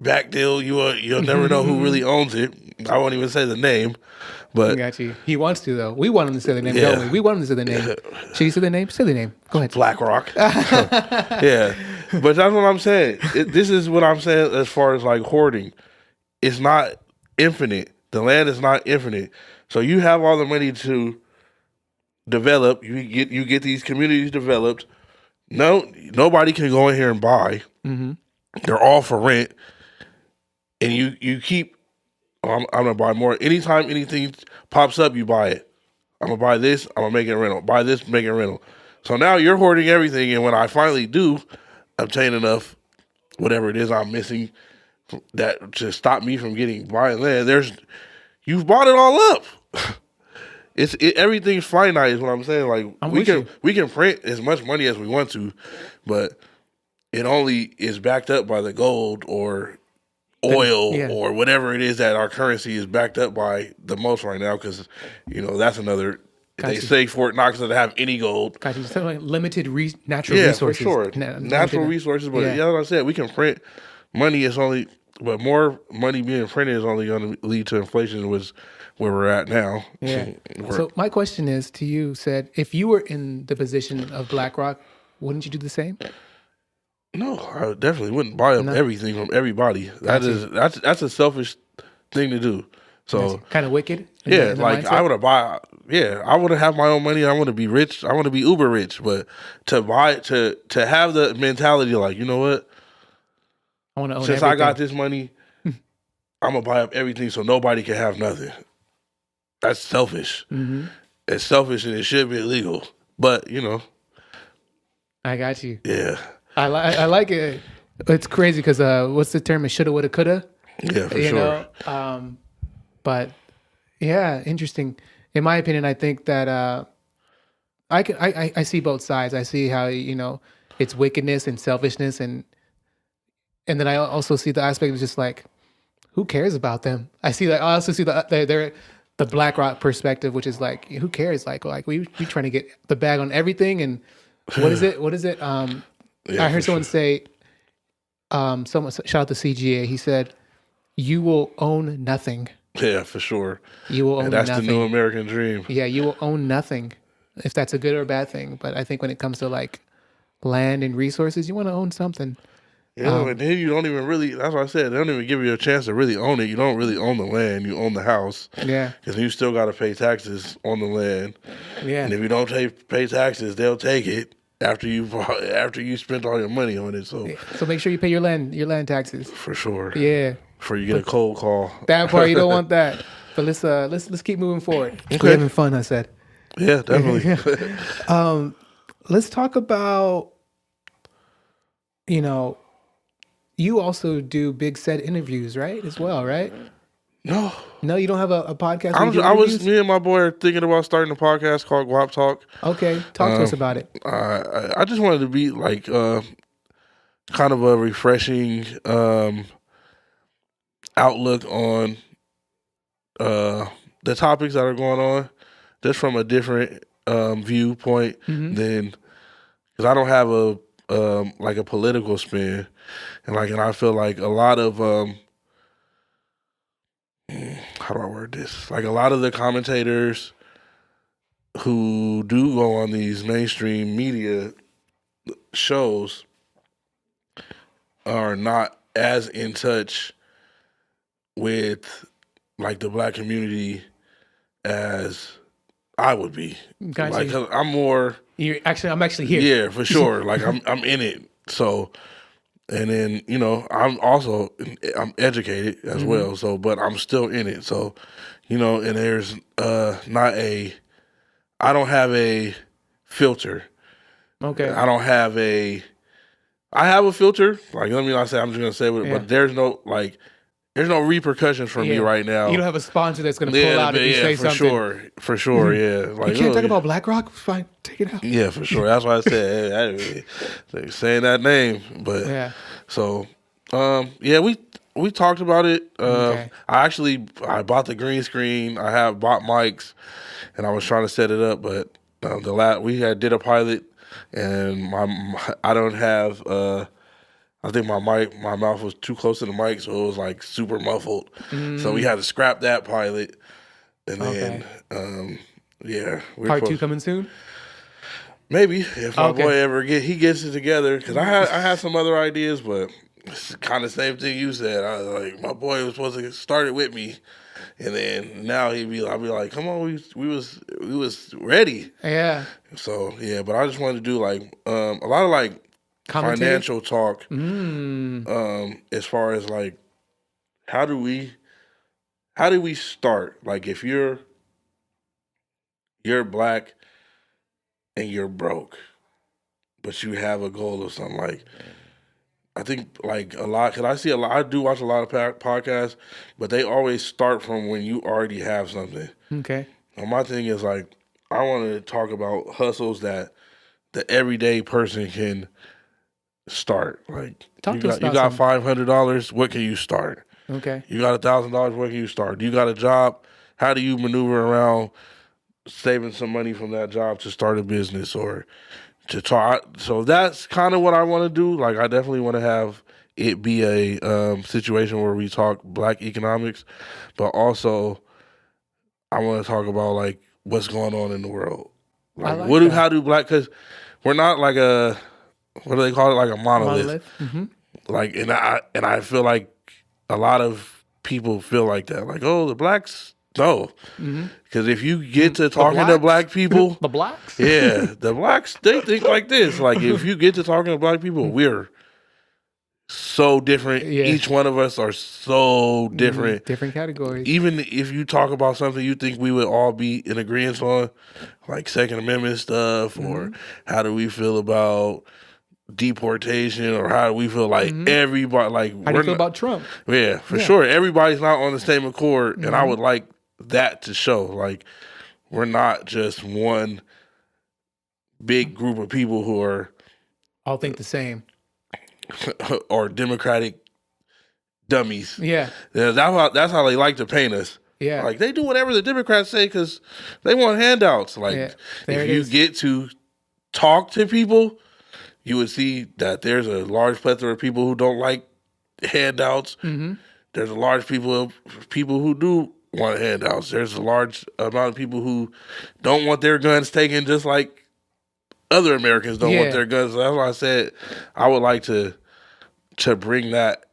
back deal, you'll never know who really owns it. I won't even say the name, but Got you. He wants to though. We want him to say the name, Yeah. don't we? We want him to say the name. Should you say the name? Say the name. Go ahead. BlackRock. Yeah, but that's what I'm saying. This is what I'm saying as far as like hoarding. It's not infinite. The land is not infinite. So you have all the money to develop. You get these communities developed. No, nobody can go in here and buy. They're all for rent, and you keep. Oh, I'm gonna buy more. Anytime anything pops up, you buy it. I'm gonna buy this. I'm gonna make it a rental. Buy this, make it a rental. So now you're hoarding everything, and when I finally do obtain enough, whatever it is I'm missing, that to stop me from buying land, you've bought it all up. Everything's finite is what I'm saying. Like we can print as much money as we want to, but it only is backed up by the gold or oil or whatever it is that our currency is backed up by the most right now. Because that's another. They say Fort Knox doesn't have any gold. Got you. Something like limited natural resources. Yeah, for sure. Natural resources, but like I said, we can print money. But more money being printed is only going to lead to inflation, was where we're at now. Yeah. So my question is to you, Cedd, if you were in the position of BlackRock, wouldn't you do the same? No, I definitely wouldn't buy up everything from everybody. That's a selfish thing to do. So kind of wicked. Yeah, like I would have I want to have my own money. I want to be rich. I want to be uber rich. But to have the mentality like, you know what? I want to own Since everything. I got this money, I'm gonna buy up everything so nobody can have nothing. That's selfish. It's selfish and it should be illegal. But I got you. Yeah. I like it. It's crazy because what's the term? It shoulda, woulda, coulda. Yeah, for sure. But yeah, interesting. In my opinion, I think that I see both sides. I see how it's wickedness and selfishness, and then I also see the aspect of just like, who cares about them? I also see the BlackRock perspective, which is like, who cares? Like we trying to get the bag on everything, and what is it? I heard someone say, someone shout out to CGA. He said, "You will own nothing." Yeah, for sure. You will own that's nothing. The new American dream. Yeah, you will own nothing, if that's a good or a bad thing. But I think when it comes to like land and resources, you want to own something. Yeah, and then you don't even really. That's what I said. They don't even give you a chance to really own it. You don't really own the land. You own the house. Yeah, because you still got to pay taxes on the land. Yeah, and if you don't pay taxes, they'll take it after you spent all your money on it. So make sure you pay your land taxes for sure. Yeah, before you get a cold call. That part you don't want that. But let's keep moving forward. Okay. We're having fun, I said. Yeah, definitely. Let's talk about, you also do Big Cedd interviews, right? As well, right? No, you don't have a podcast. Me and my boy are thinking about starting a podcast called Gwaap Talk. Okay, talk to us about it. I just wanted to be like kind of a refreshing outlook on the topics that are going on, just from a different viewpoint than, because I don't have a political spin, and I feel like a lot of how do I word this? Like a lot of the commentators who do go on these mainstream media shows are not as in touch with like the black community as I would be. Gotcha. Like I'm more. I'm actually here. Yeah, for sure. Like I'm in it. So, and then I'm educated as well. So, but I'm still in it. So, and there's I don't have a filter. Okay. I have a filter. Like, let me not say I'm just gonna say it, but there's no repercussions for me right now. You don't have a sponsor that's going to pull out if you say something. For sure, yeah. Like, you can't talk about BlackRock? Fine, take it out. Yeah, for sure. That's why I said saying that name. But so, we talked about it. Okay. I bought the green screen. I have bought mics, and I was trying to set it up, but we did a pilot and I don't have. I think my mouth was too close to the mic, so it was like super muffled. So we had to scrap that pilot, and then yeah, Part 2 coming soon. maybe if my boy ever gets it together, because I had some other ideas, but it's kind of the same thing you said. I was like, my boy was supposed to get started with me, and then now I'll be like, come on, we was ready. Yeah. So yeah, but I just wanted to do like a lot of like financial talk. As far as like how do we start? Like if you're black and you're broke, but you have a goal or something, like I think like a lot, because I see a lot, I do watch a lot of podcasts, but they always start from when you already have something. Okay. And my thing is like, I want to talk about hustles that the everyday person can start. Like you got $500, what can you start? Okay. You got $1,000, what can you start? You got a job, how do you maneuver around saving some money from that job to start a business or to try? So that's kind of what I want to do. Like I definitely want to have it be a situation where we talk black economics, but also I want to talk about like what's going on in the world. Like, how do black, because we're not like a, what do they call it? Like a monolith. Mm-hmm. Like, and I feel like a lot of people feel like that. Like, oh, the blacks, no. Because if you get to talking to black people. The blacks? Yeah, the blacks, they think like this. Like, if you get to talking to black people, we're so different. Yeah. Each one of us are so different. Different categories. Even if you talk about something you think we would all be in agreement on, like Second Amendment stuff, or how do we feel about deportation, or how do we feel like everybody, like how do you feel about Trump? Yeah, for sure. Everybody's not on the same accord, and I would like that to show. Like we're not just one big group of people who are all think the same. Or Democratic dummies. Yeah. That's how they like to paint us. Yeah. Like they do whatever the Democrats say because they want handouts. Like if you get to talk to people, you would see that there's a large plethora of people who don't like handouts. There's a large people who do want handouts. There's a large amount of people who don't want their guns taken, just like other Americans don't want their guns. So that's why I said I would like to bring that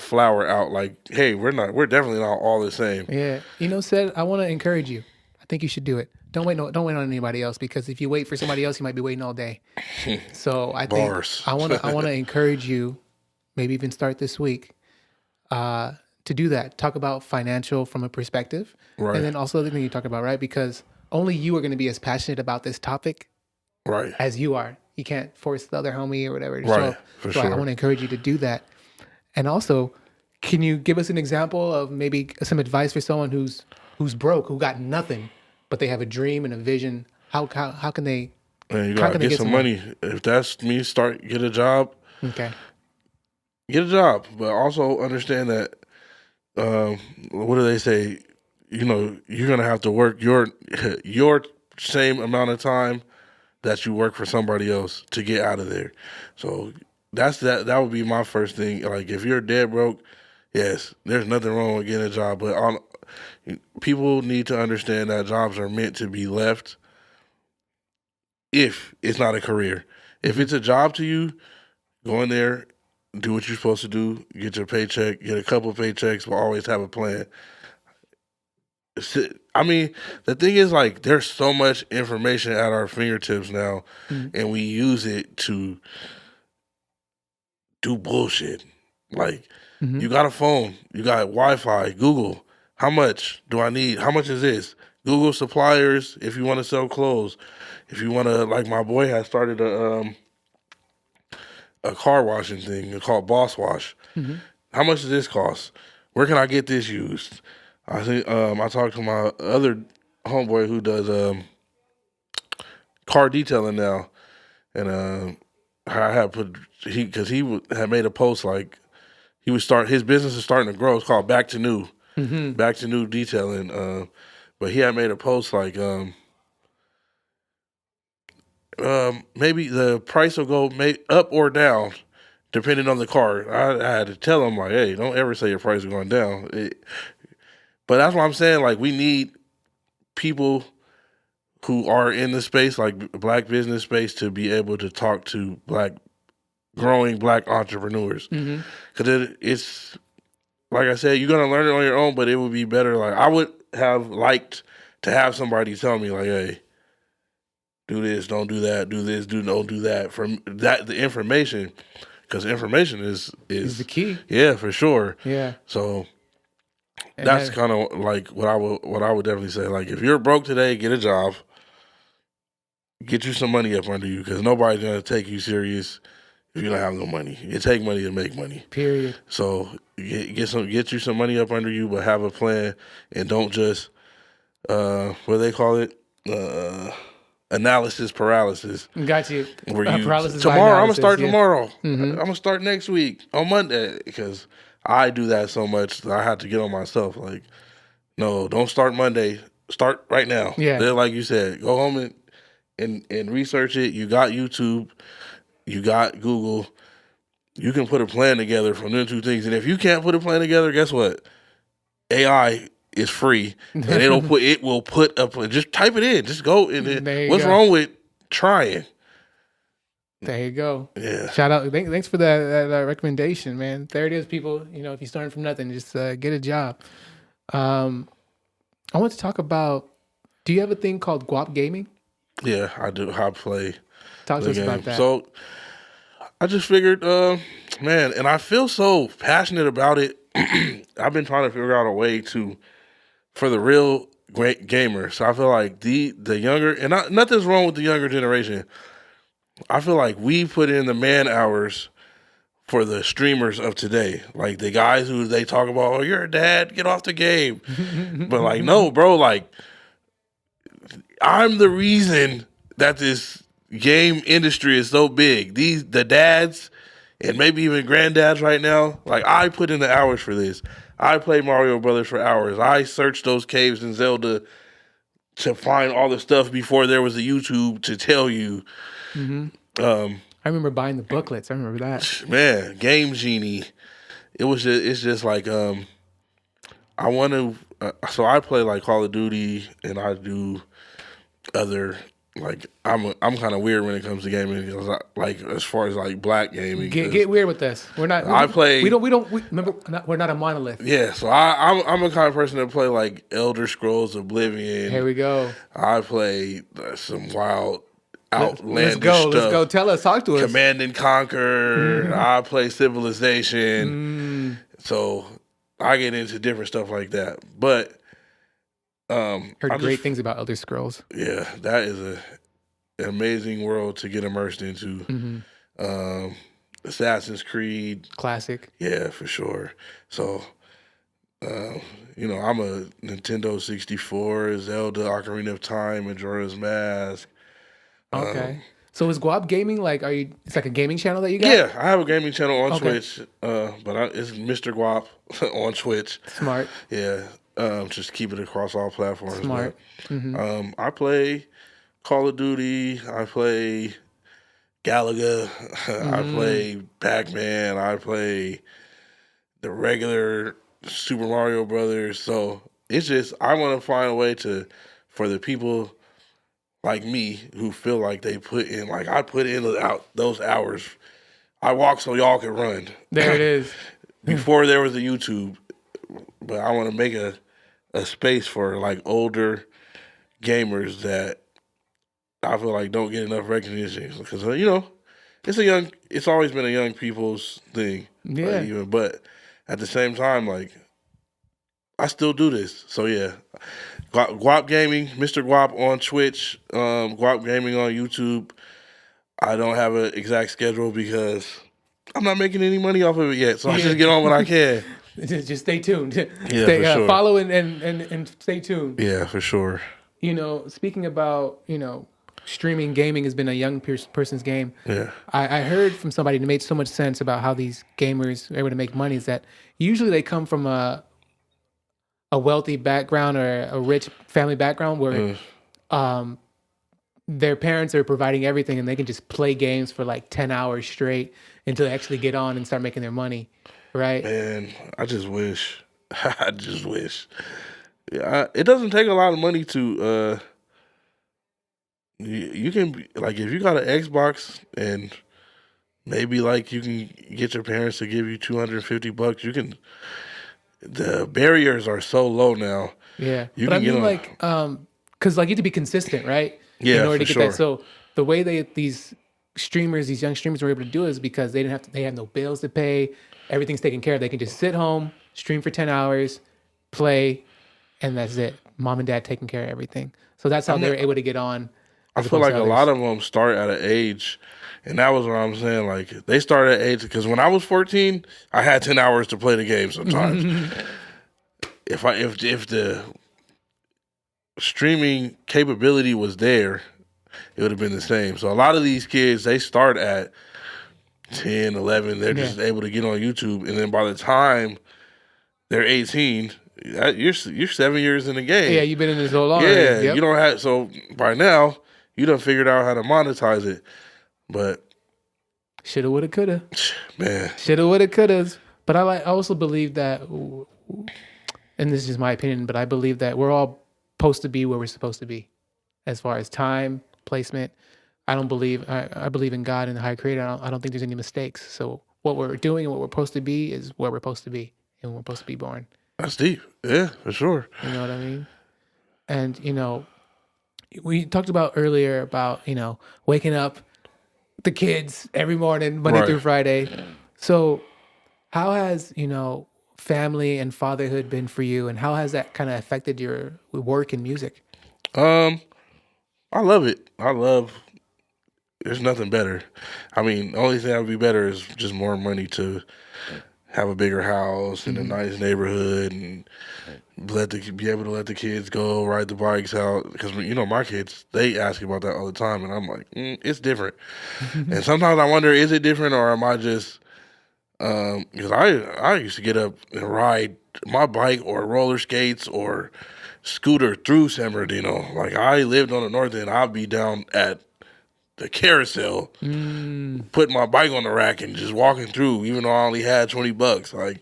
flower out. Like, hey, we're definitely not all the same. Yeah, Cedd, I want to encourage you. I think you should do it. Don't wait on anybody else, because if you wait for somebody else, you might be waiting all day. So I think I want to encourage you. Maybe even start this week to do that. Talk about financial from a perspective, right? And then also the thing you talk about, right? Because only you are going to be as passionate about this topic, right, as you are. You can't force the other homie or whatever. Right, so I want to encourage you to do that. And also, can you give us an example of maybe some advice for someone who's broke, who got nothing, but they have a dream and a vision? How can they? Man, you gotta get some money. If that's me, get a job. Okay. Get a job, but also understand that. What do they say? You're gonna have to work your same amount of time that you work for somebody else to get out of there. So that would be my first thing. Like if you're dead broke, yes, there's nothing wrong with getting a job, but people need to understand that jobs are meant to be left if it's not a career. If it's a job to you, go in there, do what you're supposed to do, get your paycheck, get a couple of paychecks, but always have a plan. I mean, the thing is, like, there's so much information at our fingertips now, and we use it to do bullshit. Like, you got a phone, you got Wi-Fi, Google. How much do I need? How much is this? Google suppliers if you want to sell clothes. If you want to, like, my boy has started a car washing thing called Boss Wash. How much does this cost? Where can I get this used? I think I talked to my other homeboy who does car detailing now, and I had because he had made a post like his business is starting to grow. It's called Back to New, Back to New Detailing. But he had made a post like maybe the price will go up or down depending on the car. I had to tell them like, hey, don't ever say your price is going down. But that's what I'm saying. Like, we need people who are in the space, like black business space, to be able to talk to growing black entrepreneurs. Because it's, like I said, you're going to learn it on your own, but it would be better. Like, I would have liked to have somebody tell me, like, hey, do this, don't do that, do this, don't do that. From that, the information, because information is the key. Yeah, for sure. Yeah. So that's kind of like what I would definitely say. Like, if you're broke today, get a job, get you some money up under you, because nobody's gonna take you serious if you don't have no money. You take money to make money. Period. So get you some money up under you, but have a plan, and don't just what do they call it? Analysis paralysis. Got you. Paralysis tomorrow, I'm gonna start yeah. tomorrow. I'm gonna start next week on Monday, because I do that so much that I have to get on myself. Like, no, don't start Monday. Start right now. Yeah. Then, like you said, go home and research it. You got YouTube. You got Google. You can put a plan together from them two things. And if you can't put a plan together, guess what? AI is free, and it will put up. Just type it in. Just go in. What's wrong with trying? There you go. Yeah. Shout out. Thanks for that recommendation, man. There it is, people. You know, if you're starting from nothing, just get a job. I want to talk about. Do you have a thing called Gwaap Gaming? Yeah, I do. I play. Talk to us about that. So I just figured, man, and I feel so passionate about it. I've been trying to figure out a way for the real great gamers. So I feel like the younger, and nothing's wrong with the younger generation. I feel like we put in the man hours for the streamers of today. Like, the guys who they talk about, oh, you're a dad, get off the game. But, like, no, bro, like, I'm the reason that this game industry is so big. The dads and maybe even granddads right now, like, I put in the hours for this. I played Mario Brothers for hours. I searched those caves in Zelda to find all the stuff before there was a YouTube to tell you. I remember buying the booklets. I remember that. Man, Game Genie. It's just like, I want to. So I play like Call of Duty, and I do other, like, I'm kind of weird when it comes to gaming, because like, as far as like black gaming. Get weird with us. We're not. Remember, we're not a monolith. Yeah, so I'm a kind of person that play like Elder Scrolls Oblivion. Here we go. I play some wild outlandish stuff. Let's go. Tell us. Talk to us. Command and Conquer. I play Civilization. So I get into different stuff like that. But heard great things about Elder Scrolls. Yeah, that is an amazing world to get immersed into. Assassin's Creed. Classic. Yeah, for sure. So, you know, I'm a Nintendo 64, Zelda, Ocarina of Time, Majora's Mask. Okay. So is Gwaap Gaming like? It's like a gaming channel that you got? Yeah, I have a gaming channel on Twitch, but it's Mr.Gwaap on Twitch. Smart. Yeah, just keep it across all platforms. Smart. But, I play Call of Duty. I play Galaga. I play Pac-Man. I play the regular Super Mario Brothers. So it's just, I want to find a way for the people like me who feel like they put in, like I put in those hours. I walk so y'all can run. There it is. Before there was a YouTube, but I want to make a space for like older gamers that I feel like don't get enough recognition, because you know it's always been a young people's thing. Yeah. But at the same time, like, I still do this. So yeah. Gwaap Gaming, Mr.Gwaap on Twitch, Gwaap Gaming on YouTube. I don't have an exact schedule because I'm not making any money off of it yet, so I just get on when I can. Just stay tuned. Yeah, for sure. Follow and stay tuned. Yeah, for sure. You know, speaking about, you know, streaming gaming has been a young person's game. Yeah. I heard from somebody that made so much sense about how these gamers are able to make money, is that usually they come from a wealthy background or a rich family background where their parents are providing everything and they can just play games for like 10 hours straight until they actually get on and start making their money, right? Man, I just wish. I just wish. Yeah, it doesn't take a lot of money to. You can like if you got an Xbox and maybe like you can get your parents to give you $250. You can. The barriers are so low now. Yeah. You But I can get mean on. like cuz like you have to be consistent, right? In Yeah, order for to get that. sure. So the way these streamers, these young streamers were able to do it is because they have no bills to pay. Everything's taken care of. They can just sit home, stream for 10 hours, play, and that's it. Mom and dad taking care of everything. So that's I how they mean, were able to get on I as feel opposed like to a lot others. of them start at an age, and that was what I'm saying. Like they start at age because when I was 14, I had 10 hours to play the game. Sometimes, if the streaming capability was there, it would have been the same. So a lot of these kids they start at 10, 11. They're Yeah. just able to get on YouTube, and then by the time they're 18, you're 7 years in the Yeah, game. you've been in this so long already. Yeah, you Yep. don't have so by now you done figured out how to monetize it. But Shoulda, woulda, coulda. man, Shoulda, woulda, couldas. But I also believe that, and this is just my opinion, but I believe that we're all supposed to be where we're supposed to be, as far as time placement. I don't believe I believe in God and the high creator. I don't think there's any mistakes. So what we're doing and what we're supposed to be is where we're supposed to be, and we're supposed to be born. that's deep. Yeah, for sure. You know what I mean? And we talked about earlier about waking up the kids every morning, Monday Right. through Friday. So how has family and fatherhood been for you, and how has that kind of affected your work in music? Um, I love it. I love. There's nothing better. I mean, the only thing that would be better is just more money to have a bigger house in a nice neighborhood and be able to let the kids go ride the bikes out because my kids they ask about that all the time and I'm like it's different and sometimes I wonder is it different or am I just because I used to get up and ride my bike or roller skates or scooter through San Bernardino. Like I lived on the north end, I'd be down at the carousel, putting my bike on the rack and just walking through, even though I only had $20. Like,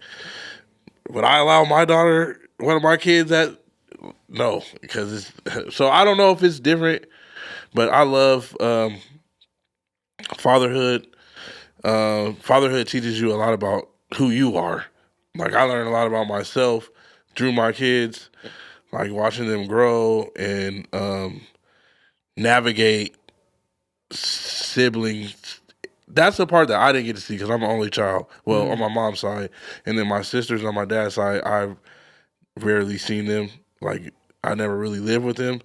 would I allow my daughter, one of my kids, that? No, because it's so I don't know if it's different, but I love fatherhood. Fatherhood teaches you a lot about who you are. Like I learned a lot about myself through my kids, like watching them grow and navigate siblings. That's the part that I didn't get to see because I'm an only child. Well, on my mom's side, and then my sisters on my dad's side, I've rarely seen them. Like I never really lived with them,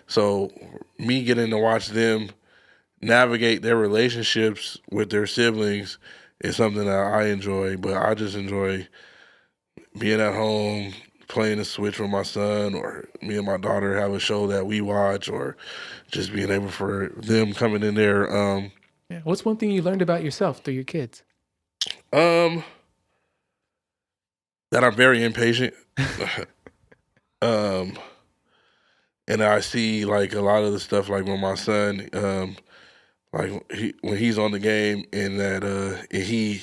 so me getting to watch them navigate their relationships with their siblings is something that I enjoy. But I just enjoy being at home, playing the Switch with my son, or me and my daughter have a show that we watch, or just being able for them coming in there. Yeah. What's one thing you learned about yourself through your kids? Um, that I'm very impatient. um, and I see like a lot of the stuff like when my son, like when he's on the game and that and he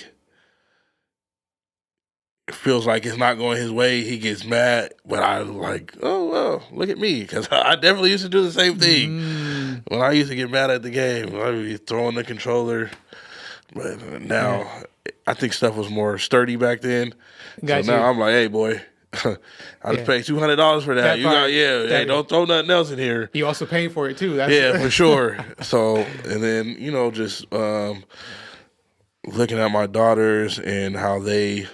feels like it's not going his way, he gets mad. But I like, oh well, look at me, because I definitely used to do the same thing when I used to get mad at the game. I'd be throwing the controller, but now I think stuff was more sturdy back then. Got so now you. I'm like, hey boy, I just paid $200 for that. That You got part, hey, that- don't throw nothing else in here. You also paying for it too. That's Yeah, for sure. So and then just looking at my daughters and how they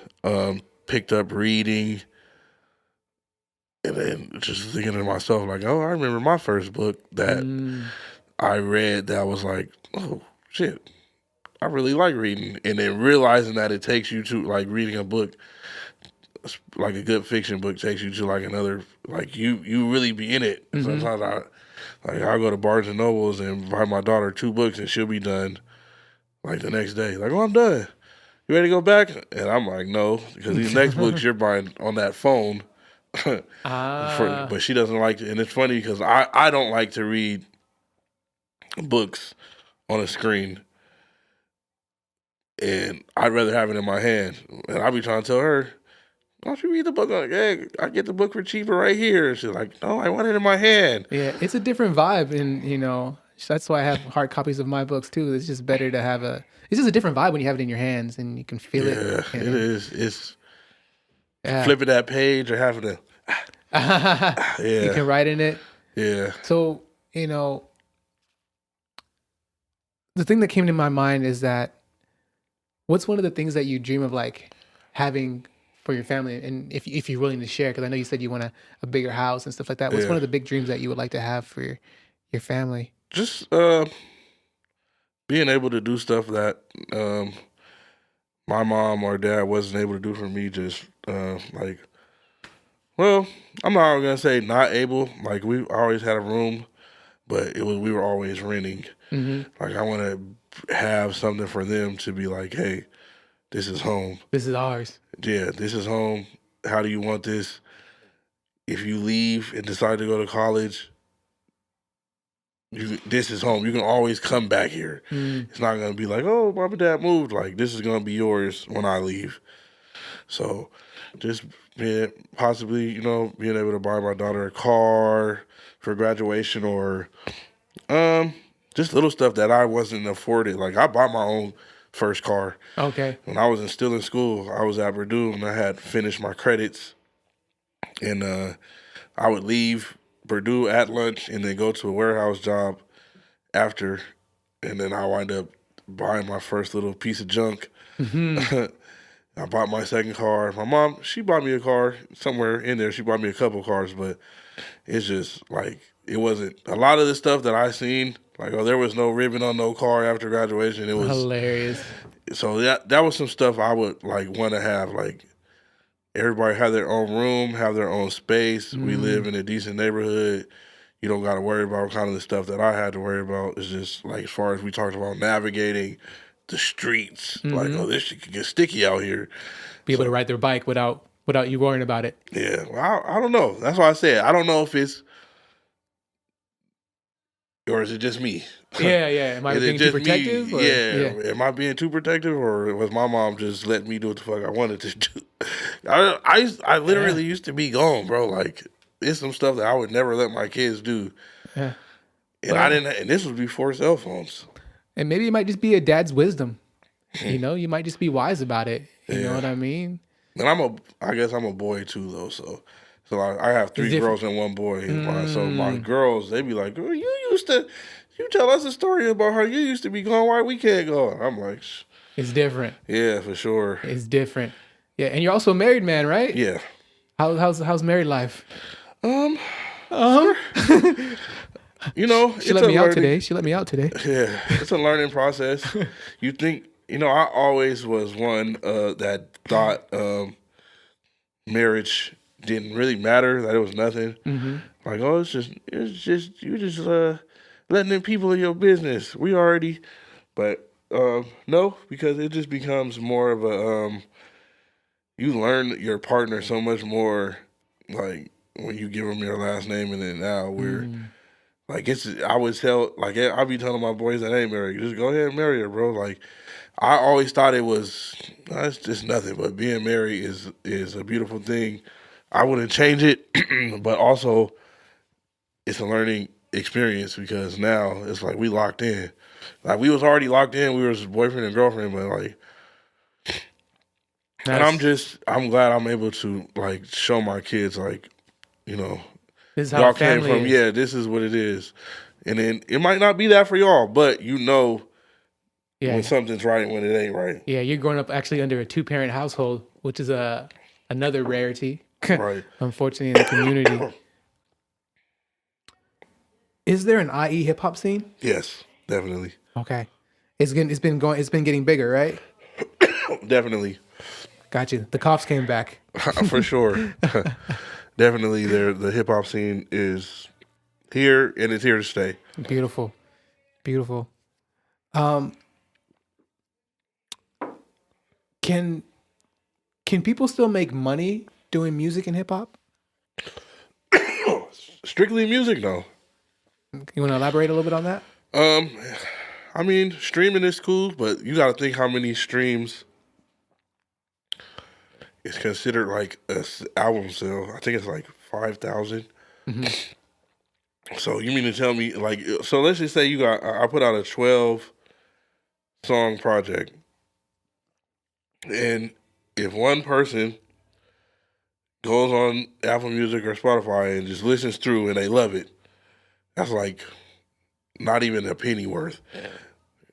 picked up reading, and then just thinking to myself like, oh, I remember my first book that I read that was like, oh shit, I really like reading, and then realizing that it takes you to like reading a book, like a good fiction book takes you to like another, like you really be in it. Sometimes I go to Barnes and Nobles and buy my daughter 2 books and she'll be done like the next day. Like, oh, I'm done. You ready to go back? And I'm like, no, because these next books you're buying on that phone. But she doesn't like it. And it's funny because I don't like to read books on a screen, and I'd rather have it in my hand. And I'd be trying to tell her, "Don't you read the book?" I'm like, hey, I get the book for cheaper right here. And she's like, "No, I want it in my hand." Yeah, it's a different vibe, and that's why I have hard copies of my books too. It's just better to have It's just a different vibe when you have it in your hands and you can feel it. Yeah, it is. It's Yeah. flipping that page or having to. You can write in it. Yeah. So the thing that came to my mind is that what's one of the things that you dream of like having for your family, and if you're willing to share, because I know you said you want a bigger house and stuff like that. What's one of the big dreams that you would like to have for your family? Just being able to do stuff that my mom or dad wasn't able to do for me. Just like, well, I'm not gonna say not able. Like we always had a room, but we were always renting. Like I want to have something for them to be like, hey, this is home. This is ours. Yeah, this is home. How do you want this? If you leave and decide to go to college, this is home. You can always come back here. It's not going to be like, oh, mom and dad moved. Like, this is going to be yours when I leave. So just possibly, being able to buy my daughter a car for graduation, or just little stuff that I wasn't afforded. Like, I bought my own first car. Okay. When I was still in school, I was at Purdue and I had finished my credits. And I would leave Purdue at lunch and then go to a warehouse job after. And then I wind up buying my first little piece of junk. I bought my second car. My mom, she bought me a car somewhere in there. She bought me a couple cars, but it's just like, it wasn't a lot of the stuff that I seen. Like, there was no ribbon on no car after graduation. It was hilarious. So that was some stuff I would like want to have. Like, everybody have their own room, have their own space. We live in a decent neighborhood. You don't got to worry about kind of the stuff that I had to worry about. It's just like, as far as we talked about navigating the streets, like, oh, this shit could get sticky out here. Be able to ride their bike without you worrying about it. Yeah, well, I don't know. That's why I said I don't know if it's, or is it just me? Yeah. Am I being too protective? Yeah. Am I being too protective, or was my mom just letting me do what the fuck I wanted to do? I literally used to be gone, bro. Like, it's some stuff that I would never let my kids do. Yeah. And I didn't. And this was before cell phones. And maybe it might just be a dad's wisdom. You might just be wise about it. You know what I mean? And I guess I'm a boy too, though. So I have three girls and one boy. So my girls, they be like, "Girl, you tell us a story about how you used to be gone. Why we can't go?" I'm like, it's different. Yeah, for sure. It's different. Yeah, and you're also a married man, right? Yeah. How's married life? She let me out today. She let me out today. Yeah, it's a learning process. You think, I always was one that thought marriage didn't really matter, that it was nothing. Like, oh, it's just you just letting in people in your business. But no, because it just becomes more of a you learn your partner so much more, like when you give them your last name, and then now we're. Like, I would tell, like, I'll be telling my boys that ain't married, just go ahead and marry her, bro. Like, I always thought it's just nothing, but being married is a beautiful thing. I wouldn't change it, but also it's a learning experience, because now it's like we locked in. Like, we was already locked in. We were just boyfriend and girlfriend, but like, and I'm glad I'm able to, like, show my kids, like, this is how y'all family came from, is. this is what it is. And then it might not be that for y'all, but when something's right and when it ain't right. Yeah, you're growing up actually under a 2-parent household, which is another rarity, right? Unfortunately, in the community. Is there an IE hip hop scene? Yes, definitely. Okay, it's been getting bigger, right? Definitely. Got you. The cops came back. For sure. Definitely, the hip hop scene is here, and it's here to stay. Beautiful. Can people still make money doing music and hip hop? Strictly music, though. You want to elaborate a little bit on that? Um, I mean, streaming is cool, but you got to think how many streams is considered like a album sale. I think it's like 5,000. Mm-hmm. So you mean to tell me like? So let's just say I put out a 12-song project, and if one person goes on Apple Music or Spotify and just listens through and they love it, that's like not even a penny worth.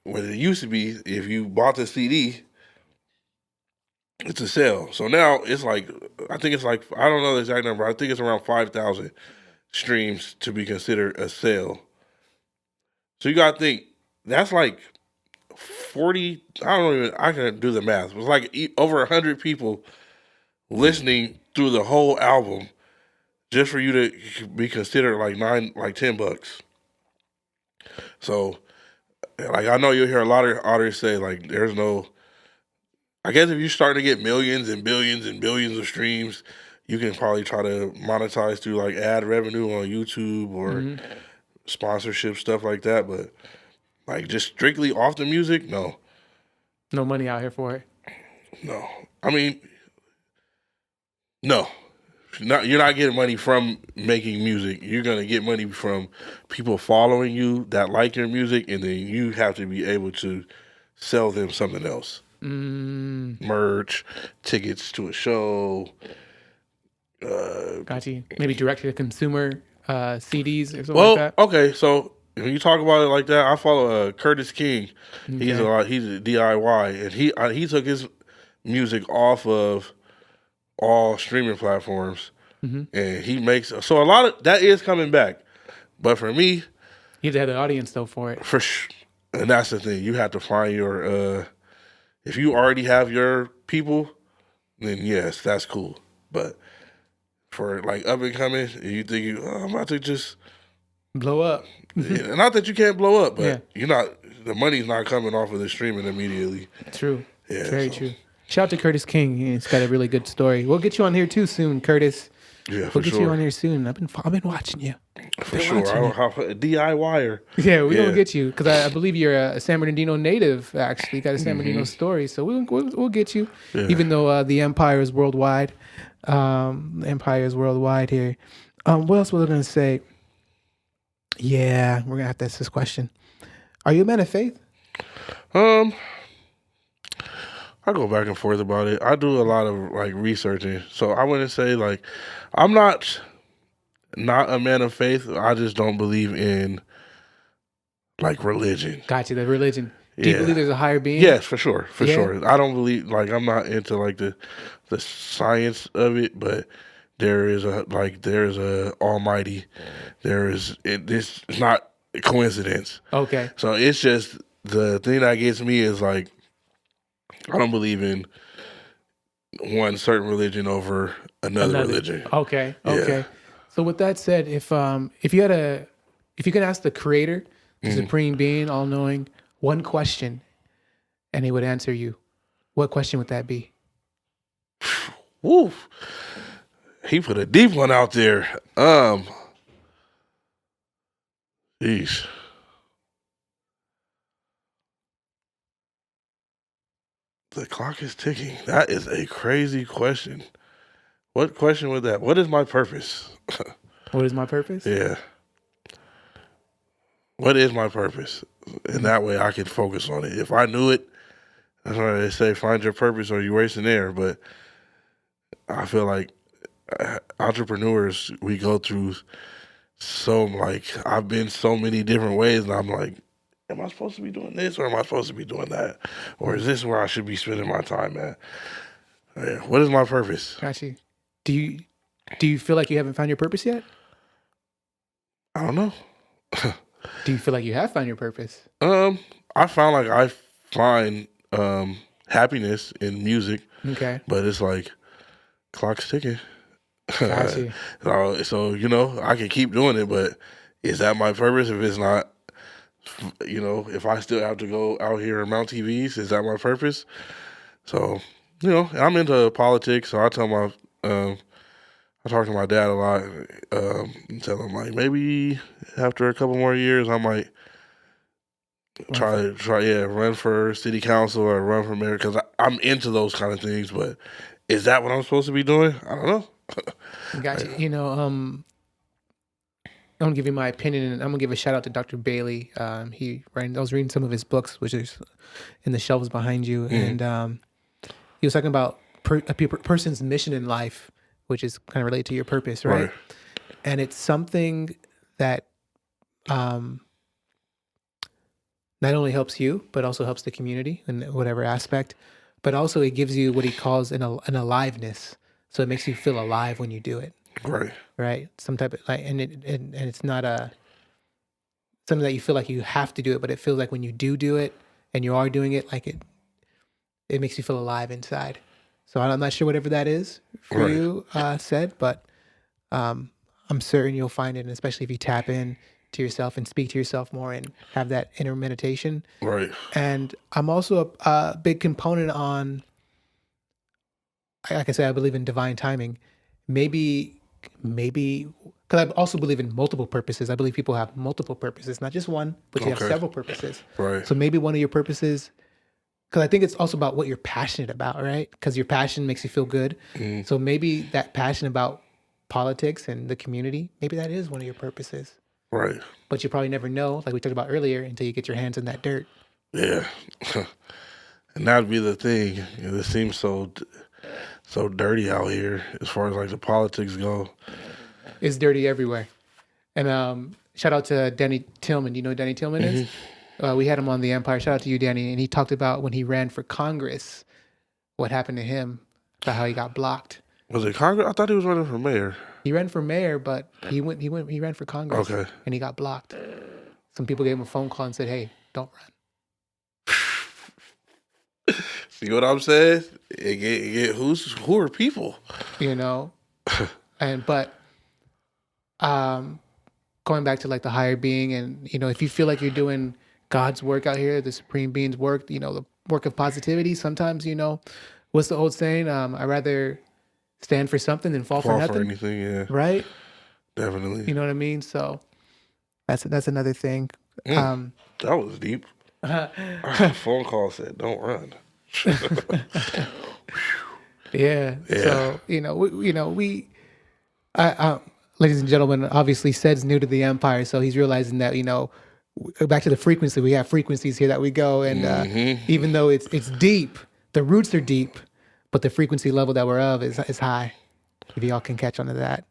When it used to be, if you bought the CD, it's a sale. So now it's like, I think it's like, I don't know the exact number. I think it's around 5,000 streams to be considered a sale. So you got to think, that's like 40, I can't do the math. It was like over 100 people listening through the whole album just for you to be considered like $10. So, like, I know you'll hear a lot of artists say, like, there's no, I guess if you start to get millions and billions and billions of streams, you can probably try to monetize through like ad revenue on YouTube or sponsorship, stuff like that. But like just strictly off the music, no. No money out here for it. No. I mean, no. You're not getting money from making music. You're gonna get money from people following you that like your music, and then you have to be able to sell them something else. Merch, tickets to a show. Got you. Maybe direct to consumer CDs or something like that. Okay, so when you talk about it like that, I follow Curtis King. Okay. He's a DIY, and he took his music off of all streaming platforms, and he makes so a lot of that is coming back. But for me, you have the audience though for it. For sure, and that's the thing. You have to find your. If you already have your people, then yes, that's cool. But for like up and coming, you think I'm about to just blow up. Yeah, not that you can't blow up, but you're not. The money's not coming off of the streaming immediately. True. Yeah, very true. Shout out to Curtis King. He's got a really good story. We'll get you on here too soon, Curtis. Yeah, we'll get you on here soon. I've been watching you. For sure. I don't have a DIYer. Yeah, we're gonna get you because I believe you're a San Bernardino native. Actually, you got a San Bernardino story, so we'll get you. Yeah. Even though the empire is worldwide, here. What else was I gonna say? Yeah, we're gonna have to ask this question. Are you a man of faith? I go back and forth about it. I do a lot of like researching, so I wouldn't say like I'm not a man of faith. I just don't believe in like religion. Gotcha, the religion. Do you believe there's a higher being? Yes, for sure, sure. I don't believe like I'm not into like the science of it, but there is a Almighty. This is not a coincidence. Okay. So it's just the thing that gets me is like I don't believe in one certain religion over another religion. Okay. Okay. So with that said, if you could ask the Creator, the Supreme Being, all knowing, one question, and He would answer you, what question would that be? Woo! He put a deep one out there. Jeez. The clock is ticking. That is a crazy question. What question would that? What is my purpose? What is my purpose? Yeah. What is my purpose? And that way I can focus on it. If I knew it, that's why they say find your purpose or you're wasting air. But I feel like entrepreneurs, we go through I've been so many different ways, and I'm like, am I supposed to be doing this or am I supposed to be doing that? Or is this where I should be spending my time at? Yeah. What is my purpose? Got you. Do you feel like you haven't found your purpose yet? I don't know. Do you feel like you have found your purpose? I found like I find happiness in music. Okay. But it's like clock's ticking. Got you. So I can keep doing it, but is that my purpose? If it's not, if I still have to go out here and mount TVs, is that my purpose? So, I'm into politics, so I talk to my dad a lot, and tell him like maybe after a couple more years I might run for city council or run for mayor because I'm into those kind of things. But is that what I'm supposed to be doing? I don't know. Gotcha. You know, I'm gonna give you my opinion, and I'm gonna give a shout out to Dr. Bailey. I was reading some of his books, which is in the shelves behind you, and he was talking about a person's mission in life, which is kind of related to your purpose, right? And it's something that not only helps you, but also helps the community in whatever aspect. But also, it gives you what he calls an aliveness. So it makes you feel alive when you do it. Right. Some type of and it's not something that you feel like you have to do it, but it feels like when you do it and you are doing it, like it makes you feel alive inside. So I'm not sure whatever that is for you, Cedd, but I'm certain you'll find it, and especially if you tap in to yourself and speak to yourself more and have that inner meditation. Right. And I'm also a big component on, like I said, I believe in divine timing. Maybe, because I also believe in multiple purposes. I believe people have multiple purposes, not just one, but you have several purposes. Right. So maybe one of your purposes, because I think it's also about what you're passionate about, right? Because your passion makes you feel good. So maybe that passion about politics and the community, maybe that is one of your purposes. Right. But you probably never know, like we talked about earlier, until you get your hands in that dirt. Yeah. And that'd be the thing. It seems so dirty out here as far as like the politics go. It's dirty everywhere. And shout out to Danny Tillman. Do you know who Danny Tillman is? We had him on the Empire. Shout out to you, Danny. And he talked about when he ran for Congress, what happened to him, about how he got blocked. Was it Congress? I thought he was running for mayor. He ran for mayor, but he ran for Congress. Okay. And he got blocked. Some people gave him a phone call and said, "Hey, don't run." See what I'm saying? Who are people? You know? But going back to like the higher being, and, you know, if you feel like you're doing God's work out here, the supreme being's work, you know, the work of positivity, sometimes, you know, what's the old saying? I'd rather stand for something than fall for nothing. For anything, yeah. Right? Definitely. You know what I mean? So that's another thing. That was deep. Phone call said, "Don't run." Yeah. So, you know, ladies and gentlemen, obviously Cedd's new to the Empire, so he's realizing that, you know, back to the frequency, we have frequencies here that we go, and even though it's deep, the roots are deep, but the frequency level that we're of is high. If y'all can catch on to that.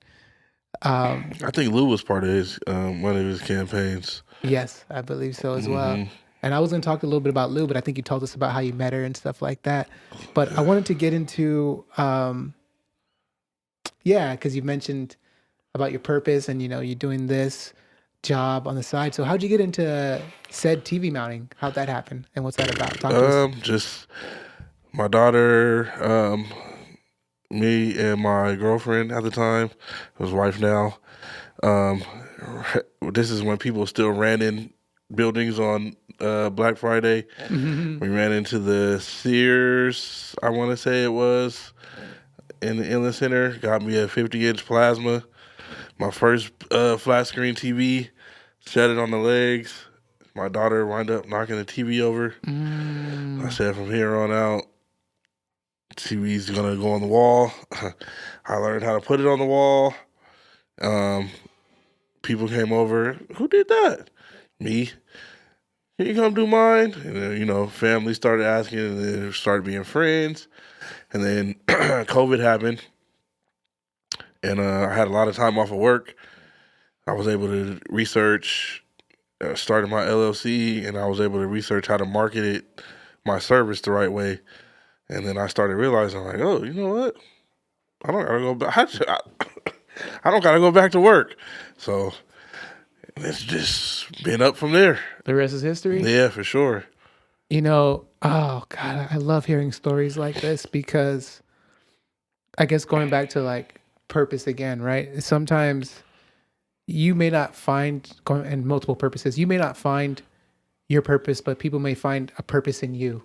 I think Lou was part of his one of his campaigns. Yes, I believe so as well. And I was going to talk a little bit about Lou, but I think you told us about how you met her and stuff like that. But I wanted to get into, because you mentioned about your purpose and, you know, you're doing this job on the side. So how'd you get into Cedd TV mounting? How'd that happen? And what's that about? Talk to us. Just my daughter, me and my girlfriend at the time, his wife now. This is when people still ran in buildings on Black Friday. We ran into the Sears, I want to say it was, in the Inland Center. Got me a 50-inch plasma. My first flat screen TV. Set it on the legs. My daughter wound up knocking the TV over. I said, from here on out, TV's gonna go on the wall. I learned how to put it on the wall. People came over. Who did that? Me. Can you come do mine? And then, you know, family started asking, and then started being friends. And then COVID happened, and I had a lot of time off of work. I was able to research, started my LLC, and I was able to research how to market my service the right way. And then I started realizing, like, oh, you know what? I don't gotta go back. I don't gotta go back to work. So it's just been up from there. The rest is history? Yeah, for sure. You know, oh God, I love hearing stories like this, because I guess going back to like purpose again, right? Sometimes you may not find, and multiple purposes, you may not find your purpose, but people may find a purpose in you.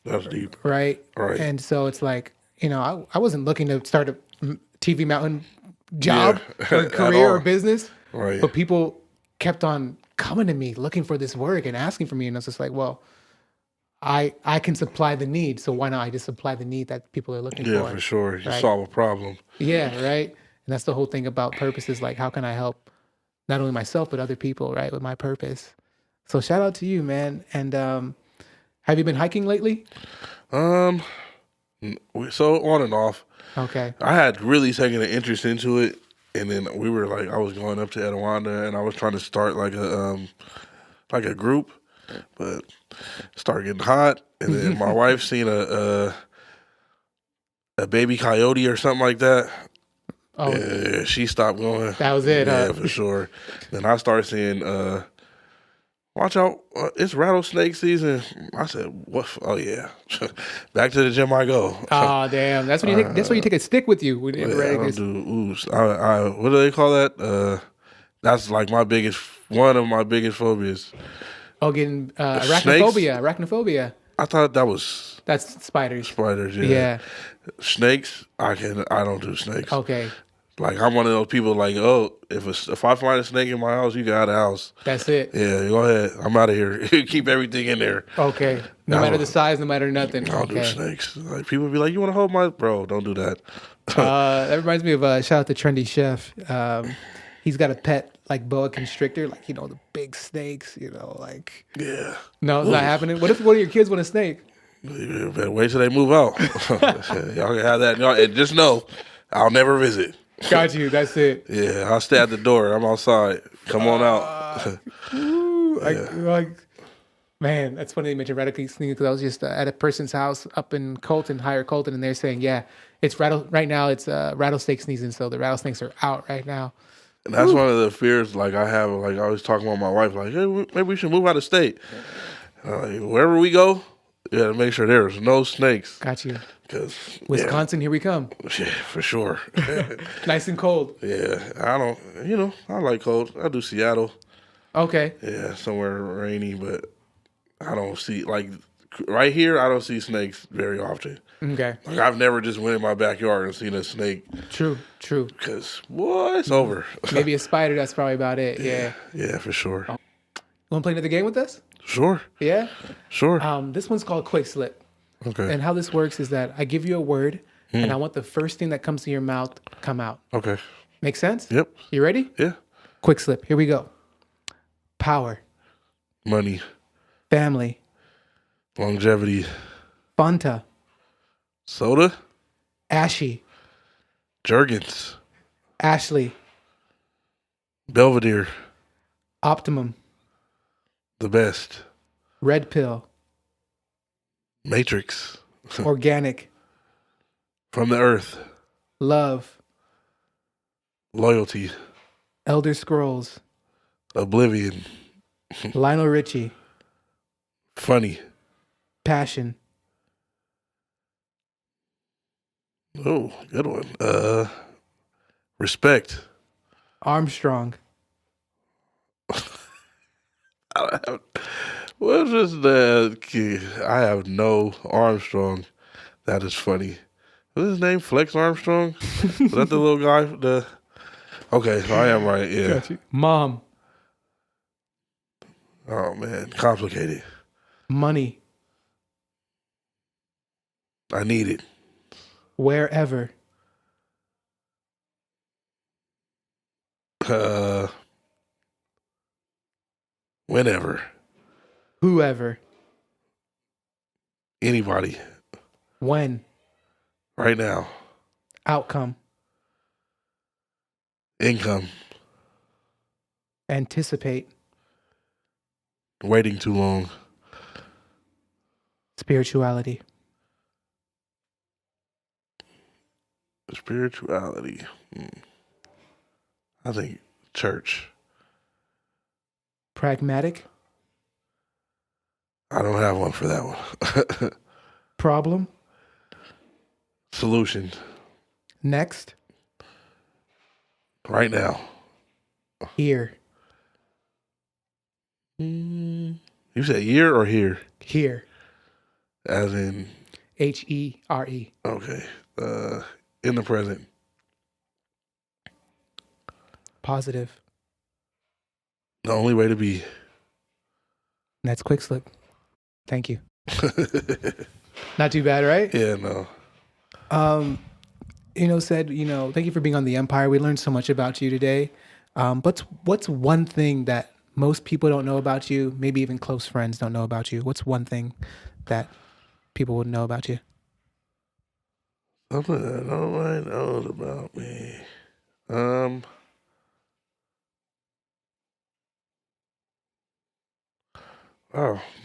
That's deep. Right? And so it's like, you know, I wasn't looking to start a TV mountain job or career or business. Right. But people kept on coming to me looking for this work and asking for me. And I was just like, well, I can supply the need. So why not I just supply the need that people are looking Yeah, for? for sure. You right? solve a problem. Yeah, right. And that's the whole thing about purpose is like, how can I help not only myself, but other people, right, with my purpose? So shout out to you, man. And have you been hiking lately? So on and off. Okay. I had really taken an interest into it, and then we were like, I was going up to Etowanda, and I was trying to start like a group, but it started getting hot, and then my wife seen a baby coyote or something like that. Oh, Yeah, she stopped going. that was it, Yeah, huh? for sure. Then I started seeing, watch out, it's rattlesnake season. I said, what? Oh yeah, back to the gym I go. Oh, damn. That's when you take. That's why you take a stick with you. When Yeah, you're I ready don't to- do ooze. What do they call that? That's like one of my biggest phobias. Oh, getting Snakes? arachnophobia. I thought that was That's spiders. spiders. Yeah. Yeah. Snakes. I don't do snakes. Okay. Like I'm one of those people. Like, oh, if I find a snake in my house, you got a house. That's it. Yeah, go ahead. I'm out of here. Keep everything in there. Okay. No matter the size, no matter nothing. I don't do Okay. snakes. Like people be like, you want to hold my bro? Don't do that. That reminds me of shout out to Trendy Chef. He's got a pet like boa constrictor, like the big snakes. Like Yeah. no, it's not happening. What if one of your kids want a snake? You better wait till they move out. Y'all can have that. And just know, I'll never visit. Got you. That's it. Yeah, I'll stay at the door. I'm outside. Come on out. Ooh, man, that's funny you mentioned rattlesnake sneaking because I was just at a person's house up in Colton, higher Colton, and they're saying, yeah, it's right now. It's rattlesnake season, so the rattlesnakes are out right now. And that's one of the fears. Like I have. Like I was talking about my wife. Like, hey, maybe we should move out of state. Wherever we go, you got to make sure there's no snakes. Got you. Cause Wisconsin, here we come. Yeah, for sure. Nice and cold. Yeah, I don't. I like cold. I do Seattle. Okay. Yeah, somewhere rainy, but I don't see like right here. I don't see snakes very often. Okay. Like I've never just went in my backyard and seen a snake. True. Cause boy, it's over. Maybe a spider. That's probably about it. Yeah. Yeah, for sure. Want to play another game with us? Sure. Yeah. Sure. This one's called Quick Slip. Okay. And how this works is that I give you a word, and I want the first thing that comes to your mouth come out. Okay. Make sense? Yep. You ready? Yeah. Quick Slip. Here we go. Power. Money, Family. longevity, Fanta. soda, Ashy. Jergens, Ashley. Belvedere, Optimum. the best, Red Pill. Matrix, Organic. from the earth, Love. loyalty, Elder Scrolls. oblivion, Lionel Richie. funny. Passion. Oh, good one. Respect. Armstrong. What's just that? I have no Armstrong. That is funny. What's his name? Flex Armstrong? Was that the little guy? Okay, so I am right. Yeah. Got you. Mom. Oh man, complicated. Money. I need it. Wherever. Whenever. Whoever. Anybody. When. Right now. Outcome. Income. Anticipate. Waiting too long. Spirituality. Spirituality. I think church. Pragmatic. I don't have one for that one. Problem. Solution. Next. Right now. Here. You said year or here? Here. As in, HERE. okay. In the present. Positive. The only way to be. And that's Quick Slip. Thank you. Not too bad, right? Yeah, no. Cedd, thank you for being on the Empire. We learned so much about you today. But what's one thing that most people don't know about you, maybe even close friends don't know about you? What's one thing that people would know about you? Something that nobody knows about me. Oh.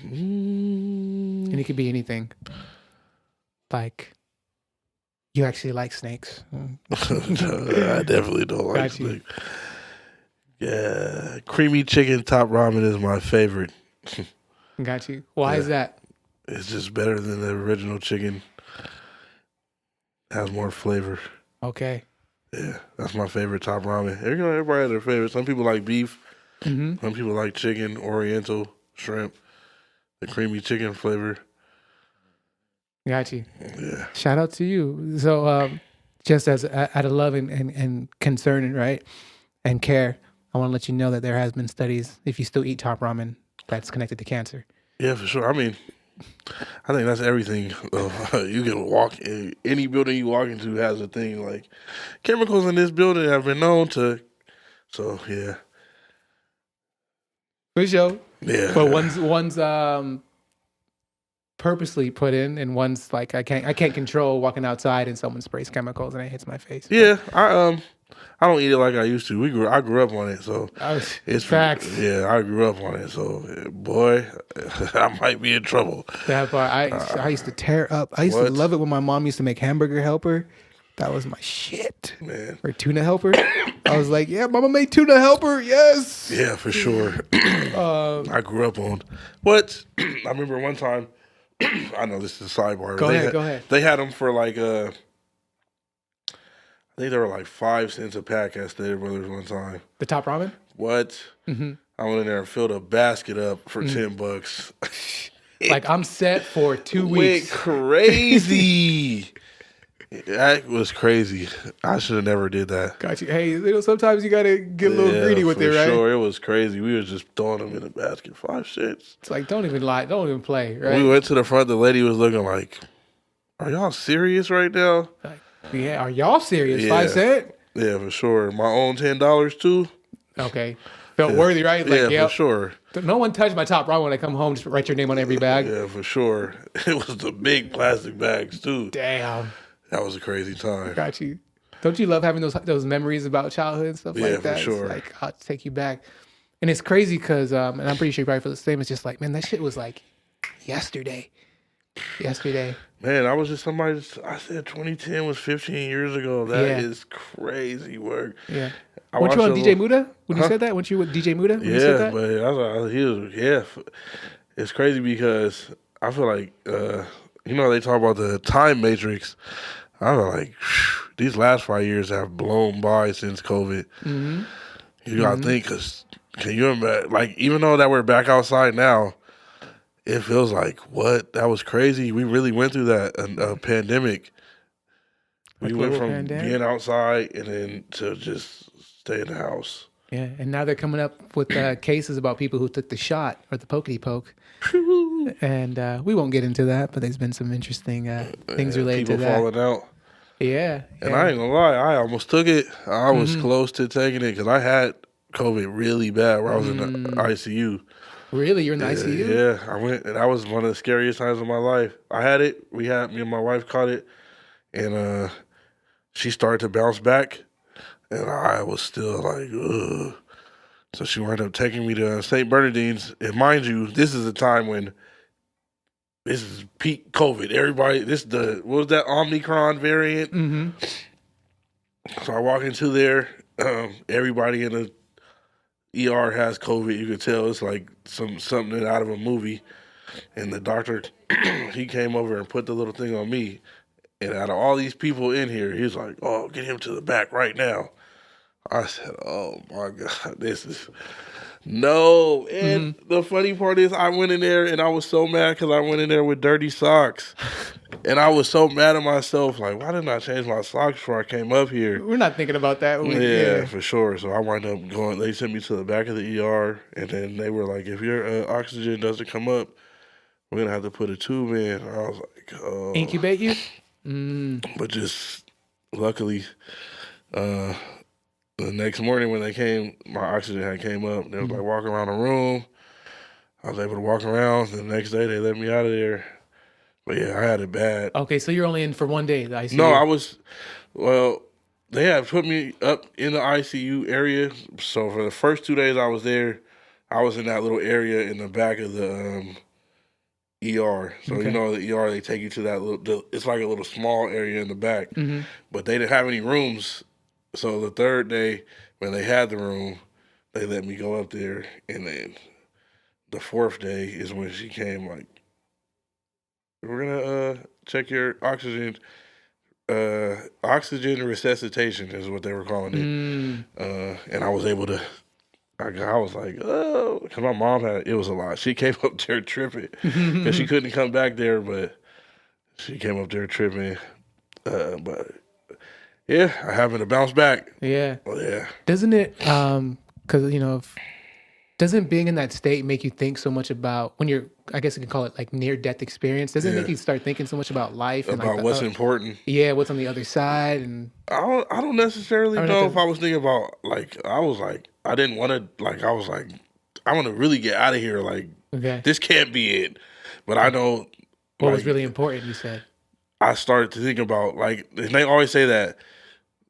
And it could be anything. Like, you actually like snakes. I definitely don't like Got you. snakes. Yeah. Creamy chicken top ramen is my favorite. Got you. Why is that? It's just better than the original chicken. Has more flavor. Okay. Yeah, that's my favorite top ramen. Everybody has their favorite. Some people like beef. Mm-hmm. Some people like chicken, oriental, shrimp, the creamy chicken flavor. Got you. Yeah. Shout out to you. So, just as out of love and concern, right, and care, I want to let you know that there has been studies, if you still eat top ramen, that's connected to cancer. Yeah, for sure. I mean, I think that's everything. You can walk in any building you walk into has a thing like chemicals in this building have been known to. So yeah, For sure. yeah. But one's purposely put in, and one's like I can't control walking outside and someone sprays chemicals and it hits my face. Yeah, I don't eat it like I used to. I grew up on it, so it's facts. Yeah, I grew up on it, so boy, I might be in trouble. That part, I used to tear up. I used to love it when my mom used to make hamburger helper. That was my shit. Man. Or tuna helper. I was like, yeah, mama made tuna helper. Yes. Yeah, for sure. I grew up on what? I remember one time. I know this is a sidebar. Go ahead. They had them for like I think they were like 5 cents a pack at Stater Brothers one time. The top ramen? What? Mm-hmm. I went in there and filled a basket up for $10. Like I'm set for 2 Went weeks. crazy. That was crazy. I should have never did that. Got you. Hey, sometimes you gotta get a little greedy with it, right? Sure, it was crazy. We was just throwing them in a basket. 5 cents. It's like don't even lie, don't even play, right? We went to the front. The lady was looking like, "Are y'all serious right now?" Like, yeah, are y'all serious? Yeah. 5 cents? Yeah, for sure. My own $10 too. Okay. Felt worthy, right? Like, yeah, for sure. No one touched my top ramen when I come home. Just write your name on every bag. Yeah, for sure. It was the big plastic bags too. Damn. That was a crazy time. Got you. Don't you love having those memories about childhood and stuff like that? Yeah, for sure. It's like, I'll take you back. And it's crazy because, and I'm pretty sure you probably feel the same. It's just like, man, that shit was like yesterday. Man, I was just somebody. I said 2010 was 15 years ago. That is crazy work. Yeah. I Weren't you on watched DJ Muda when you said that? Weren't you with DJ Muda when you said that? But he was. Yeah, it's crazy because I feel like they talk about the time matrix. I feel like these last 5 years have blown by since COVID. Mm-hmm. You gotta think, cause can you imagine? Like, even though that we're back outside now, it feels like what that was crazy. We really went through that a pandemic. We went from being outside and then to just stay in the house. Yeah, and now they're coming up with cases about people who took the shot or the pokey poke. And we won't get into that, but there's been some interesting things related to that. People falling out. Yeah. And I ain't gonna lie, I almost took it. I was close to taking it because I had COVID really bad where I was in the ICU. Really? You're in the ICU? Yeah, I went, and that was one of the scariest times of my life. I had it. Me and my wife caught it, and she started to bounce back, and I was still like, ugh. So she wound up taking me to St. Bernardine's, and mind you, this is a time when this is peak COVID. Everybody, what was that Omicron variant? Mm-hmm. So I walk into there, everybody in the ER has COVID. You could tell it's like something out of a movie. And the doctor, he came over and put the little thing on me. And out of all these people in here, he was like, "Oh, get him to the back right now." I said, "Oh my God, this is no." And the funny part is, I went in there and I was so mad because I went in there with dirty socks. And I was so mad at myself, like, why didn't I change my socks before I came up here? We're not thinking about that. Yeah, for sure. So I wound up going. They sent me to the back of the ER, and then they were like, "If your oxygen doesn't come up, we're gonna have to put a tube in." I was like, "Oh." Incubate you? But just luckily, uh, the next morning when they came, my oxygen had came up. They was like walking around the room. I was able to walk around. The next day they let me out of there. But yeah, I had it bad. Okay, so you're only in for one day, the ICU. No, I was. Well, they had put me up in the ICU area. So for the first 2 days I was there, I was in that little area in the back of the ER. So Okay. you know the ER, they take you to that little. It's like a little small area in the back, Mm-hmm. but they didn't have any rooms. So the third day when they had the room, they let me go up there, and then the fourth day is when she came like, we're gonna check your oxygen. Oxygen resuscitation is what they were calling it. And I was able to. I was like, oh, because my mom it was a lot. She came up there tripping because she couldn't come back there, but she came up there tripping. But yeah, I happened to bounce back. Yeah. Well, yeah. Doesn't it, because, doesn't being in that state make you think so much about when you're, I guess you can call it like near death experience? Doesn't it make you start thinking so much about life and About like what's important. Yeah, what's on the other side? And I don't necessarily know if I was thinking about I didn't want to I want to really get out of here. Like, okay, this can't be it. But I know what was really important, you said. I started to think about, like, and they always say that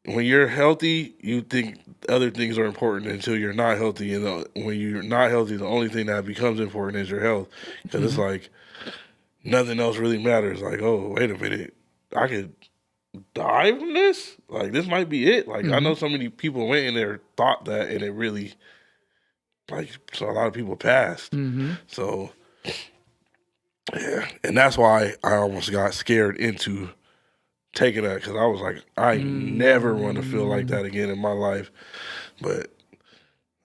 when you're healthy, you think other things are important until you're not healthy. And when you're not healthy, the only thing that becomes important is your health. Because it's like nothing else really matters. Like, oh, wait a minute, I could die from this? Like, this might be it. Like, I know so many people went in there, thought that, and it really, so a lot of people passed. So, yeah. And that's why I almost got scared into taking that, because I was like, I never want to feel like that again in my life. But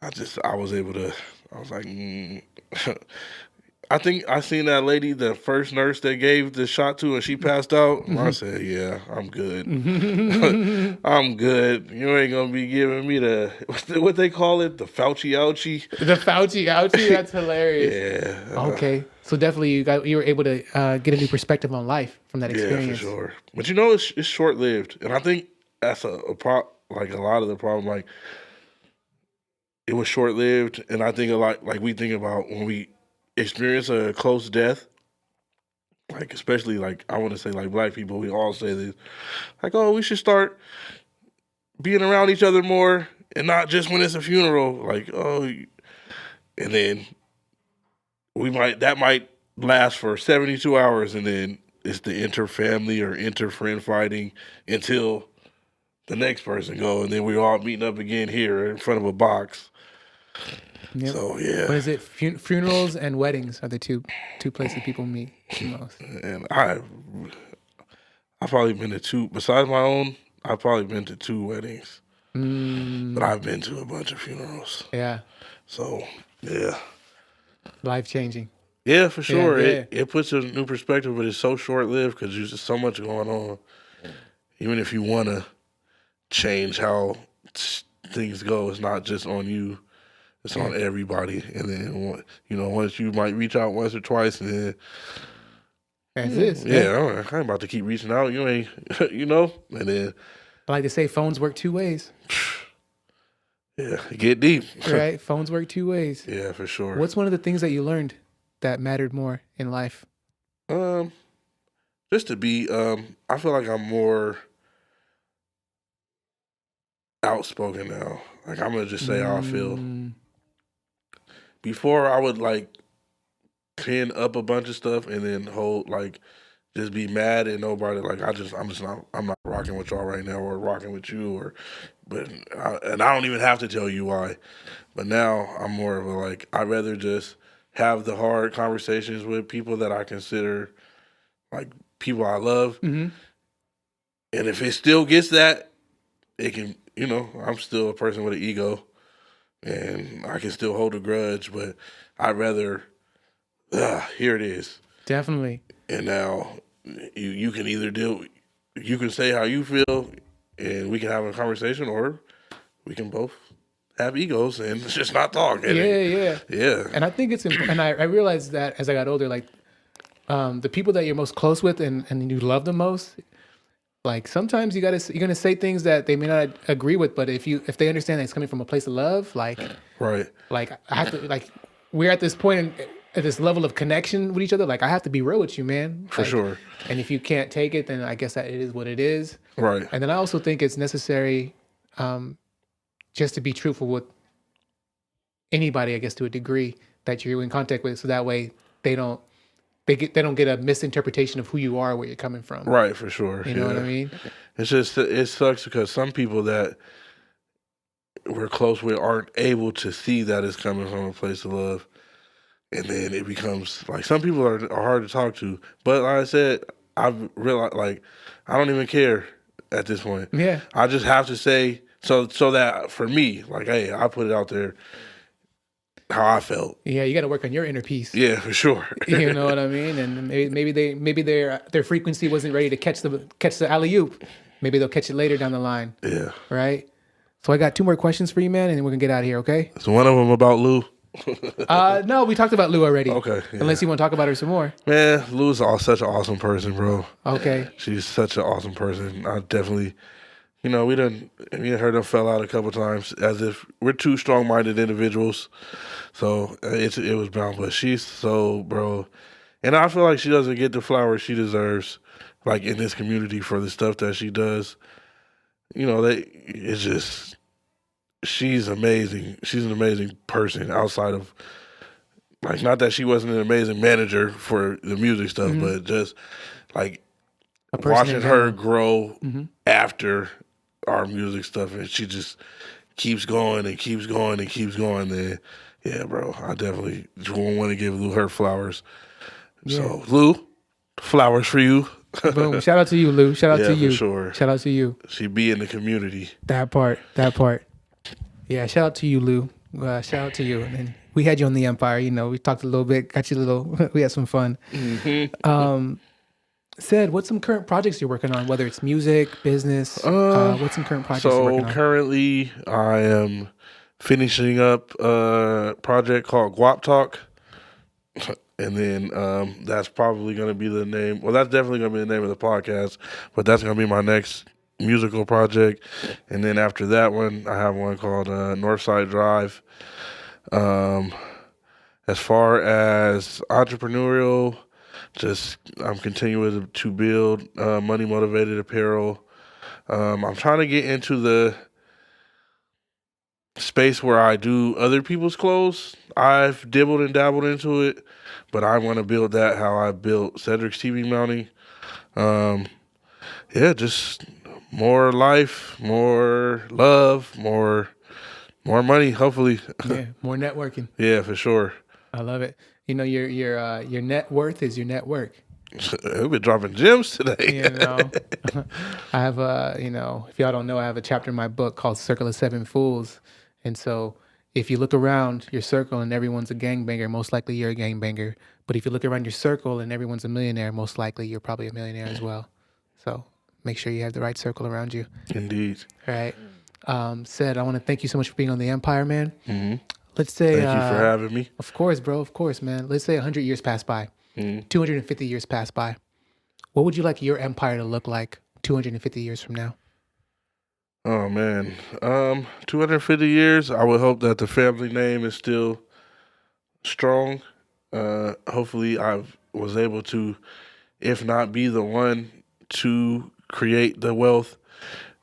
I was able to, I was like, I think I seen that lady, the first nurse that gave the shot to, and she passed out. I said, yeah, I'm good. I'm good. You ain't going to be giving me what they call it, the Fauci ouchie. The Fauci ouchie? That's hilarious. Yeah. Okay. So definitely you were able to get a new perspective on life from that experience. Yeah, for sure. But it's short-lived. And I think that's a lot of the problem. Like, it was short-lived. And I think a lot, like, we think about when we experience a close death, like, especially, like, I want to say, like, Black people, we all say this, like, oh, we should start being around each other more, and not just when it's a funeral. Like, oh, and then that might last for 72 hours, and then it's the inter-family or inter-friend fighting until the next person go, and then we're all meeting up again here in front of a box. Yep. So, yeah. What is it? Funerals and weddings are the two places people meet the most. And I've probably been to two, besides my own, I've probably been to 2 weddings. But I've been to a bunch of funerals. Yeah. So, yeah. Life-changing. Yeah, for sure. Yeah. It puts a new perspective, but it's so short-lived because there's just so much going on. Even if you want to change how things go, it's not just on you. It's on everybody. And then, once you might reach out once or twice, and then that's it. Yeah, I ain't about to keep reaching out. You ain't, and then. I like to say phones work 2 ways. Yeah, get deep. Right? Phones work 2 ways. Yeah, for sure. What's one of the things that you learned that mattered more in life? Just to be, I feel like I'm more outspoken now. Like, I'm going to just say how I feel. Before, I would, pin up a bunch of stuff and then just be mad at nobody. Like, I'm not rocking with y'all right now, or rocking with you, and I don't even have to tell you why. But now I'm more of I'd rather just have the hard conversations with people that I consider people I love. And if it still gets that, it can, I'm still a person with an ego, and I can still hold a grudge, but I'd rather, here it is. Definitely. And now you can either you can say how you feel, and we can have a conversation, or we can both have egos and just not talk. And yeah. And I think it's and I realized that as I got older, like the people that you're most close with and you love the most, like sometimes you're gonna say things that they may not agree with, but if they understand that it's coming from a place of love, like right, like I have to like we're at this point at this level of connection with each other. Like I have to be real with you, man. For sure. And if you can't take it, then I guess that it is what it is. Right. And then I also think it's necessary just to be truthful with anybody, I guess, to a degree that you're in contact with, so that way they don't get a misinterpretation of who you are, where you're coming from. Right, for sure. You know what I mean? It's just, it sucks because some people that we're close with aren't able to see that it's coming from a place of love. And then it becomes like, some people are hard to talk to. But like I said, I've realized, like, I don't even care at this point. Yeah. I just have to say, so that for me, like, hey, I put it out there how I felt. Yeah, you got to work on your inner peace. Yeah, for sure. You know what I mean? And maybe their frequency wasn't ready to catch the alley-oop. Maybe they'll catch it later down the line. Yeah. Right? So I got 2 more questions for you, man, and then we're going to get out of here, okay? So one of them about Lou. No, we talked about Lou already. Okay. Yeah. Unless you want to talk about her some more. Man, Lou's such an awesome person, bro. Okay. She's such an awesome person. I definitely, me and her done fell out a couple times, as if we're two strong-minded individuals. So it was bound, but she's so, bro. And I feel like she doesn't get the flowers she deserves, like in this community, for the stuff that she does. It's just, she's amazing. She's an amazing person outside of, like, not that she wasn't an amazing manager for the music stuff, but just like watching her grow after our music stuff, and she just keeps going and keeps going and keeps going. Then, yeah, bro, I definitely want to give Lou her flowers. Yeah. So, Lou, flowers for you. Boom. Shout out to you, Lou. Shout out to you. For sure. Shout out to you. She be in the community. That part. Yeah, shout out to you, Lou. Shout out to you. And we had you on the Empire. We talked a little bit, got you a little, we had some fun. Cedd, what's some current projects you're working on, whether it's music, business? What's some current projects you're working on? So currently I am finishing up a project called Gwaap Talk. And then that's probably going to be the name. Well, that's definitely going to be the name of the podcast, but that's going to be my next musical project. And then after that one, I have one called Northside Drive. As far as entrepreneurial, just I'm continuing to build money motivated apparel. I'm trying to get into the space where I do other people's clothes. I've dibbled and dabbled into it, but I want to build that how I built Cedric's TV mounting. Just more life, more love, more money, hopefully. Yeah, more networking. Yeah, for sure. I love it. Your net worth is your network. We've been dropping gems today. I have if y'all don't know, I have a chapter in my book called Circle of Seven Fools. And so if you look around your circle and everyone's a gangbanger, most likely you're a gangbanger. But if you look around your circle and everyone's a millionaire, most likely you're probably a millionaire as well. So make sure you have the right circle around you. Indeed. All right. Cedd, I want to thank you so much for being on the Empire, man. Mm-hmm. Let's say... Thank you for having me. Of course, bro. Of course, man. Let's say 100 years pass by. 250 years pass by. What would you like your empire to look like 250 years from now? Oh, man. 250 years, I would hope that the family name is still strong. Hopefully I was able to, if not be the one to create the wealth,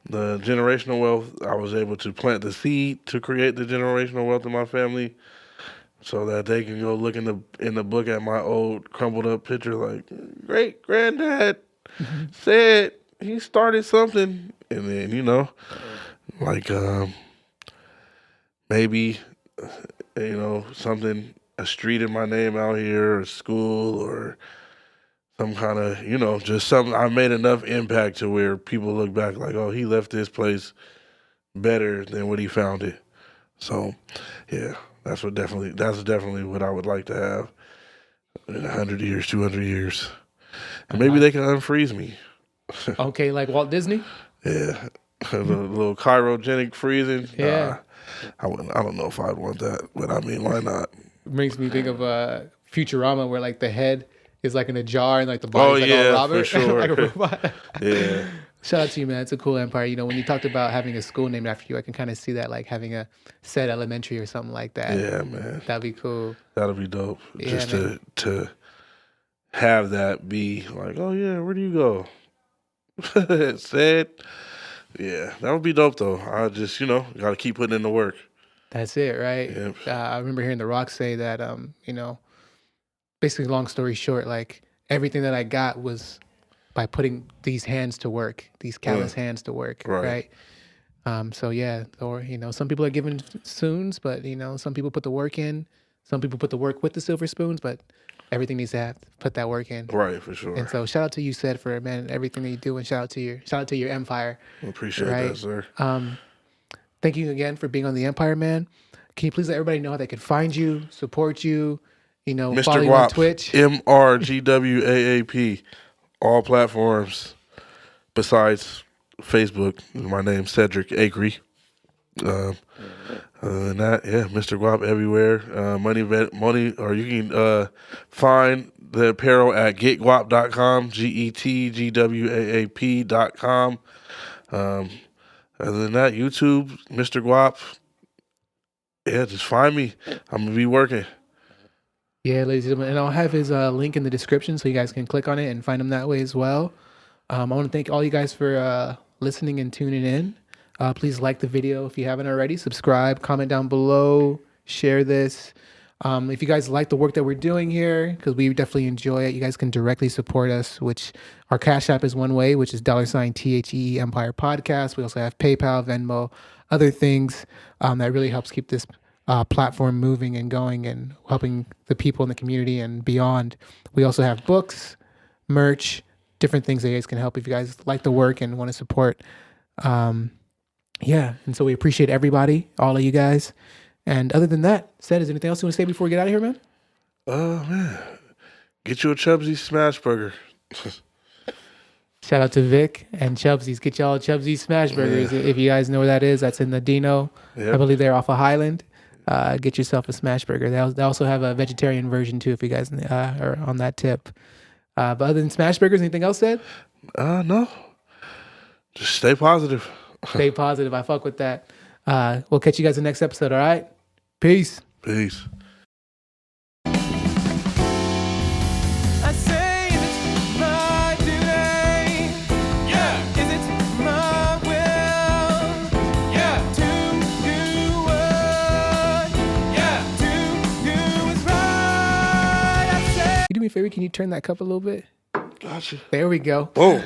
the generational wealth, I was able to plant the seed to create the generational wealth in my family, so that they can go look in the book at my old crumbled up picture, like, great granddad said he started something. And then, like, maybe, something, a street in my name out here, or school, or some kind of, just something. I made enough impact to where people look back like, oh, he left this place better than what he found it. So, yeah, that's definitely what I would like to have in 100 years, 200 years. And maybe they can unfreeze me. Okay, like Walt Disney. Yeah, a little cryogenic freezing. Yeah. I don't know if I'd want that, but I mean, why not? It makes me think of Futurama, where like the head is like in a jar and like the body's like all Robert, for sure. like a robot. Yeah. Shout out to you, man. It's a cool empire. You know, when you talked about having a school named after you, I can kind of see that, like having a Cedd Elementary or something like that. Yeah, man. That'd be cool. That'll be dope. Yeah, Just man. to have that be like, oh yeah, where do you go? Cedd. Yeah, that would be dope though. I just, got to keep putting in the work. That's it, right? Yep. I remember hearing The Rock say that, basically, long story short, like everything that I got was by putting these hands to work, these callous hands to work, right? So yeah, or some people are given spoons, but some people put the work in. Some people put the work with the silver spoons, but everything needs to put that work in. Right, for sure. And so shout out to you, Cedd, for everything that you do, and shout out to your empire. I appreciate that, sir. Thank you again for being on the Empire, man. Can you please let everybody know how they can find you, support you, follow you on Mr.Gwaap, Twitch? MRGWAAP, all platforms besides Facebook. My name's Cedric Acree. Other than that, yeah, Mr.Gwaap everywhere. Money, or you can find the apparel at getgwaap.com, GETGWAAP.com. Other than that, YouTube, Mr.Gwaap. Yeah, just find me. I'm going to be working. Yeah, ladies and gentlemen, and I'll have his link in the description so you guys can click on it and find him that way as well. I want to thank all you guys for listening and tuning in. Please like the video if you haven't already. Subscribe, comment down below, share this. If you guys like the work that we're doing here, because we definitely enjoy it, you guys can directly support us, which our Cash App is one way, which is $THEE Empire Podcast. We also have PayPal, Venmo, other things that really helps keep this platform moving and going and helping the people in the community and beyond. We also have books, merch, different things that you guys can help if you guys like the work and want to support. And so we appreciate everybody, all of you guys. And other than that, Cedd, is there anything else you want to say before we get out of here, man? Man. Get you a Chubsy smash burger. Shout out to Vic and Chubsy's. Get y'all Chubsy smash burgers. If you guys know where that is, that's in the Dino. Yep. I believe they're off of Highland. Get yourself a smash burger. They also have a vegetarian version too, if you guys are on that tip. But other than smash burgers, anything else, Cedd? No. Just stay positive. Stay positive. I fuck with that. We'll catch you guys in the next episode, all right? Peace. Peace. I say it's my duty. Yeah. Is it my will? Yeah. To do what? Yeah. To do is right. I say. You do me a favor, can you turn that cup a little bit? Gotcha. There we go. Boom.